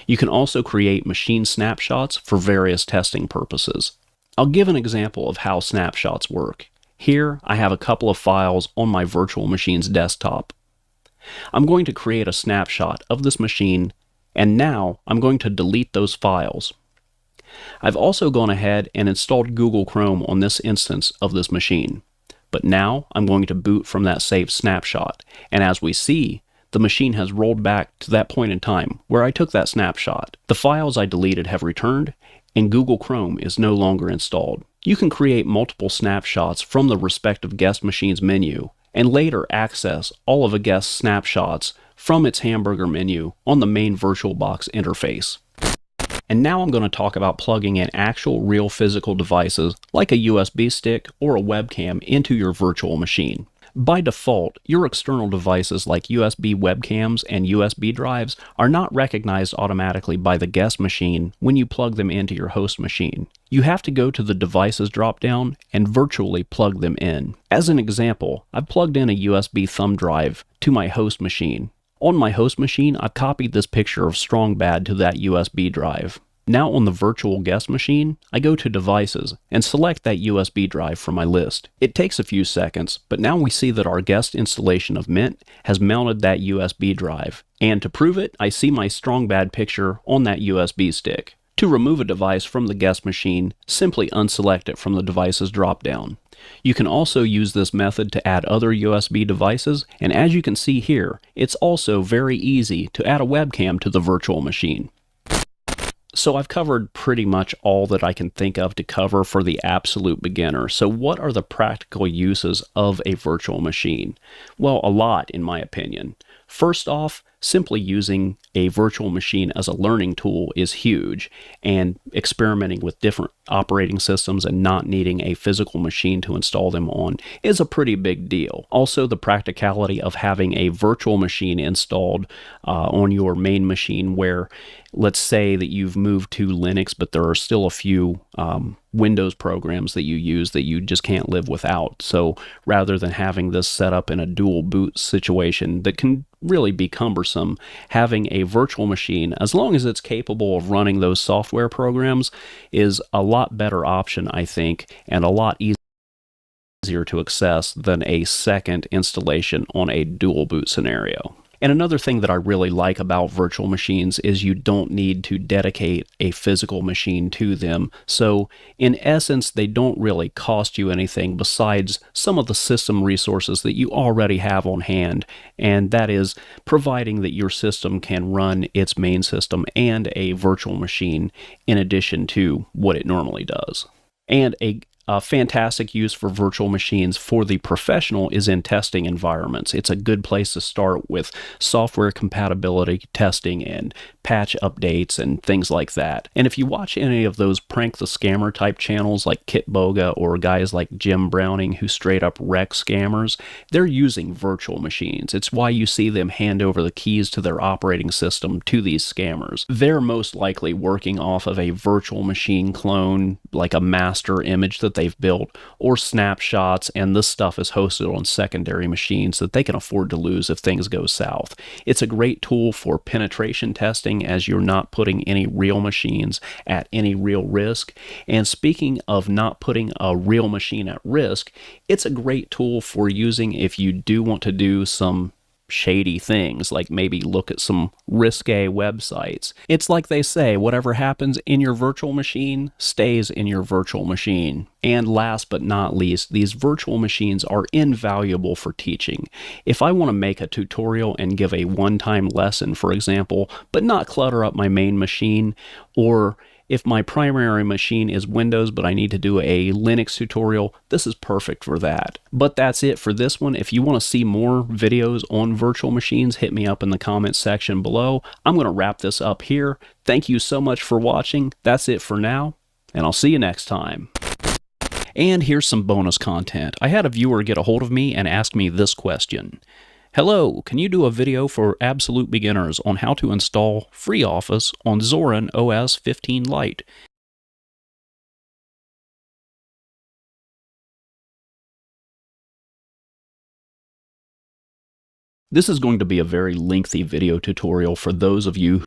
[SPEAKER 5] You can also create machine snapshots for various testing purposes. I'll give an example of how snapshots work. Here, I have a couple of files on my virtual machine's desktop. I'm going to create a snapshot of this machine, and now I'm going to delete those files. I've also gone ahead and installed Google Chrome on this instance of this machine. But now I'm going to boot from that saved snapshot, and as we see, the machine has rolled back to that point in time where I took that snapshot. The files I deleted have returned, and Google Chrome is no longer installed. You can create multiple snapshots from the respective guest machine's menu, and later access all of a guest's snapshots from its hamburger menu on the main VirtualBox interface. And now I'm going to talk about plugging in actual real physical devices like a USB stick or a webcam into your virtual machine. By default, your external devices like USB webcams and USB drives are not recognized automatically by the guest machine when you plug them into your host machine. You have to go to the Devices dropdown and virtually plug them in. As an example, I've plugged in a USB thumb drive to my host machine. On my host machine, I've copied this picture of StrongBad to that USB drive. Now on the virtual guest machine, I go to Devices and select that USB drive from my list. It takes a few seconds, but now we see that our guest installation of Mint has mounted that USB drive. And to prove it, I see my StrongBad picture on that USB stick. To remove a device from the guest machine, simply unselect it from the Devices dropdown. You can also use this method to add other USB devices, and as you can see here, it's also very easy to add a webcam to the virtual machine. So I've covered pretty much all that I can think of to cover for the absolute beginner. So what are the practical uses of a virtual machine? Well, a lot in my opinion. First off, simply using a virtual machine as a learning tool is huge, and experimenting with different operating systems and not needing a physical machine to install them on is a pretty big deal. Also, the practicality of having a virtual machine installed on your main machine where, let's say that you've moved to Linux, but there are still a few Windows programs that you use that you just can't live without. So rather than having this set up in a dual boot situation that can really be cumbersome, having a virtual machine, as long as it's capable of running those software programs, is a lot better option, I think, and a lot easier to access than a second installation on a dual boot scenario. And another thing that I really like about virtual machines is you don't need to dedicate a physical machine to them. So in essence, they don't really cost you anything besides some of the system resources that you already have on hand. And that is providing that your system can run its main system and a virtual machine in addition to what it normally does. And a fantastic use for virtual machines for the professional is in testing environments. It's a good place to start with software compatibility testing and patch updates and things like that. And if you watch any of those prank the scammer type channels like Kitboga or guys like Jim Browning who straight up wreck scammers, they're using virtual machines. It's why you see them hand over the keys to their operating system to these scammers. They're most likely working off of a virtual machine clone, like a master image that they've built, or snapshots, and this stuff is hosted on secondary machines that they can afford to lose if things go south. It's a great tool for penetration testing as you're not putting any real machines at any real risk. And speaking of not putting a real machine at risk, it's a great tool for using if you do want to do some shady things, like maybe look at some risque websites. It's like they say, whatever happens in your virtual machine stays in your virtual machine. And last but not least, these virtual machines are invaluable for teaching. If I want to make a tutorial and give a one-time lesson, for example, but not clutter up my main machine, or if my primary machine is Windows but I need to do a Linux tutorial, this is perfect for that. But that's it for this one. If you want to see more videos on virtual machines, hit me up in the comments section below. I'm going to wrap this up here. Thank you so much for watching. That's it for now, and I'll see you next time. And here's some bonus content. I had a viewer get a hold of me and ask me this question. Hello, can you do a video for absolute beginners on how to install FreeOffice on Zorin OS 15 Lite? This is going to be a very lengthy video tutorial for those of you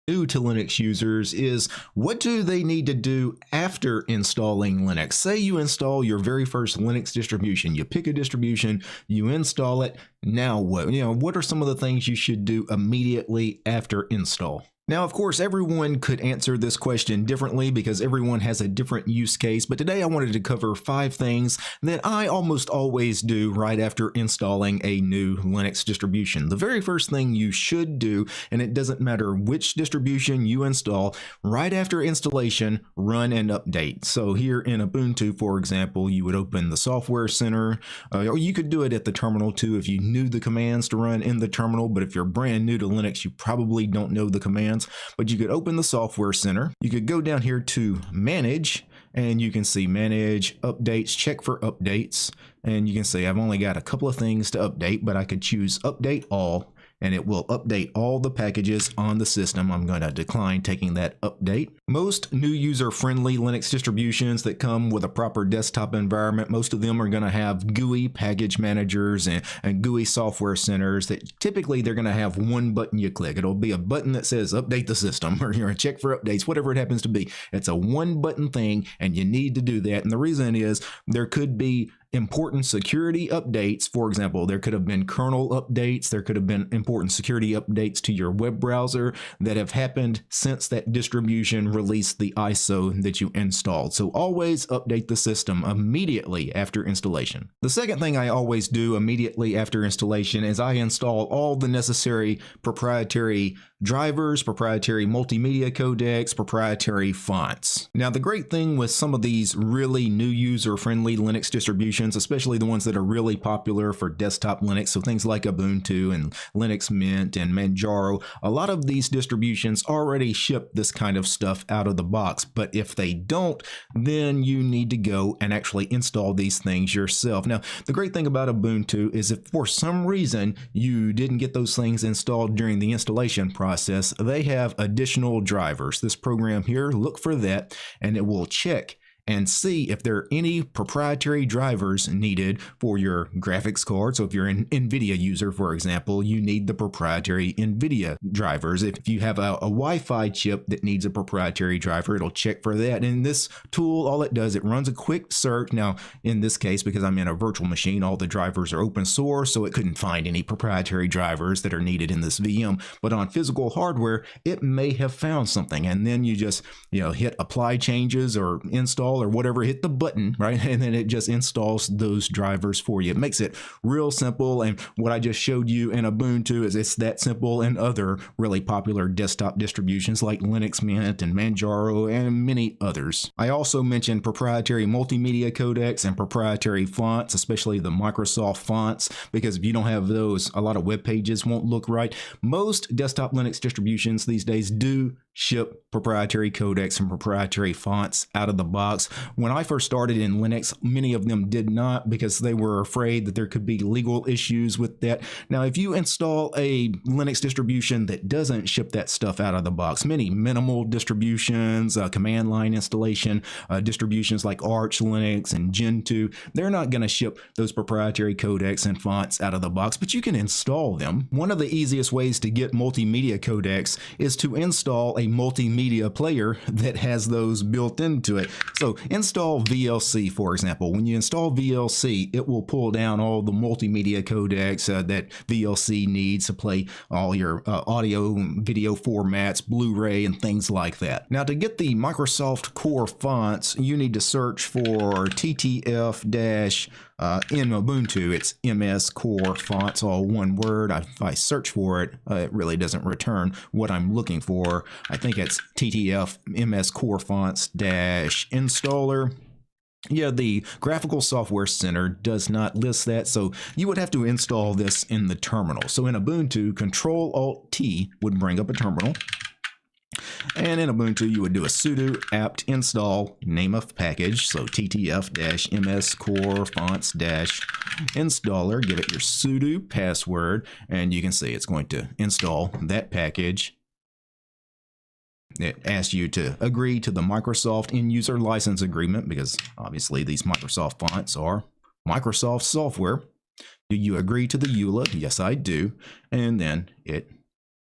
[SPEAKER 7] new to Linux users is what do they need to do after installing Linux? Say you install your very first Linux distribution, you pick a distribution, you install it, now what? What are some of the things you should do immediately after install? Now, of course, everyone could answer this question differently because everyone has a different use case, but today I wanted to cover 5 things that I almost always do right after installing a new Linux distribution. The very first thing you should do, and it doesn't matter which distribution you install, right after installation, run and update. So here in Ubuntu, for example, you would open the Software Center, or you could do it at the terminal too if you knew the commands to run in the terminal, but if you're brand new to Linux, you probably don't know the commands. But you could open the Software Center, you could go down here to Manage, and you can see manage updates, check for updates, and you can see I've only got a couple of things to update, but I could choose update all, and it will update all the packages on the system. I'm going to decline taking that update. Most new user-friendly Linux distributions that come with a proper desktop environment, most of them are going to have GUI package managers and GUI software centers that typically they're going to have one button you click. It'll be a button that says update the system or check for updates, whatever it happens to be. It's a one button thing and you need to do that. And the reason is there could be important security updates. For example, there could have been kernel updates, there could have been important security updates to your web browser that have happened since that distribution released the ISO that you installed. So always update the system immediately after installation. The second thing I always do immediately after installation is I install all the necessary proprietary drivers, proprietary multimedia codecs, proprietary fonts. Now, the great thing with some of these really new user-friendly Linux distributions, especially the ones that are really popular for desktop Linux, so things like Ubuntu and Linux Mint and Manjaro, a lot of these distributions already ship this kind of stuff out of the box. But if they don't, then you need to go and actually install these things yourself. Now, the great thing about Ubuntu is if for some reason you didn't get those things installed during the installation process, they have additional drivers. This program here, look for that, and it will check and see if there are any proprietary drivers needed for your graphics card. So if you're an NVIDIA user, for example, you need the proprietary NVIDIA drivers. If you have a Wi-Fi chip that needs a proprietary driver, it'll check for that. And this tool, all it does, it runs a quick search. Now, in this case, because I'm in a virtual machine, all the drivers are open source, so it couldn't find any proprietary drivers that are needed in this VM. But on physical hardware, it may have found something. And then you just, hit apply changes or install or whatever, hit the button, right? And then it just installs those drivers for you. It makes it real simple. And what I just showed you in Ubuntu is it's that simple, and other really popular desktop distributions like Linux Mint and Manjaro and many others. I also mentioned proprietary multimedia codecs and proprietary fonts, especially the Microsoft fonts, because if you don't have those, a lot of web pages won't look right. Most desktop Linux distributions these days do ship proprietary codecs and proprietary fonts out of the box. When I first started in Linux, many of them did not, because they were afraid that there could be legal issues with that. Now, if you install a Linux distribution that doesn't ship that stuff out of the box, many minimal distributions, command line installation, distributions like Arch Linux and Gentoo, they're not going to ship those proprietary codecs and fonts out of the box, but you can install them. One of the easiest ways to get multimedia codecs is to install a multimedia player that has those built into it. So install VLC, for example. When you install VLC, it will pull down all the multimedia codecs that VLC needs to play all your audio and video formats, Blu-ray, and things like that. Now, to get the Microsoft Core fonts, you need to search for TTF- in Ubuntu, it's MS Core fonts, all one word. If I search for it, it really doesn't return what I'm looking for. I think it's TTF MS Core fonts -installer. Yeah, the Graphical Software Center does not list that, so you would have to install this in the terminal. So in Ubuntu, Control-Alt-T would bring up a terminal. And in Ubuntu, you would do a sudo apt install name of package, so ttf-ms core fonts-installer, give it your sudo password, and you can see it's going to install that package. It asks you to agree to the Microsoft end-user license agreement, because obviously these Microsoft fonts are Microsoft software. Do you agree to the EULA? Yes, I do. And then it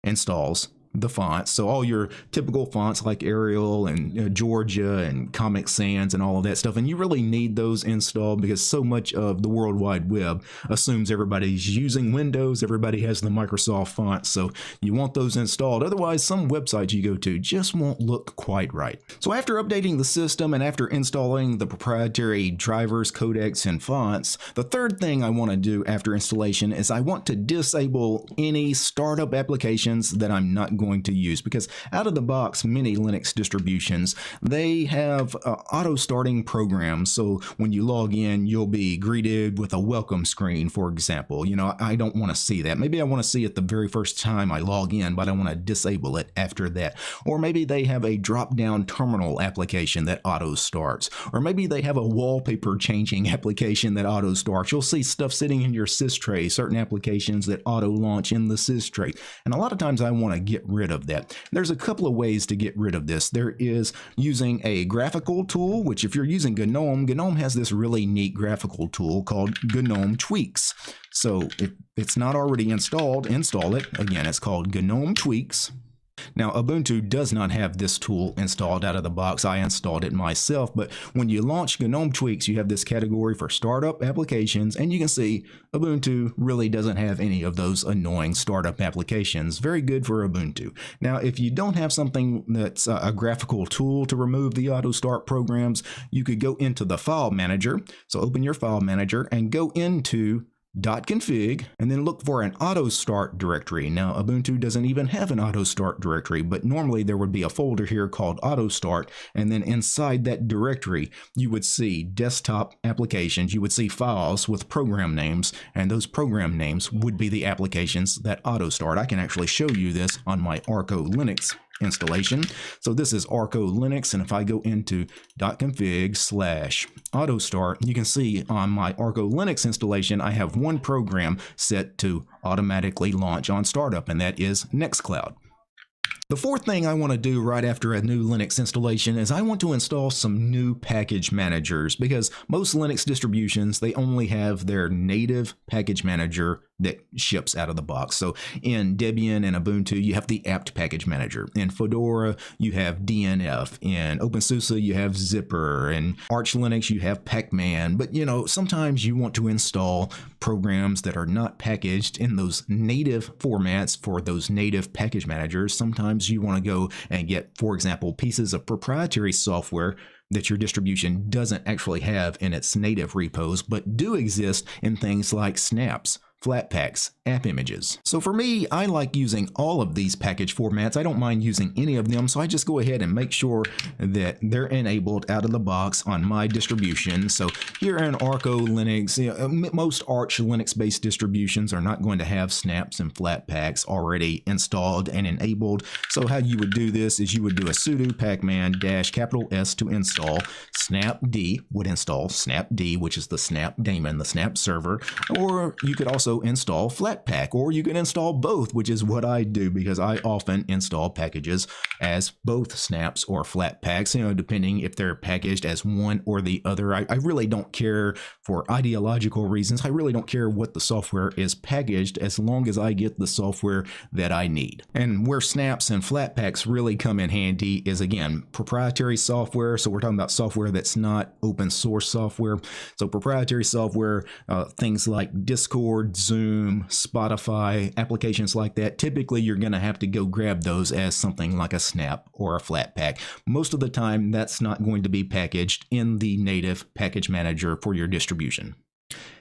[SPEAKER 7] installs the fonts. So all your typical fonts like Arial and Georgia and Comic Sans and all of that stuff. And you really need those installed because so much of the World Wide Web assumes everybody's using Windows. Everybody has the Microsoft fonts. So you want those installed. Otherwise, some websites you go to just won't look quite right. So after updating the system and after installing the proprietary drivers, codecs, and fonts, the third thing I want to do after installation is I want to disable any startup applications that I'm not going going to use, because out of the box, many Linux distributions, they have auto starting programs. So when you log in, you'll be greeted with a welcome screen, for example. You know, I don't want to see that. Maybe I want to see it the very first time I log in, but I want to disable it after that. Or maybe they have a drop-down terminal application that auto starts. Or maybe they have a wallpaper changing application that auto starts. You'll see stuff sitting in your sys tray, certain applications that auto launch in the sys tray. And a lot of times I want to get rid of that. There's a couple of ways to get rid of this. There is using a graphical tool, which if you're using GNOME, GNOME has this really neat graphical tool called GNOME Tweaks. So if it's not already installed, install it. Again, it's called GNOME Tweaks. Now, Ubuntu does not have this tool installed out of the box. I installed it myself, but when you launch GNOME Tweaks, you have this category for startup applications, and you can see Ubuntu really doesn't have any of those annoying startup applications. Very good for Ubuntu. Now, if you don't have something that's a graphical tool to remove the auto start programs, you could go into the file manager. So open your file manager and go into .config and then look for an auto start directory. Now Ubuntu doesn't even have an auto start directory, but normally there would be a folder here called auto start, and then inside that directory you would see desktop applications, you would see files with program names, and those program names would be the applications that auto start. I can actually show you this on my Arco Linux installation. So this is Arco Linux, and if I go into .config/auto start, you can see on my Arco Linux installation I have one program set to automatically launch on startup, and that is Nextcloud. The fourth thing I want to do right after a new Linux installation is I want to install some new package managers, because most Linux distributions, they only have their native package manager that ships out of the box. So in Debian and Ubuntu, you have the apt package manager. In Fedora, you have DNF. In OpenSUSE, you have Zypper. In Arch Linux, you have Pacman. But you know, sometimes you want to install programs that are not packaged in those native formats for those native package managers. Sometimes you want to go and get, for example, pieces of proprietary software that your distribution doesn't actually have in its native repos, but do exist in things like snaps, Flatpaks, app images. So for me, I like using all of these package formats. I don't mind using any of them, so I just go ahead and make sure that they're enabled out of the box on my distribution. So here in Arco Linux, you know, most Arch Linux-based distributions are not going to have snaps and Flatpaks already installed and enabled. So how you would do this is you would do a sudo pacman-S to install. Snapd would install Snapd, which is the Snap daemon, the Snap server, or you could also install Flatpak, or you can install both, which is what I do, because I often install packages as both snaps or Flatpaks, you know, depending if they're packaged as one or the other. I really don't care for ideological reasons. I really don't care what the software is packaged, as long as I get the software that I need. And where snaps and Flatpaks really come in handy is, again, proprietary software. So we're talking about software that's not open source software. So proprietary software, things like Discord, Zoom, Spotify, applications like that, typically you're going to have to go grab those as something like a snap or a Flatpak. Most of the time, that's not going to be packaged in the native package manager for your distribution.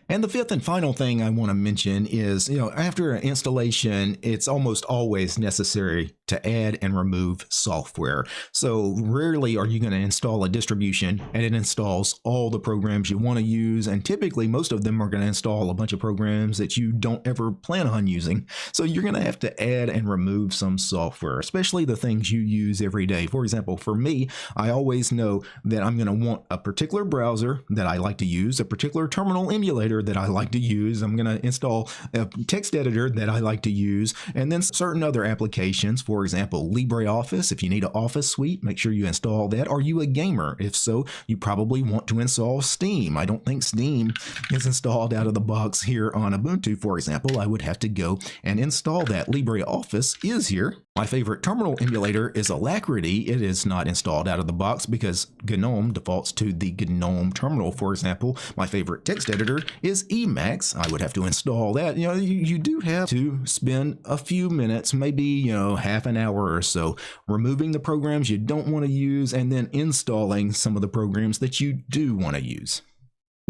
[SPEAKER 7] And the fifth and final thing I want to mention is, you know, after an installation, it's almost always necessary to add and remove software. So rarely are you going to install a distribution and it installs all the programs you want to use. And typically most of them are going to install a bunch of programs that you don't ever plan on using. So you're going to have to add and remove some software, especially the things you use every day. For example, for me, I always know that I'm going to want a particular browser that I like to use, a particular terminal emulator that I like to use. I'm going to install a text editor that I like to use, and then certain other applications. For example, LibreOffice. If you need an office suite, make sure you install that. Are you a gamer? If so, you probably want to install Steam. I don't think Steam is installed out of the box here on Ubuntu, for example. I would have to go and install that. LibreOffice is here. My favorite terminal emulator is Alacrity. It is not installed out of the box because GNOME defaults to the GNOME terminal, for example. My favorite text editor is Emacs. I would have to install that. You know, you do have to spend a few minutes, maybe, half an hour or so, removing the programs you don't want to use and then installing some of the programs that you do want to use.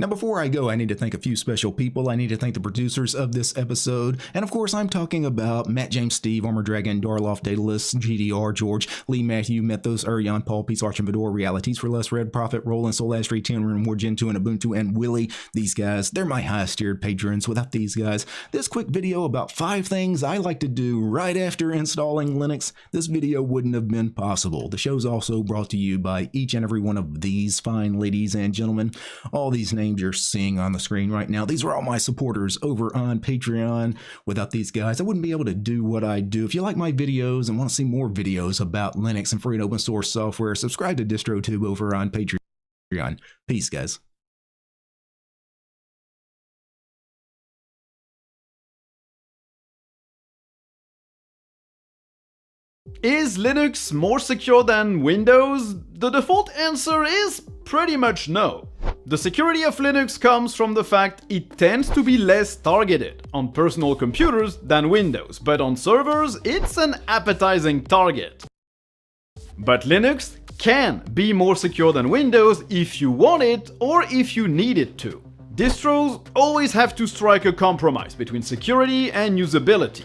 [SPEAKER 7] Now, before I go, I need to thank a few special people. I need to thank the producers of this episode. And of course, I'm talking about Matt, James, Steve, Armor Dragon, Darloff, Daedalus, GDR, George, Lee, Matthew, Mythos, Arion, Paul, Peace, Arch, and Vidor, Realities for Less, Red Prophet, Roland, Soul, Astray, Tenrin, War, Gentoo, and Ubuntu, and Willie. These guys, they're my highest tiered patrons. Without these guys, this quick video about 5 things I like to do right after installing Linux, this video wouldn't have been possible. The show's also brought to you by each and every one of these fine ladies and gentlemen. All these names you're seeing on the screen right now, these are all my supporters over on Patreon. Without these guys, I wouldn't be able to do what I do. If you like my videos and want to see more videos about Linux and free and open source software, subscribe to DistroTube over on Patreon. Peace, guys.
[SPEAKER 8] Is Linux more secure than Windows? The default answer is pretty much no. The security of Linux comes from the fact it tends to be less targeted on personal computers than Windows, but on servers it's an appetizing target. But Linux can be more secure than Windows if you want it or if you need it to. Distros always have to strike a compromise between security and usability.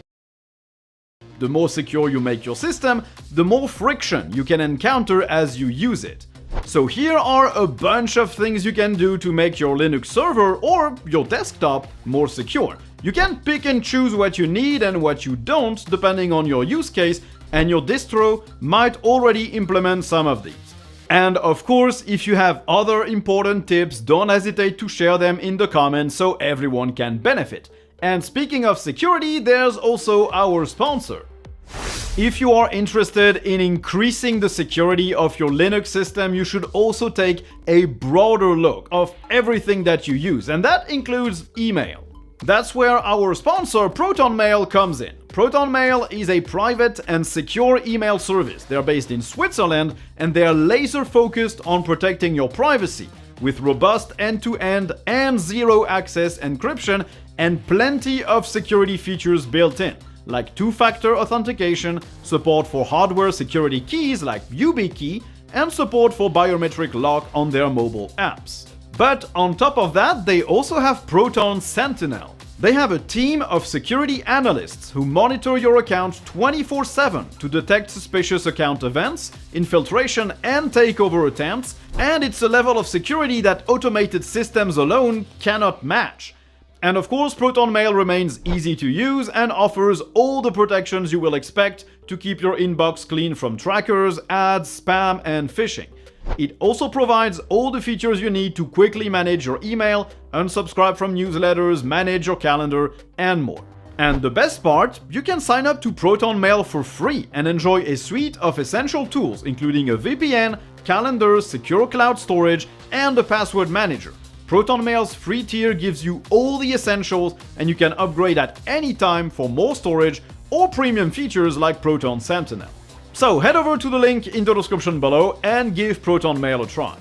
[SPEAKER 8] The more secure you make your system, the more friction you can encounter as you use it. So here are a bunch of things you can do to make your Linux server or your desktop more secure. You can pick and choose what you need and what you don't depending on your use case, and your distro might already implement some of these. And of course, if you have other important tips, don't hesitate to share them in the comments so everyone can benefit. And speaking of security, there's also our sponsor. If you are interested in increasing the security of your Linux system, you should also take a broader look of everything that you use, and that includes email. That's where our sponsor ProtonMail comes in. ProtonMail is a private and secure email service. They're based in Switzerland and they're laser focused on protecting your privacy with robust end-to-end and zero-access encryption and plenty of security features built in, like two-factor authentication, support for hardware security keys like YubiKey, and support for biometric lock on their mobile apps. But on top of that, they also have Proton Sentinel. They have a team of security analysts who monitor your account 24/7 to detect suspicious account events, infiltration and takeover attempts, and it's a level of security that automated systems alone cannot match. And of course, ProtonMail remains easy to use and offers all the protections you will expect to keep your inbox clean from trackers, ads, spam, and phishing. It also provides all the features you need to quickly manage your email, unsubscribe from newsletters, manage your calendar, and more. And the best part, you can sign up to ProtonMail for free and enjoy a suite of essential tools, including a VPN, calendars, secure cloud storage, and a password manager. ProtonMail's free tier gives you all the essentials, and you can upgrade at any time for more storage or premium features like Proton Sentinel. So head over to the link in the description below and give ProtonMail a try.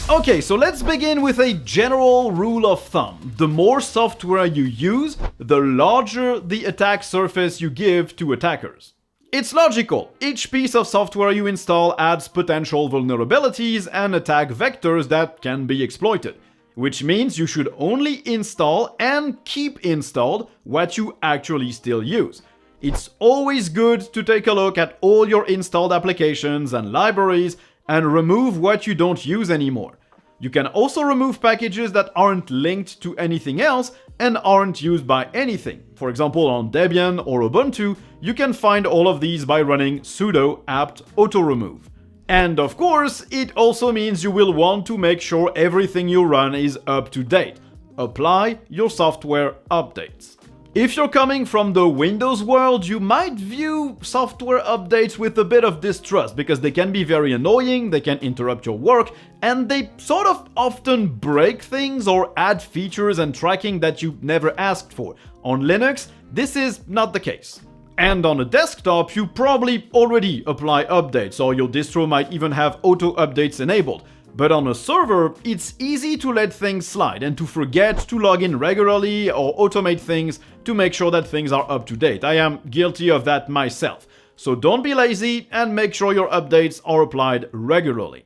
[SPEAKER 8] Okay, so let's begin with a general rule of thumb. The more software you use, the larger the attack surface you give to attackers. It's logical. Each piece of software you install adds potential vulnerabilities and attack vectors that can be exploited, which means you should only install and keep installed what you actually still use. It's always good to take a look at all your installed applications and libraries and remove what you don't use anymore. You can also remove packages that aren't linked to anything else and aren't used by anything. For example, on Debian or Ubuntu, you can find all of these by running sudo apt auto-remove. And of course, it also means you will want to make sure everything you run is up to date. Apply your software updates. If you're coming from the Windows world, you might view software updates with a bit of distrust because they can be very annoying, they can interrupt your work, and they sort of often break things or add features and tracking that you never asked for. On Linux, this is not the case. And on a desktop, you probably already apply updates, or your distro might even have auto updates enabled. But on a server, it's easy to let things slide and to forget to log in regularly or automate things to make sure that things are up to date. I am guilty of that myself. So don't be lazy and make sure your updates are applied regularly.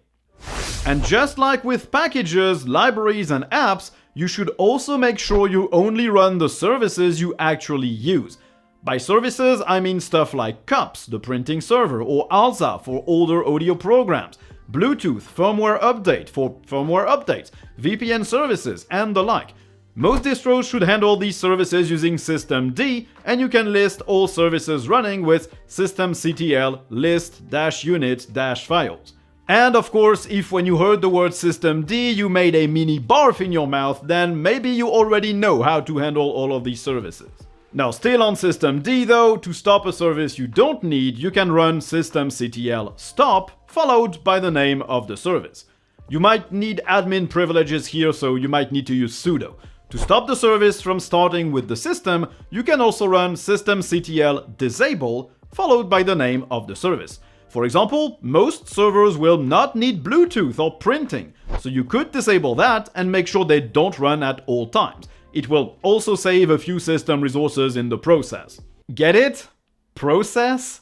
[SPEAKER 8] And just like with packages, libraries, and apps, you should also make sure you only run the services you actually use. By services, I mean stuff like CUPS, the printing server, or ALSA for older audio programs, Bluetooth firmware update for firmware updates, VPN services, and the like. Most distros should handle these services using systemd, and you can list all services running with systemctl list-unit-files. And of course, if when you heard the word systemd you made a mini barf in your mouth, then maybe you already know how to handle all of these services. Now, still on systemd though, to stop a service you don't need, you can run systemctl stop followed by the name of the service. You might need admin privileges here, so you might need to use sudo. To stop the service from starting with the system, you can also run systemctl disable followed by the name of the service. For example, most servers will not need Bluetooth or printing, so you could disable that and make sure they don't run at all times. It will also save a few system resources in the process. Get it? Process?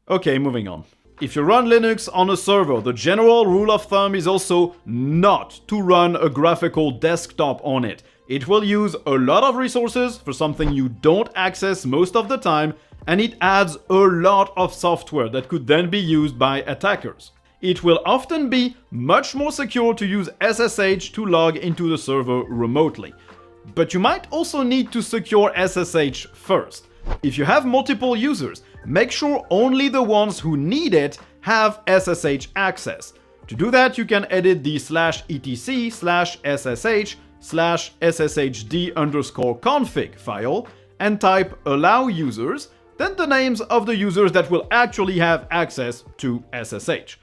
[SPEAKER 8] Okay, moving on. If you run Linux on a server, the general rule of thumb is also not to run a graphical desktop on it. It will use a lot of resources for something you don't access most of the time, and it adds a lot of software that could then be used by attackers. It will often be much more secure to use SSH to log into the server remotely. But you might also need to secure SSH first. If you have multiple users, make sure only the ones who need it have SSH access. To do that, you can edit the /etc/ssh/sshd_config file and type allow users, then the names of the users that will actually have access to SSH.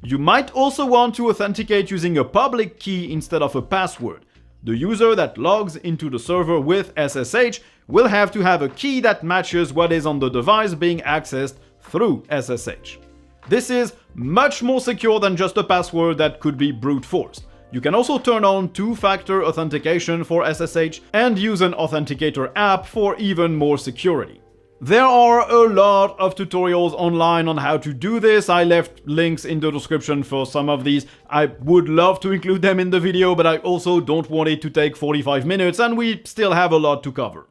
[SPEAKER 8] You might also want to authenticate using a public key instead of a password. The user that logs into the server with SSH will have to have a key that matches what is on the device being accessed through SSH. This is much more secure than just a password that could be brute forced. You can also turn on two-factor authentication for SSH and use an authenticator app for even more security. There are a lot of tutorials online on how to do this. I left links in the description for some of these. I would love to include them in the video, but I also don't want it to take 45 minutes, and we still have a lot to cover.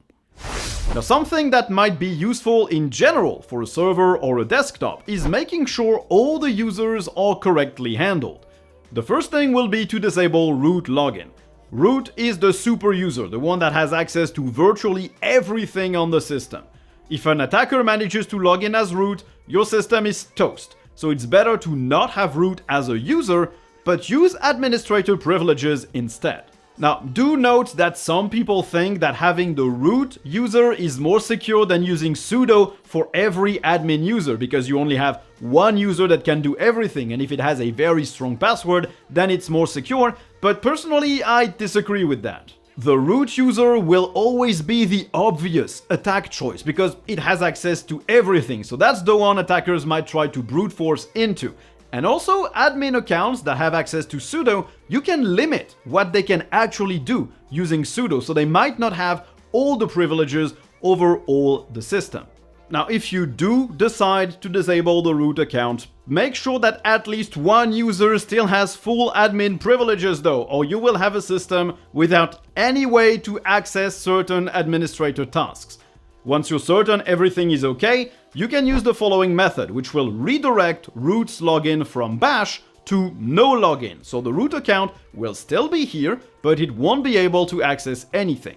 [SPEAKER 8] Now, something that might be useful in general for a server or a desktop is making sure all the users are correctly handled. The first thing will be to disable root login. Root is the super user, the one that has access to virtually everything on the system. If an attacker manages to log in as root, your system is toast. So it's better to not have root as a user, but use administrator privileges instead. Now, do note that some people think that having the root user is more secure than using sudo for every admin user, because you only have one user that can do everything, and if it has a very strong password, then it's more secure, but personally, I disagree with that. The root user will always be the obvious attack choice because it has access to everything, so that's the one attackers might try to brute force into. And also, admin accounts that have access to sudo, you can limit what they can actually do using sudo, so they might not have all the privileges over all the system. Now, if you do decide to disable the root account, make sure that at least one user still has full admin privileges though, or you will have a system without any way to access certain administrator tasks. Once you're certain everything is okay, you can use the following method, which will redirect root's login from bash to no login, so the root account will still be here, but it won't be able to access anything.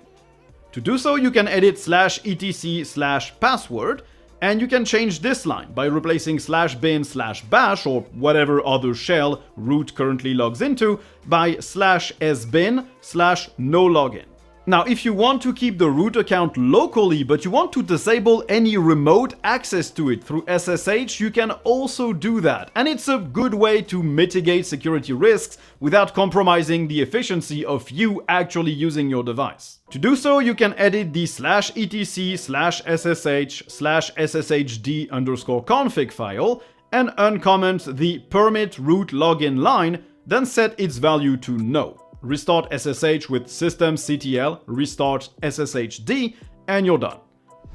[SPEAKER 8] To do so, you can edit /etc/password, and you can change this line by replacing /bin/bash or whatever other shell root currently logs into by /sbin/no-login. Now, if you want to keep the root account locally, but you want to disable any remote access to it through SSH, you can also do that. And it's a good way to mitigate security risks without compromising the efficiency of you actually using your device. To do so, you can edit the /etc/ssh/sshd_config file and uncomment the permit root login line, then set its value to no. Restart SSH with systemctl restart sshd, and you're done.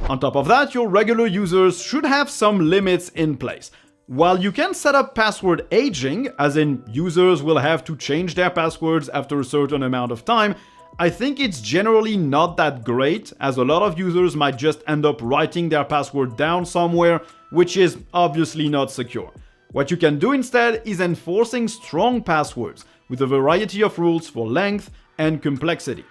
[SPEAKER 8] On top of that, your regular users should have some limits in place. While you can set up password aging, as in users will have to change their passwords after a certain amount of time, I think it's generally not that great, as a lot of users might just end up writing their password down somewhere, which is obviously not secure. What you can do instead is enforcing strong passwords with a variety of rules for length and complexity.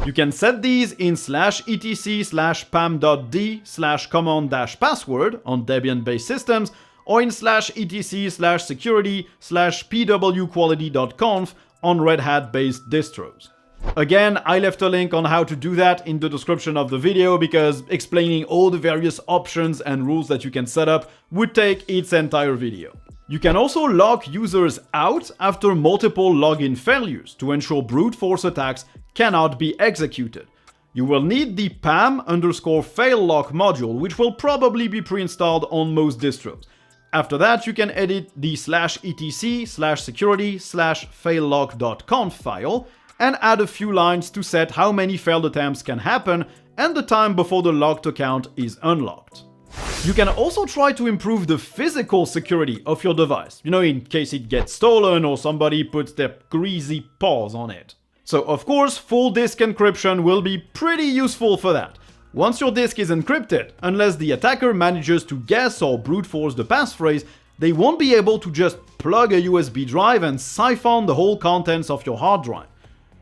[SPEAKER 8] You can set these in /etc/pam.d/command-password on Debian-based systems, or in /etc/security/pwquality.conf on Red Hat-based distros. Again, I left a link on how to do that in the description of the video because explaining all the various options and rules that you can set up would take its entire video. You can also lock users out after multiple login failures to ensure brute force attacks cannot be executed. You will need the pam_faillock module, which will probably be pre-installed on most distros. After that, you can edit the /etc/security/faillock.conf file and add a few lines to set how many failed attempts can happen and the time before the locked account is unlocked. You can also try to improve the physical security of your device, in case it gets stolen or somebody puts their greasy paws on it. So of course, full disk encryption will be pretty useful for that. Once your disk is encrypted, unless the attacker manages to guess or brute force the passphrase, they won't be able to just plug a USB drive and siphon the whole contents of your hard drive.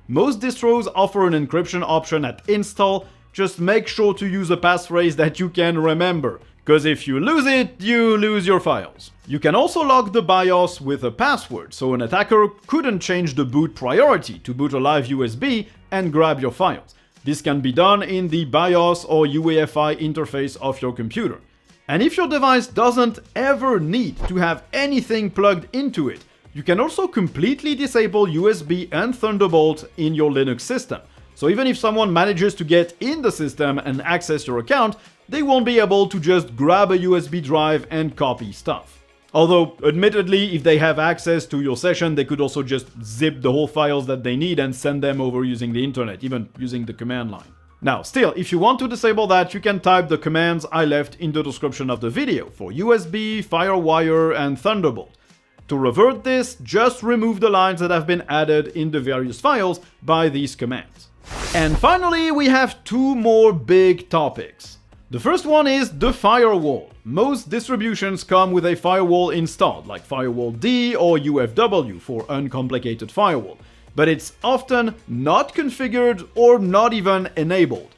[SPEAKER 8] Most distros offer an encryption option at install, just make sure to use a passphrase that you can remember, because if you lose it, you lose your files. You can also lock the BIOS with a password, so an attacker couldn't change the boot priority to boot a live USB and grab your files. This can be done in the BIOS or UEFI interface of your computer. And if your device doesn't ever need to have anything plugged into it, you can also completely disable USB and Thunderbolt in your Linux system. So even if someone manages to get in the system and access your account, they won't be able to just grab a USB drive and copy stuff. Although, admittedly, if they have access to your session, they could also just zip the whole files that they need and send them over using the internet, even using the command line. Now, still, if you want to disable that, you can type the commands I left in the description of the video for USB, FireWire, and Thunderbolt. To revert this, just remove the lines that have been added in the various files by these commands. And finally, we have two more big topics. The first one is the firewall. Most distributions come with a firewall installed, like Firewall D or UFW for uncomplicated firewall, but it's often not configured or not even enabled.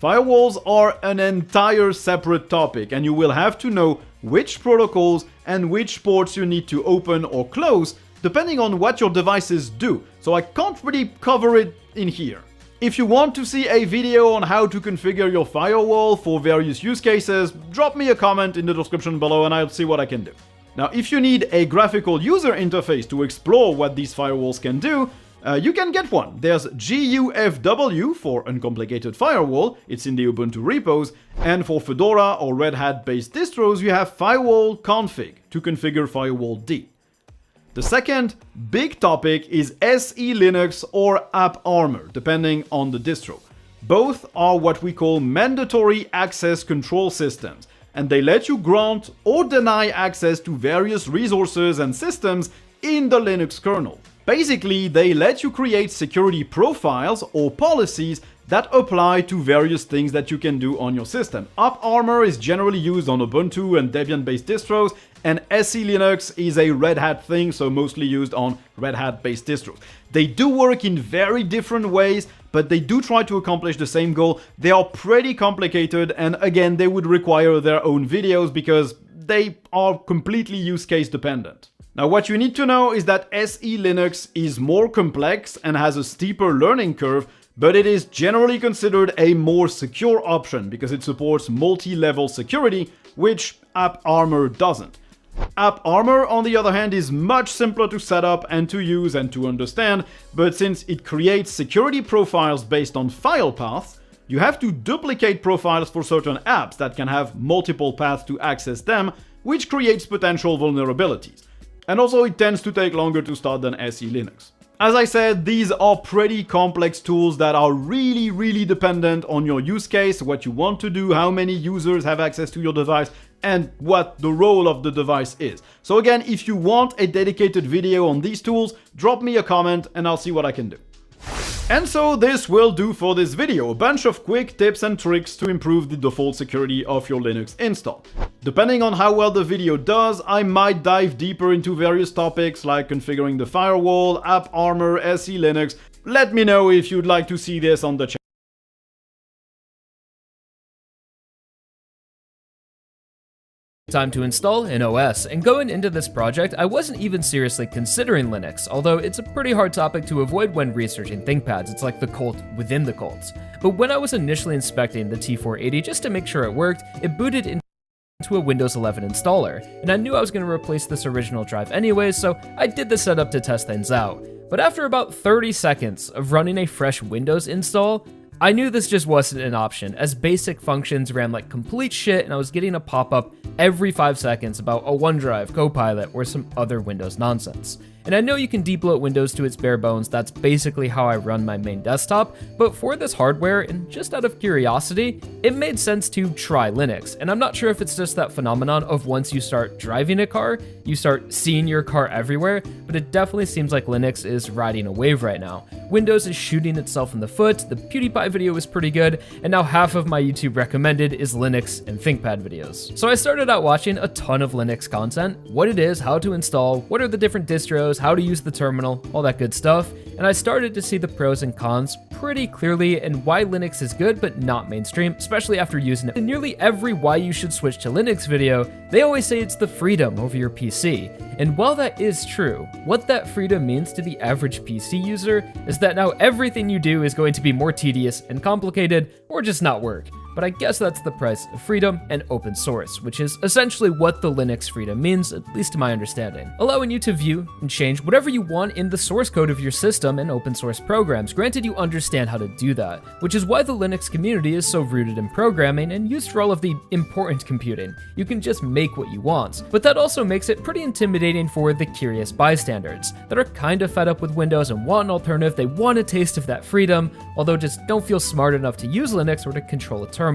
[SPEAKER 8] Firewalls are an entire separate topic, and you will have to know which protocols and which ports you need to open or close, depending on what your devices do, so I can't really cover it in here. If you want to see a video on how to configure your firewall for various use cases, drop me a comment in the description below and I'll see what I can do. Now, if you need a graphical user interface to explore what these firewalls can do, you can get one. There's GUFW for Uncomplicated Firewall, it's in the Ubuntu repos, and for Fedora or Red Hat based distros, you have Firewall Config to configure Firewall D. The second big topic is SE Linux or AppArmor, depending on the distro. Both are what we call mandatory access control systems, and they let you grant or deny access to various resources and systems in the Linux kernel. Basically, they let you create security profiles or policies that apply to various things that you can do on your system. AppArmor is generally used on Ubuntu and Debian-based distros, and SE Linux is a Red Hat thing, so mostly used on Red Hat-based distros. They do work in very different ways, but they do try to accomplish the same goal. They are pretty complicated, and again, they would require their own videos because they are completely use case dependent. Now, what you need to know is that SE Linux is more complex and has a steeper learning curve, but it is generally considered a more secure option because it supports multi-level security, which AppArmor doesn't. AppArmor, on the other hand, is much simpler to set up and to use and to understand, but since it creates security profiles based on file paths, you have to duplicate profiles for certain apps that can have multiple paths to access them, which creates potential vulnerabilities. And also, it tends to take longer to start than SE Linux. As I said, these are pretty complex tools that are really dependent on your use case, what you want to do, how many users have access to your device, and what the role of the device is. So again, if you want a dedicated video on these tools, drop me a comment and I'll see what I can do. And so this will do for this video, a bunch of quick tips and tricks to improve the default security of your Linux install. Depending on how well the video does, I might dive deeper into various topics like configuring the firewall, AppArmor, SE Linux. Let me know if you'd like to see this on the channel.
[SPEAKER 9] Time to install an OS, and going into this project, I wasn't even seriously considering Linux, although it's a pretty hard topic to avoid when researching ThinkPads. It's like the cult within the cults. But when I was initially inspecting the T480 just to make sure it worked, it booted into a Windows 11 installer, and I knew I was going to replace this original drive anyways, so I did the setup to test things out. But after about 30 seconds of running a fresh Windows install, I knew this just wasn't an option, as basic functions ran like complete shit and I was getting a pop-up every 5 seconds about a OneDrive, Copilot, or some other Windows nonsense. And I know you can debloat Windows to its bare bones, that's basically how I run my main desktop, but for this hardware, and just out of curiosity, it made sense to try Linux. And I'm not sure if it's just that phenomenon of once you start driving a car, you start seeing your car everywhere, but it definitely seems like Linux is riding a wave right now. Windows is shooting itself in the foot, the PewDiePie video was pretty good, and now half of my YouTube recommended is Linux and ThinkPad videos. So I started out watching a ton of Linux content, what it is, how to install, what are the different distros, how to use the terminal, all that good stuff, and I started to see the pros and cons pretty clearly and why Linux is good but not mainstream, especially after using it. In nearly every why you should switch to Linux video, they always say it's the freedom over your PC. And while that is true, what that freedom means to the average PC user is that now everything you do is going to be more tedious and complicated or just not work. But I guess that's the price of freedom and open source, which is essentially what the Linux freedom means, at least to my understanding. Allowing you to view and change whatever you want in the source code of your system and open source programs, granted you understand how to do that, which is why the Linux community is so rooted in programming and used for all of the important computing. You can just make what you want, but that also makes it pretty intimidating for the curious bystanders that are kind of fed up with Windows and want an alternative. They want a taste of that freedom, although just don't feel smart enough to use Linux or to control a terminal.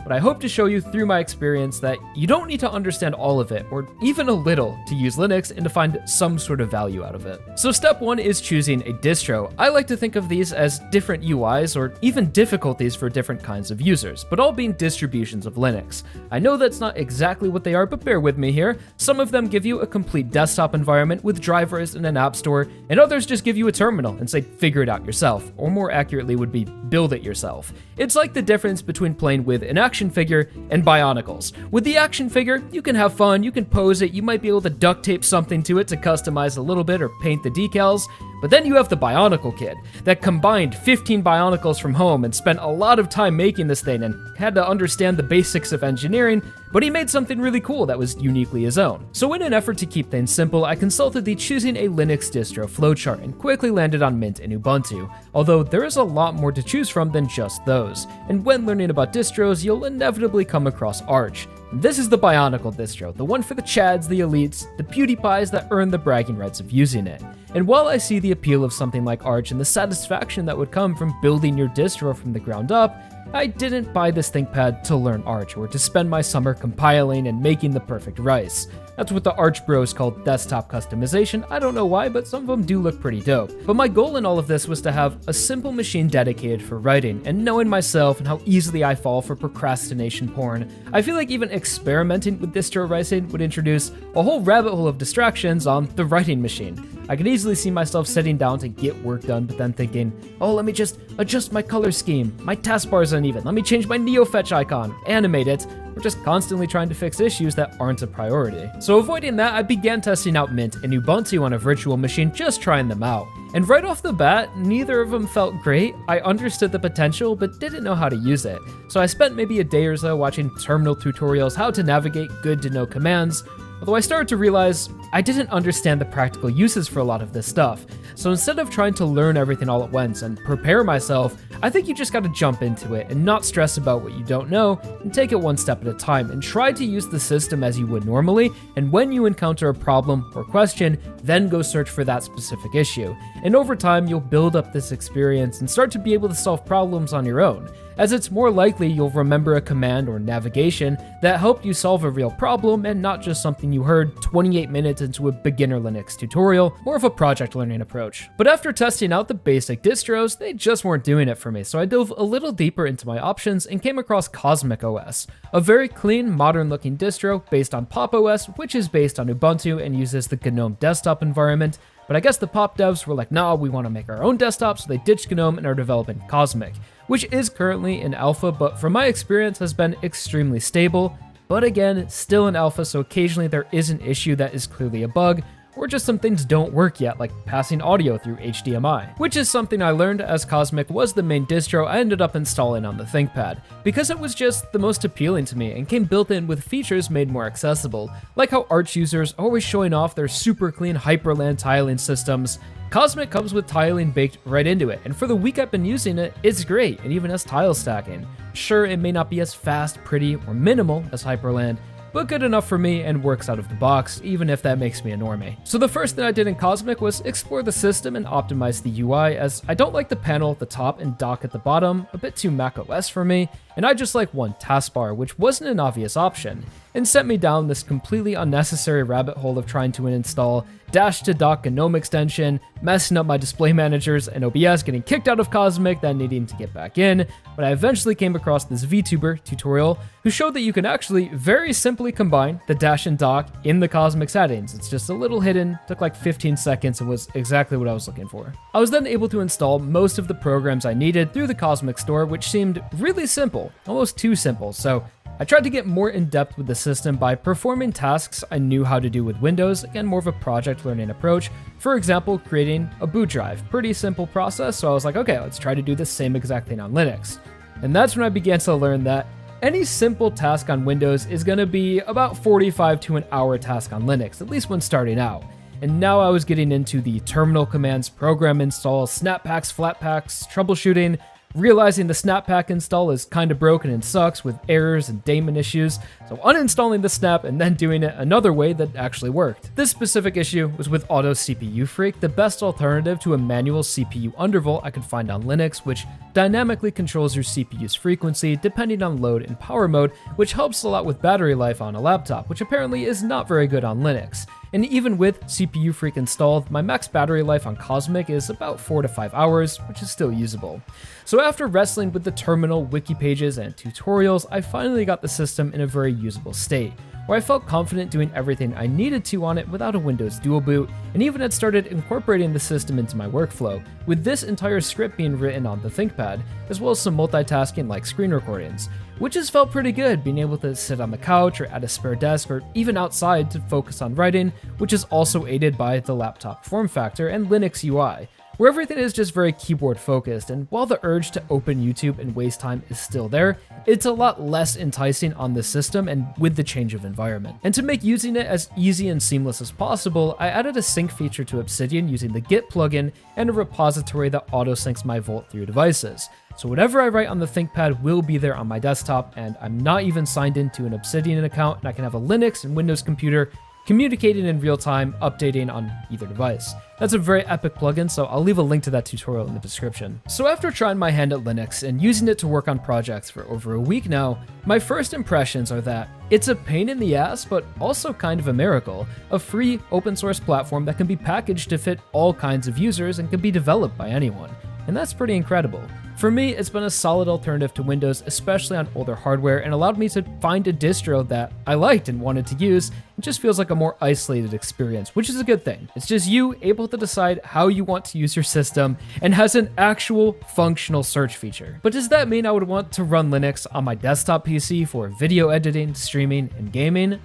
[SPEAKER 9] But I hope to show you through my experience that you don't need to understand all of it, or even a little, to use Linux and to find some sort of value out of it. So step one is choosing a distro. I like to think of these as different UIs or even difficulties for different kinds of users, but all being distributions of Linux. I know that's not exactly what they are, but bear with me here. Some of them give you a complete desktop environment with drivers and an app store, and others just give you a terminal and say figure it out yourself, or more accurately would be build it yourself. It's like the difference between playing with an action figure and Bionicles. With the action figure, you can have fun, you can pose it, you might be able to duct tape something to it to customize a little bit or paint the decals, but then you have the Bionicle kid that combined 15 Bionicles from home and spent a lot of time making this thing and had to understand the basics of engineering, but he made something really cool that was uniquely his own. So in an effort to keep things simple, I consulted the choosing a Linux distro flowchart and quickly landed on Mint and Ubuntu, although there is a lot more to choose from than just those. And when learning about distros, you'll inevitably come across Arch. This is the Bionicle distro, the one for the Chads, the elites, the PewDiePies that earn the bragging rights of using it. And while I see the appeal of something like Arch and the satisfaction that would come from building your distro from the ground up, I didn't buy this ThinkPad to learn Arch or to spend my summer compiling and making the perfect rice. That's what the Arch bros call desktop customization. I don't know why, but some of them do look pretty dope. But my goal in all of this was to have a simple machine dedicated for writing, and knowing myself and how easily I fall for procrastination porn, I feel like even experimenting with distro writing would introduce a whole rabbit hole of distractions on the writing machine. I could easily see myself sitting down to get work done, but then thinking, oh, let me just adjust my color scheme, my taskbar is uneven, let me change my NeoFetch icon, animate it, or just constantly trying to fix issues that aren't a priority. So avoiding that, I began testing out Mint and Ubuntu on a virtual machine, just trying them out. And right off the bat, neither of them felt great. I understood the potential, but didn't know how to use it. So I spent maybe a day or so watching terminal tutorials, how to navigate good to know commands, although I started to realize I didn't understand the practical uses for a lot of this stuff. So instead of trying to learn everything all at once and prepare myself, I think you just gotta jump into it and not stress about what you don't know and take it one step at a time and try to use the system as you would normally, and when you encounter a problem or question, then go search for that specific issue. And over time, you'll build up this experience and start to be able to solve problems on your own. as it's more likely you'll remember a command or navigation that helped you solve a real problem and not just something you heard 28 minutes into a beginner Linux tutorial, more of a project learning approach. But after testing out the basic distros, they just weren't doing it for me, so I dove a little deeper into my options and came across Cosmic OS, a very clean, modern looking distro based on Pop! OS, which is based on Ubuntu and uses the GNOME desktop environment. But I guess the Pop! Devs were like, nah, we want to make our own desktop, so they ditched GNOME and are developing Cosmic, which is currently in alpha, but from my experience has been extremely stable. But again, still in alpha, so occasionally there is an issue that is clearly a bug, or just some things don't work yet, like passing audio through HDMI, which is something I learned as Cosmic was the main distro I ended up installing on the ThinkPad, because it was just the most appealing to me and came built in with features made more accessible, like how Arch users are always showing off their super clean Hyprland tiling systems. Cosmic comes with tiling baked right into it, and for the week I've been using it, it's great and even has tile stacking. Sure, it may not be as fast, pretty, or minimal as Hyprland, but good enough for me and works out of the box, even if that makes me a normie. So the first thing I did in Cosmic was explore the system and optimize the UI, as I don't like the panel at the top and dock at the bottom, a bit too macOS for me, and I just like one taskbar, which wasn't an obvious option, and sent me down this completely unnecessary rabbit hole of trying to install Dash to Dock GNOME extension, messing up my display managers and OBS, getting kicked out of Cosmic, then needing to get back in, but I eventually came across this VTuber tutorial who showed that you can actually very simply combine the Dash and Dock in the Cosmic settings. It's just a little hidden, took like 15 seconds, and was exactly what I was looking for. I was then able to install most of the programs I needed through the Cosmic store, which seemed really simple, almost too simple, so I tried to get more in depth with the system by performing tasks I knew how to do with Windows, again more of a project learning approach. For example, creating a boot drive, pretty simple process, so I was like, okay, let's try to do the same exact thing on Linux. And that's when I began to learn that any simple task on Windows is going to be about 45 to an hour task on Linux, at least when starting out. And now I was getting into the terminal commands, program install, snap packs, flat packs, troubleshooting, realizing the snap pack install is kind of broken and sucks with errors and daemon issues, so uninstalling the snap and then doing it another way that actually worked. This specific issue was with Auto CPU Freak, the best alternative to a manual CPU undervolt I could find on Linux, which dynamically controls your CPU's frequency depending on load and power mode, which helps a lot with battery life on a laptop, which apparently is not very good on Linux. And even with CPU Freak installed, my max battery life on Cosmic is about 4 to 5 hours, which is still usable. So after wrestling with the terminal, wiki pages, and tutorials, I finally got the system in a very usable state, where I felt confident doing everything I needed to on it without a Windows dual boot, and even had started incorporating the system into my workflow, with this entire script being written on the ThinkPad, as well as some multitasking like screen recordings, which has felt pretty good, being able to sit on the couch or at a spare desk or even outside to focus on writing, which is also aided by the laptop form factor and Linux UI, where everything is just very keyboard focused, and while the urge to open YouTube and waste time is still there, it's a lot less enticing on the system and with the change of environment. And to make using it as easy and seamless as possible, I added a sync feature to Obsidian using the Git plugin and a repository that auto-syncs my Volt through devices. So whatever I write on the ThinkPad will be there on my desktop, and I'm not even signed into an Obsidian account, and I can have a Linux and Windows computer communicating in real time, updating on either device. That's a very epic plugin, so I'll leave a link to that tutorial in the description. So after trying my hand at Linux and using it to work on projects for over a week now, my first impressions are that it's a pain in the ass, but also kind of a miracle. A free open source platform that can be packaged to fit all kinds of users and can be developed by anyone. And that's pretty incredible. For me, it's been a solid alternative to Windows, especially on older hardware, and allowed me to find a distro that I liked and wanted to use. It just feels like a more isolated experience, which is a good thing. It's just you able to decide how you want to use your system and has an actual functional search feature. But does that mean I would want to run Linux on my desktop PC for video editing, streaming, and gaming?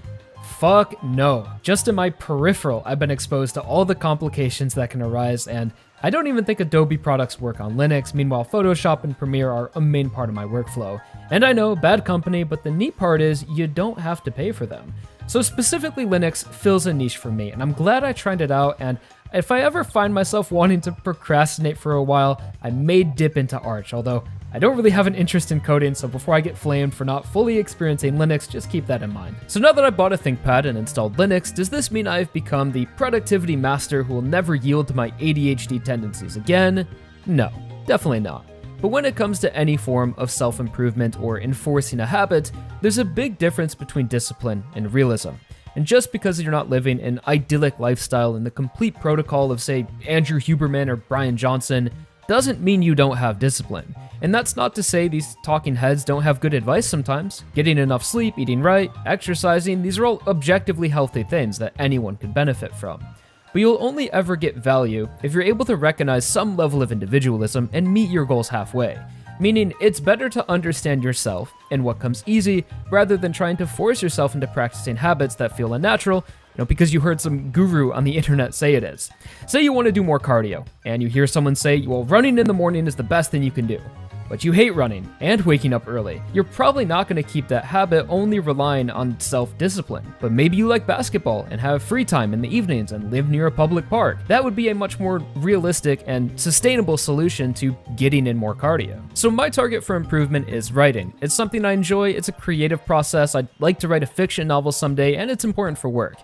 [SPEAKER 9] Fuck no. Just in my peripheral, I've been exposed to all the complications that can arise, and I don't even think Adobe products work on Linux. Meanwhile, Photoshop and Premiere are a main part of my workflow. And I know, bad company, but the neat part is you don't have to pay for them. So specifically Linux fills a niche for me, and I'm glad I tried it out, and if I ever find myself wanting to procrastinate for a while, I may dip into Arch, although I don't really have an interest in coding, so before I get flamed for not fully experiencing Linux, just keep that in mind. So now that I bought a ThinkPad and installed Linux, does this mean I've become the productivity master who will never yield to my ADHD tendencies again? No, definitely not. But when it comes to any form of self-improvement or enforcing a habit, there's a big difference between discipline and realism. And just because you're not living an idyllic lifestyle in the complete protocol of, say, Andrew Huberman or Brian Johnson, doesn't mean you don't have discipline. And that's not to say these talking heads don't have good advice sometimes. Getting enough sleep, eating right, exercising, these are all objectively healthy things that anyone can benefit from. But you'll only ever get value if you're able to recognize some level of individualism and meet your goals halfway. Meaning, it's better to understand yourself and what comes easy rather than trying to force yourself into practicing habits that feel unnatural, because you heard some guru on the internet say it is. Say you want to do more cardio, and you hear someone say, well, running in the morning is the best thing you can do. But you hate running and waking up early. You're probably not going to keep that habit only relying on self-discipline. But maybe you like basketball and have free time in the evenings and live near a public park. That would be a much more realistic and sustainable solution to getting in more cardio. So my target for improvement is writing. It's something I enjoy, it's a creative process, I'd like to write a fiction novel someday, and it's important for work.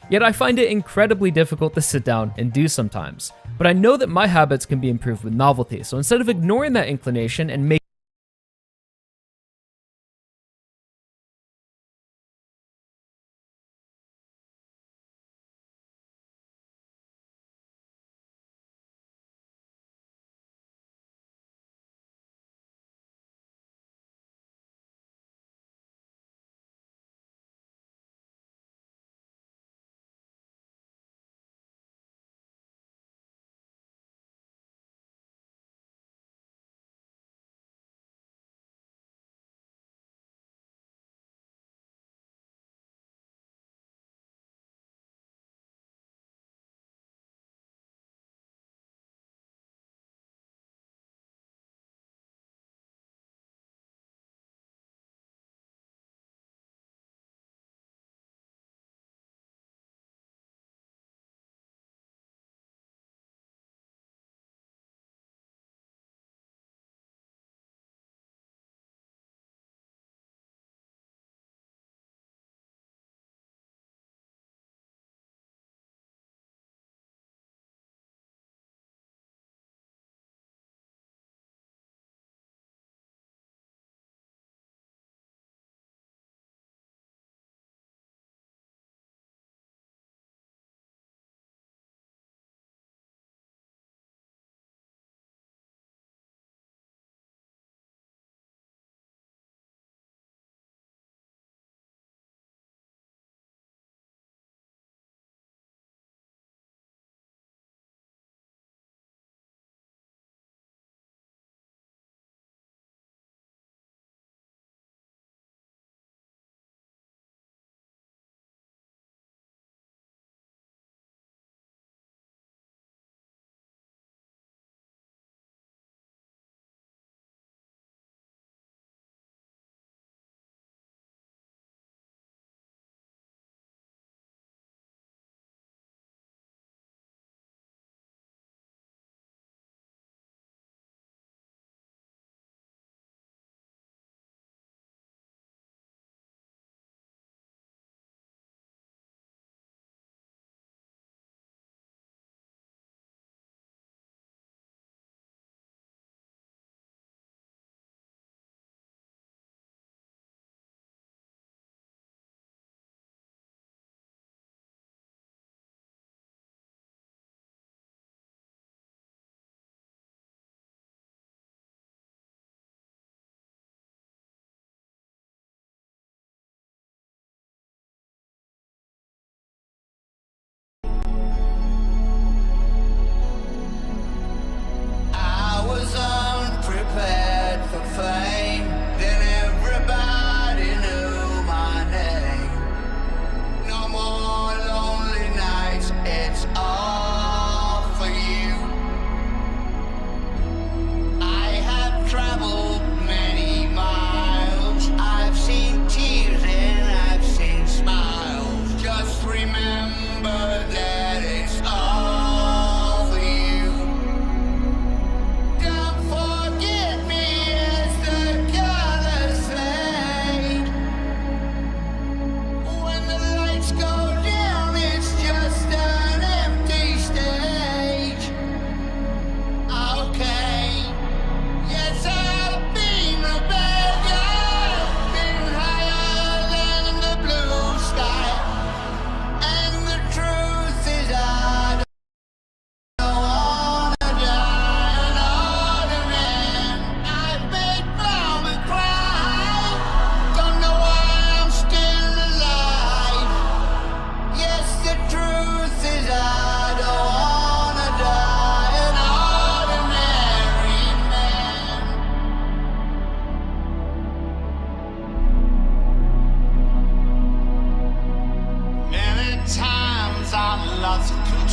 [SPEAKER 9] Yet I find it incredibly difficult to sit down and do sometimes. But I know that my habits can be improved with novelty, so instead of ignoring that inclination and making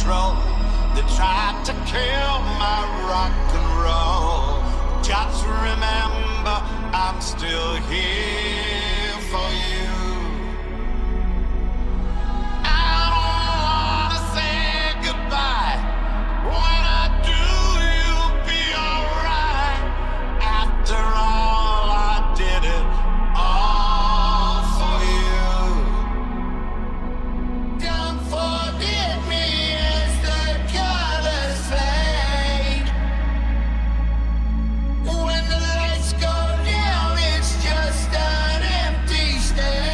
[SPEAKER 10] control. They tried to kill my rock and roll. Just remember, I'm still here for you. I don't wanna say goodbye. When I do, you'll be alright. After all, I did it all for you. Don't forget me as the colors fade. When the lights go down, it's just an empty stage.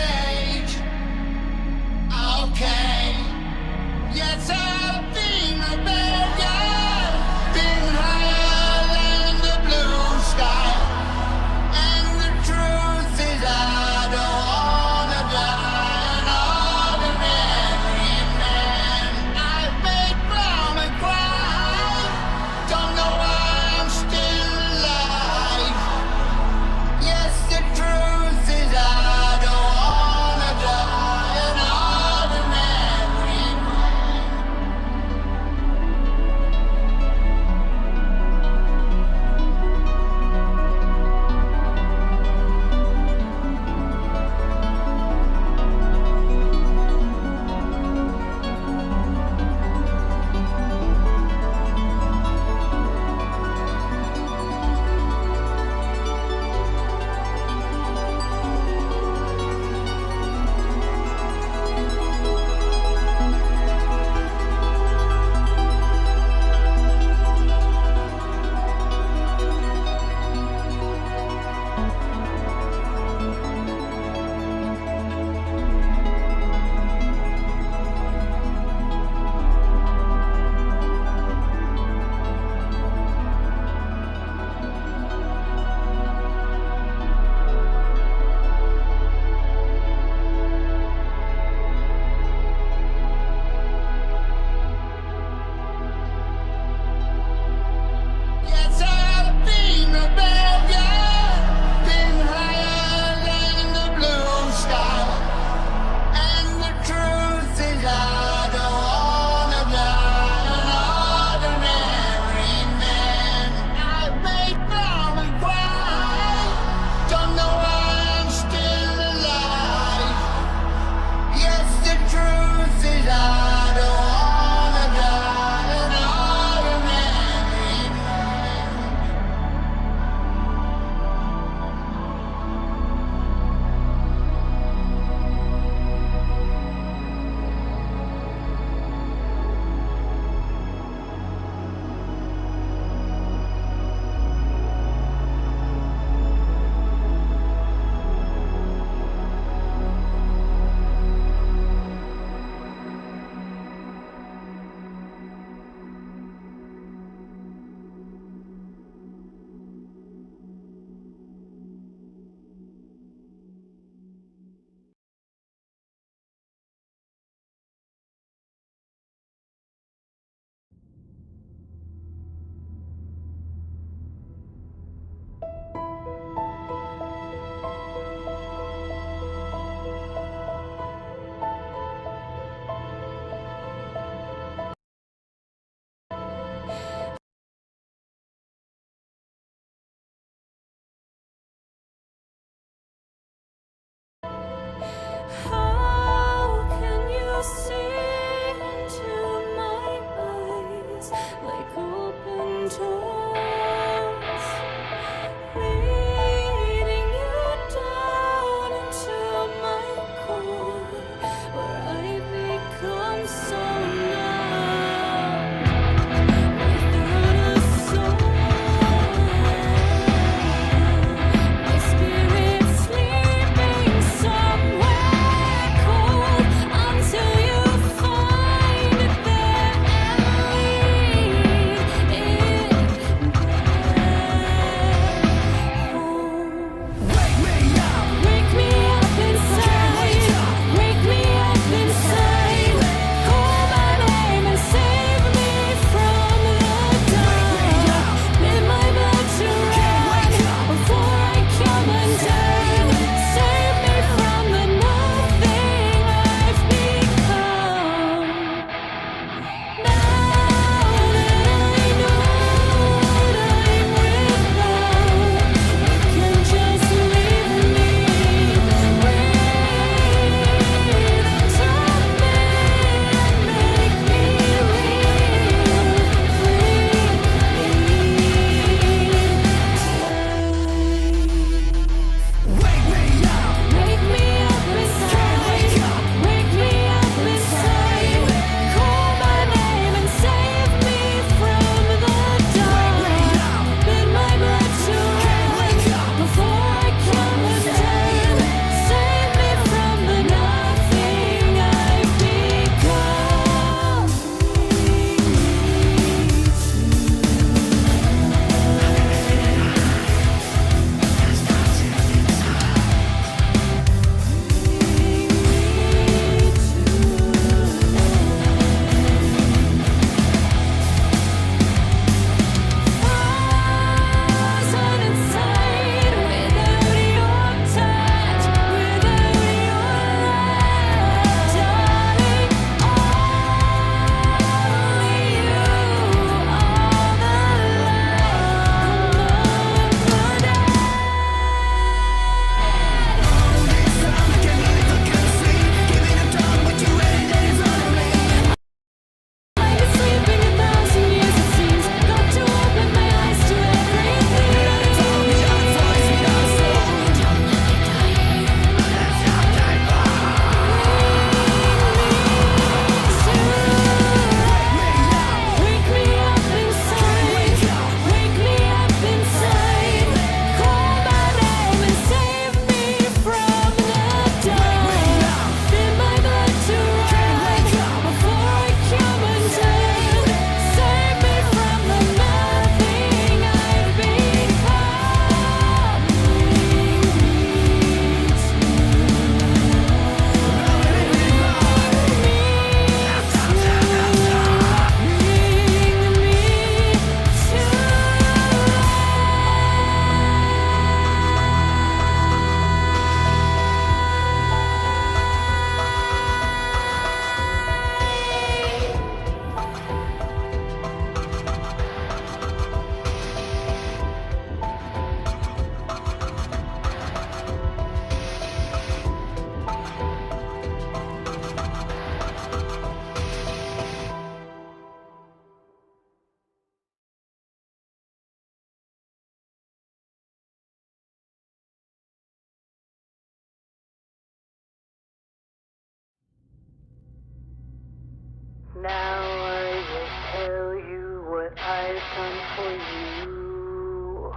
[SPEAKER 11] done for you.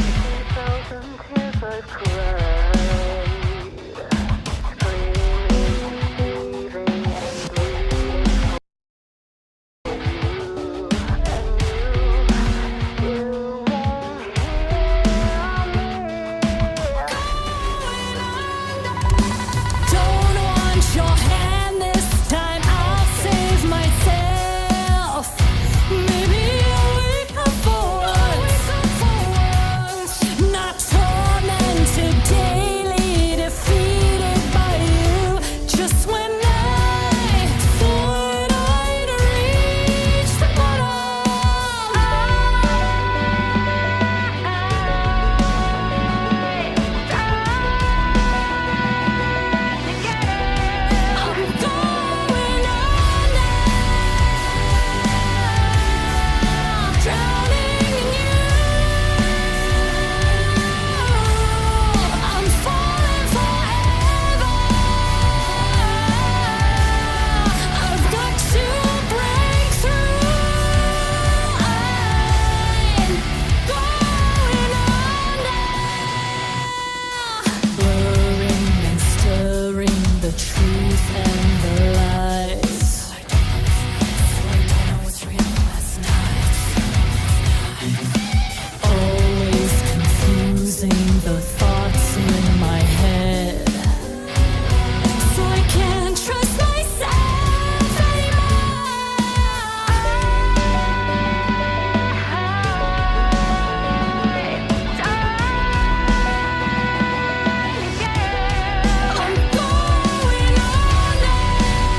[SPEAKER 11] 10,000 tears I've cried, screaming, grieving, and bleeding for you. And you won't hear me.
[SPEAKER 12] Don't want your hand this time, I'll save myself. Maybe a week for once. Not tormented daily, defeated by you. Just when I thought I'd reached the I'm going under, drowning in you. I'm falling forever. I've got to break through. I'm going under. Blurring and stirring the truth and the lies. Always confusing the thoughts in my head. So I can't trust myself anymore. I'm going under.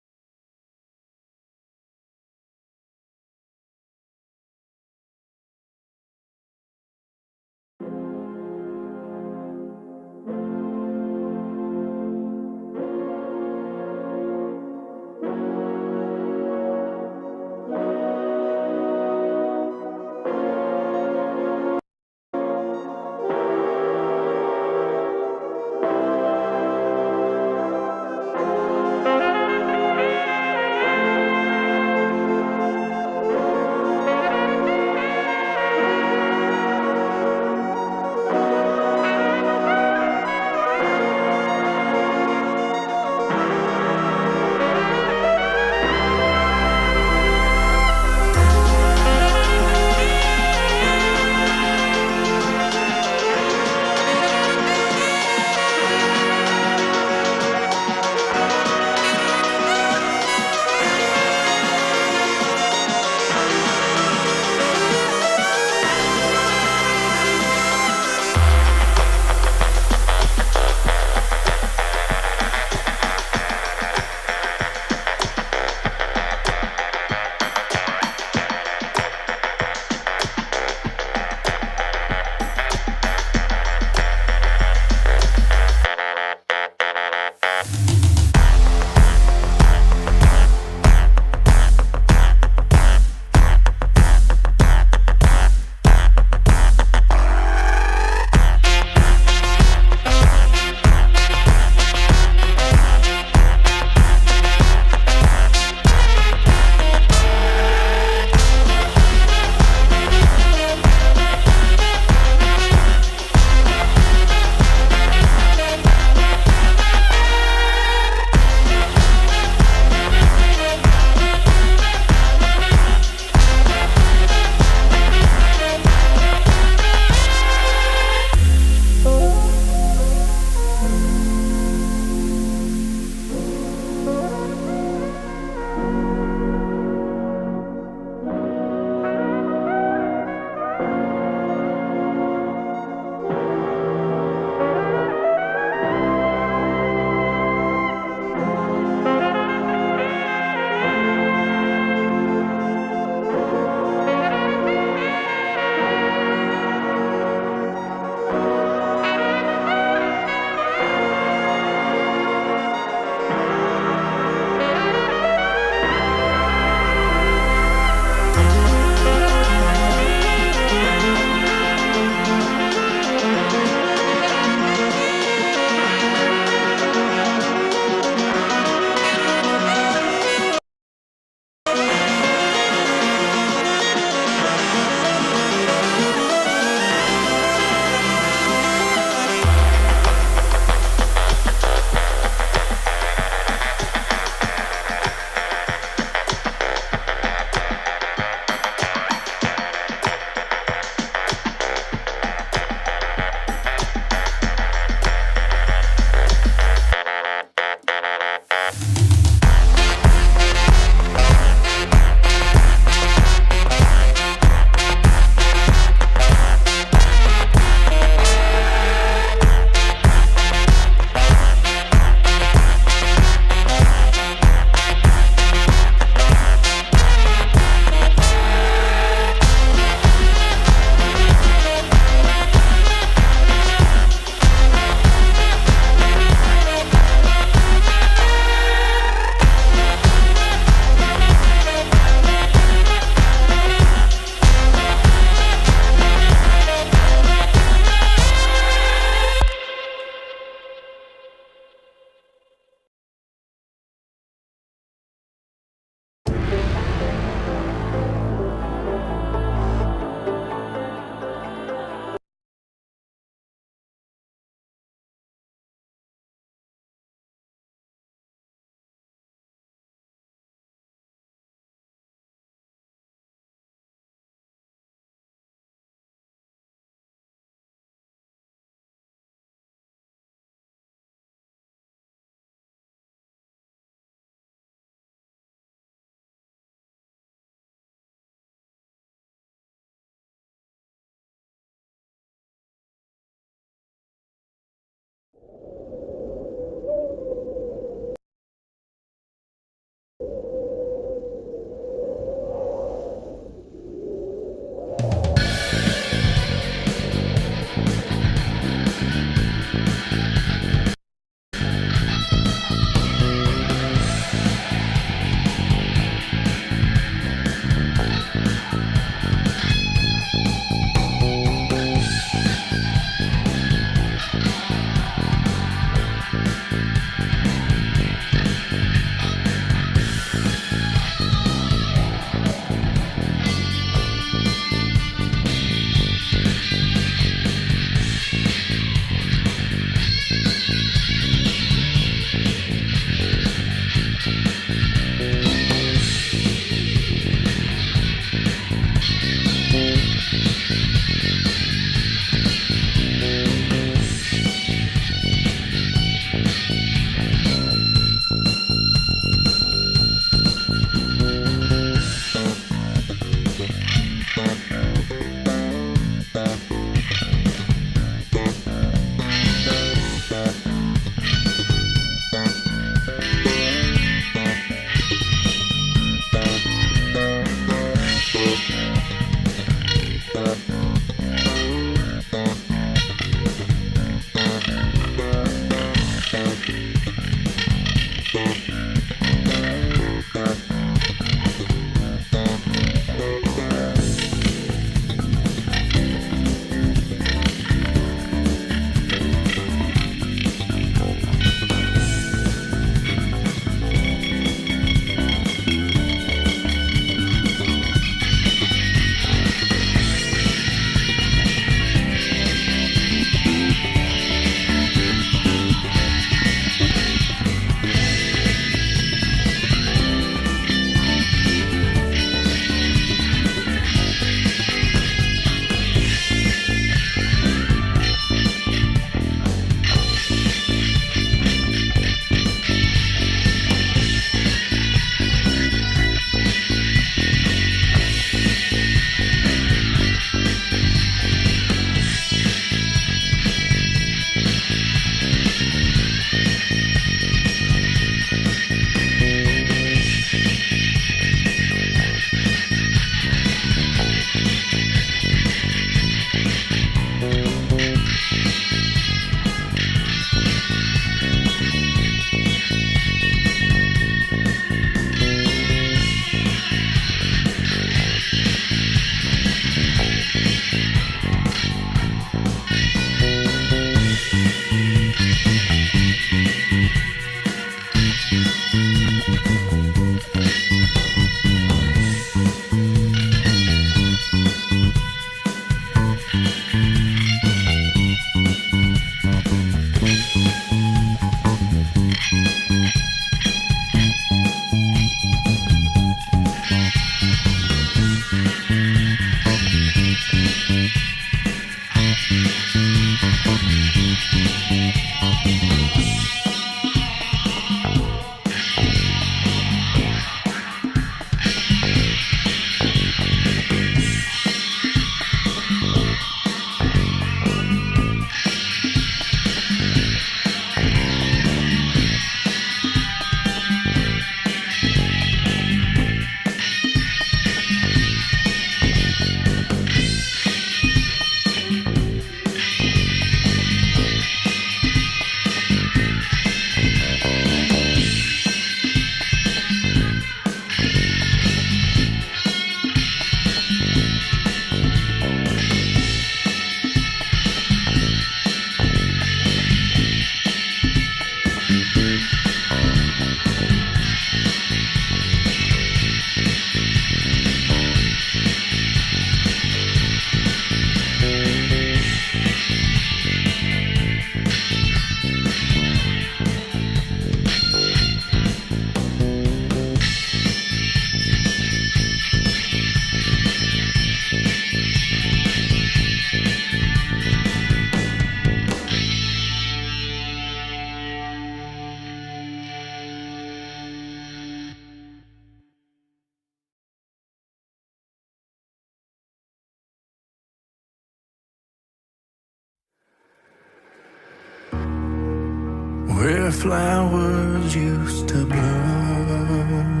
[SPEAKER 13] Where flowers used to bloom,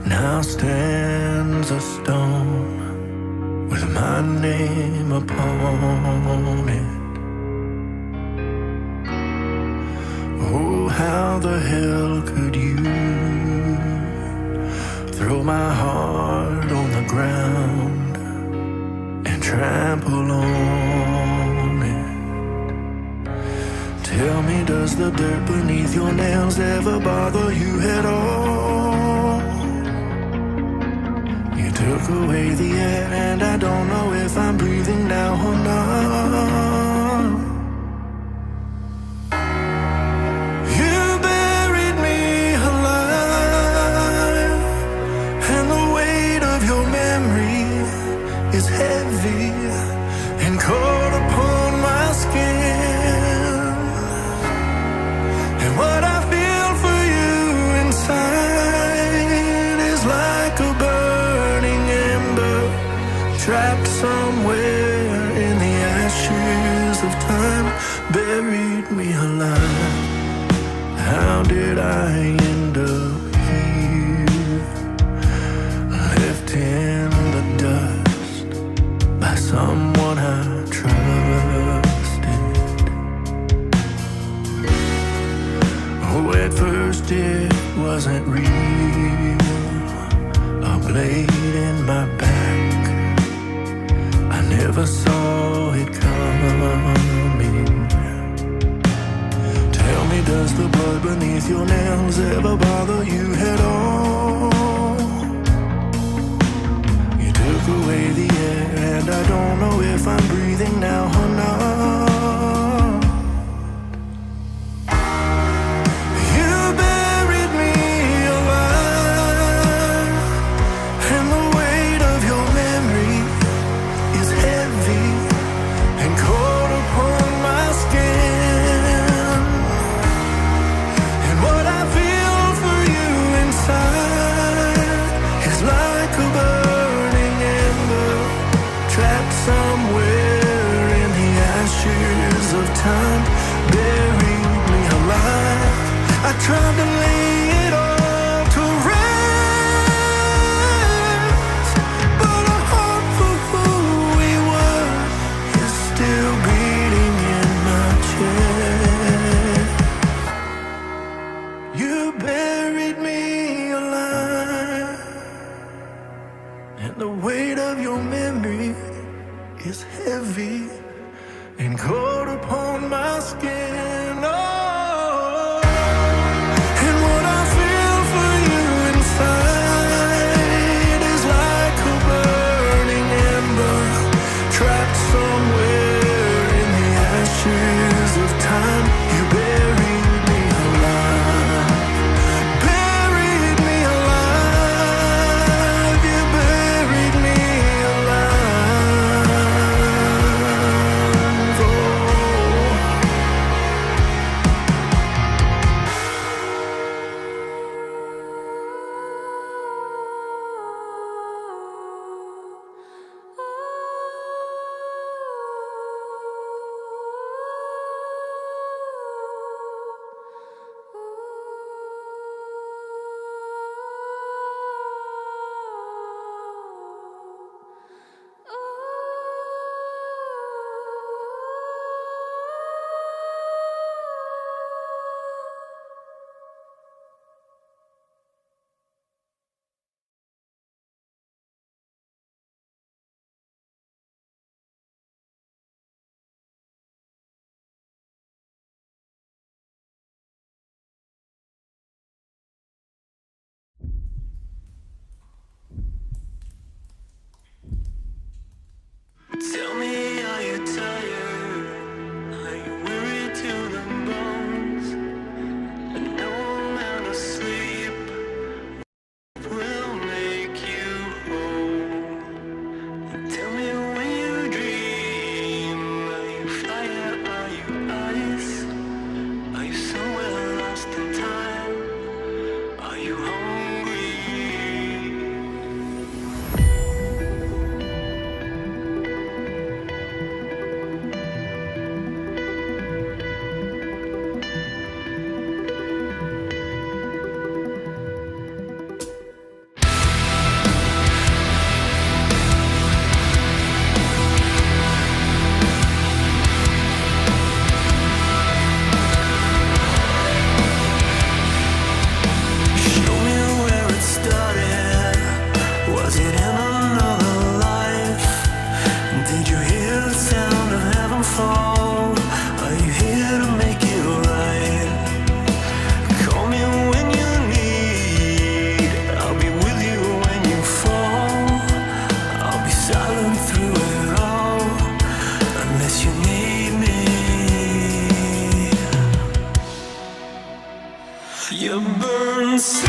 [SPEAKER 13] now stands a stone with my name upon it. Oh, how the hell could you throw my heart on the ground and trample on it? Tell me, does the dirt beneath your nails ever bother you at all? You took away the air and I don't know if I'm breathing now or not. You buried me alive, and the weight of your memory is heavy and caught upon my skin. And what I feel for you inside is like a burning ember trapped somewhere in the ashes of time. Buried me alive. How did I end up here? Left in the dust by someone I trusted. Oh, at first it wasn't real. A blade in my back, I never saw it coming. Tell me, does the blood beneath your nails ever bother you at all? You took away the air and I don't know if I'm breathing now or not. You buried me alive, and the weight of your memory is heavy and caught upon my skin. And what I feel for you inside is like a burning ember trapped somewhere in the ashes of time. Buried me alive. I tried to lay it all to rest, but a heart for who we were is still beating in my chest. You buried me alive, and the weight of your memory is heavy and caught upon my skin. Oh, and what I feel for you inside is like a burning ember trapped somewhere in the ashes of time. You buried me alive, buried me alive, you buried me alive. Oh. You burn so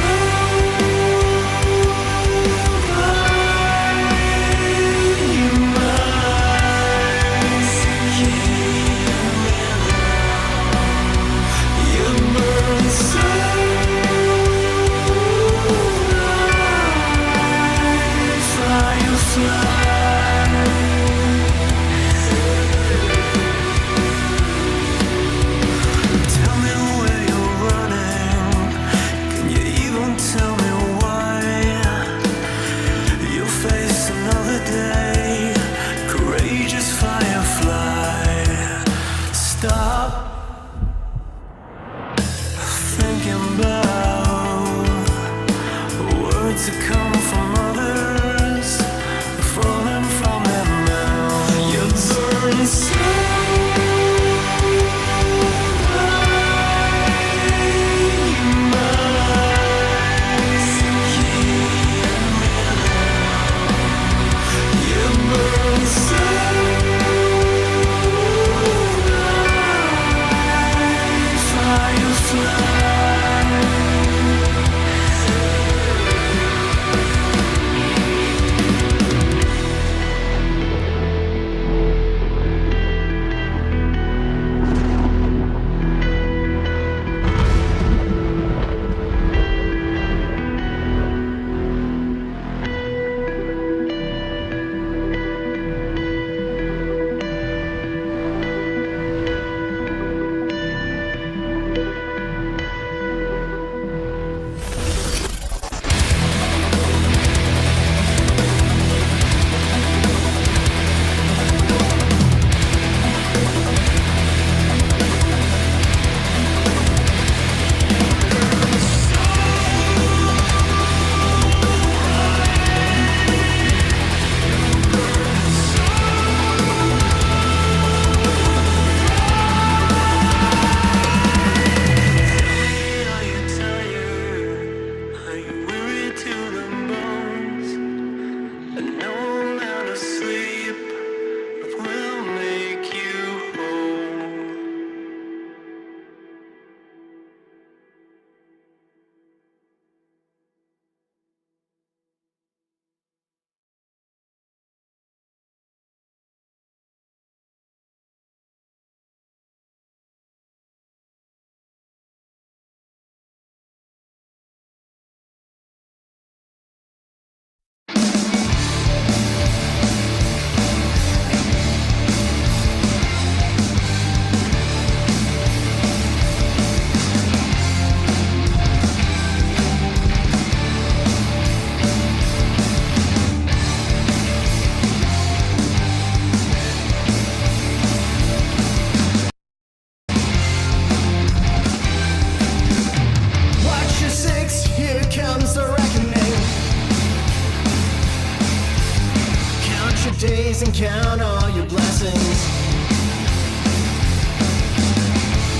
[SPEAKER 14] days and count all your blessings.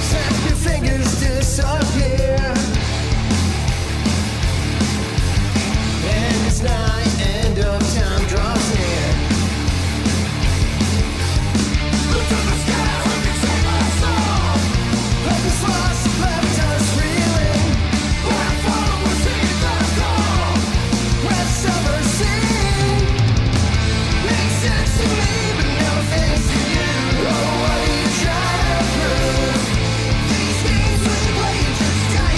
[SPEAKER 14] Snap your fingers, disappear. And it's night, end of time draws near. Look to the sky, let me take my soul. Hope is lost, left us reeling. Where followers heed the call. Rest of our scene makes sense to me, but no thanks to you. Oh, what are you trying to prove? These games we play just die.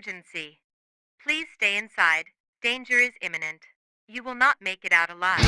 [SPEAKER 15] emergency. Please stay inside. Danger is imminent. You will not make it out alive.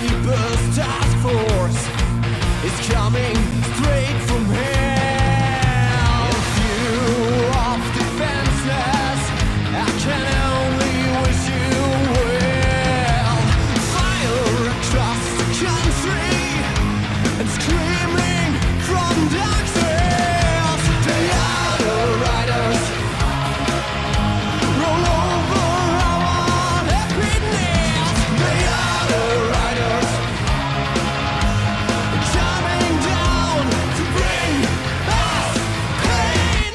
[SPEAKER 14] People's Task Force is coming straight from hell. In view of defenseless, I can only wish you well. Fire across the country and screaming from dark cells. They are the riders. Roll over our happy nails. They are the riders. Coming down to bring us pain.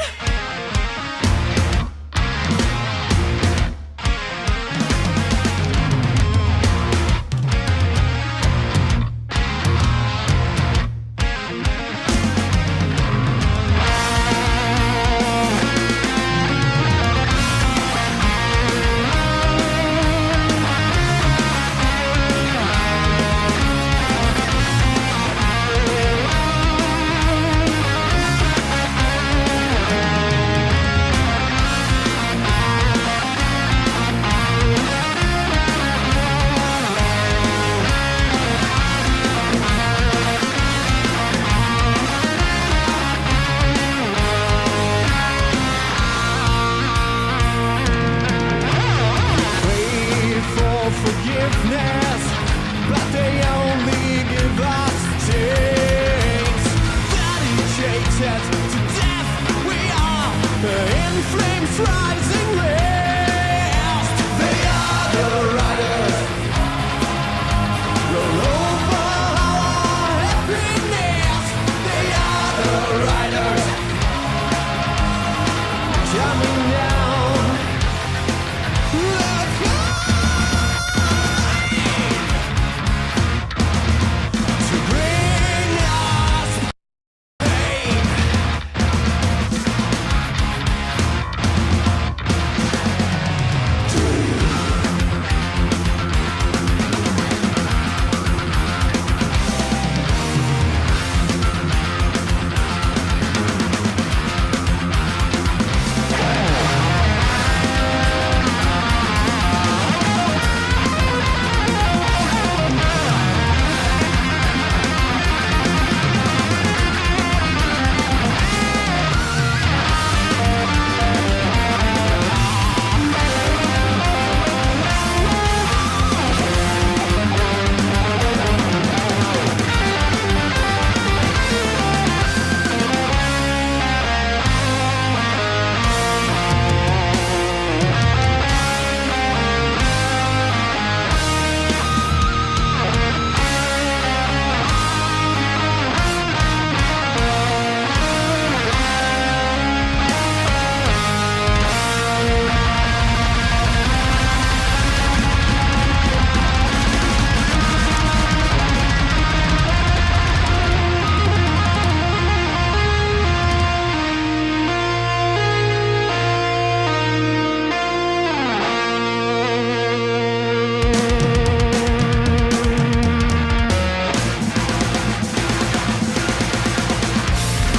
[SPEAKER 14] Prayed for forgiveness, but they only give us chains. Dedicated to death, we are in flames rising.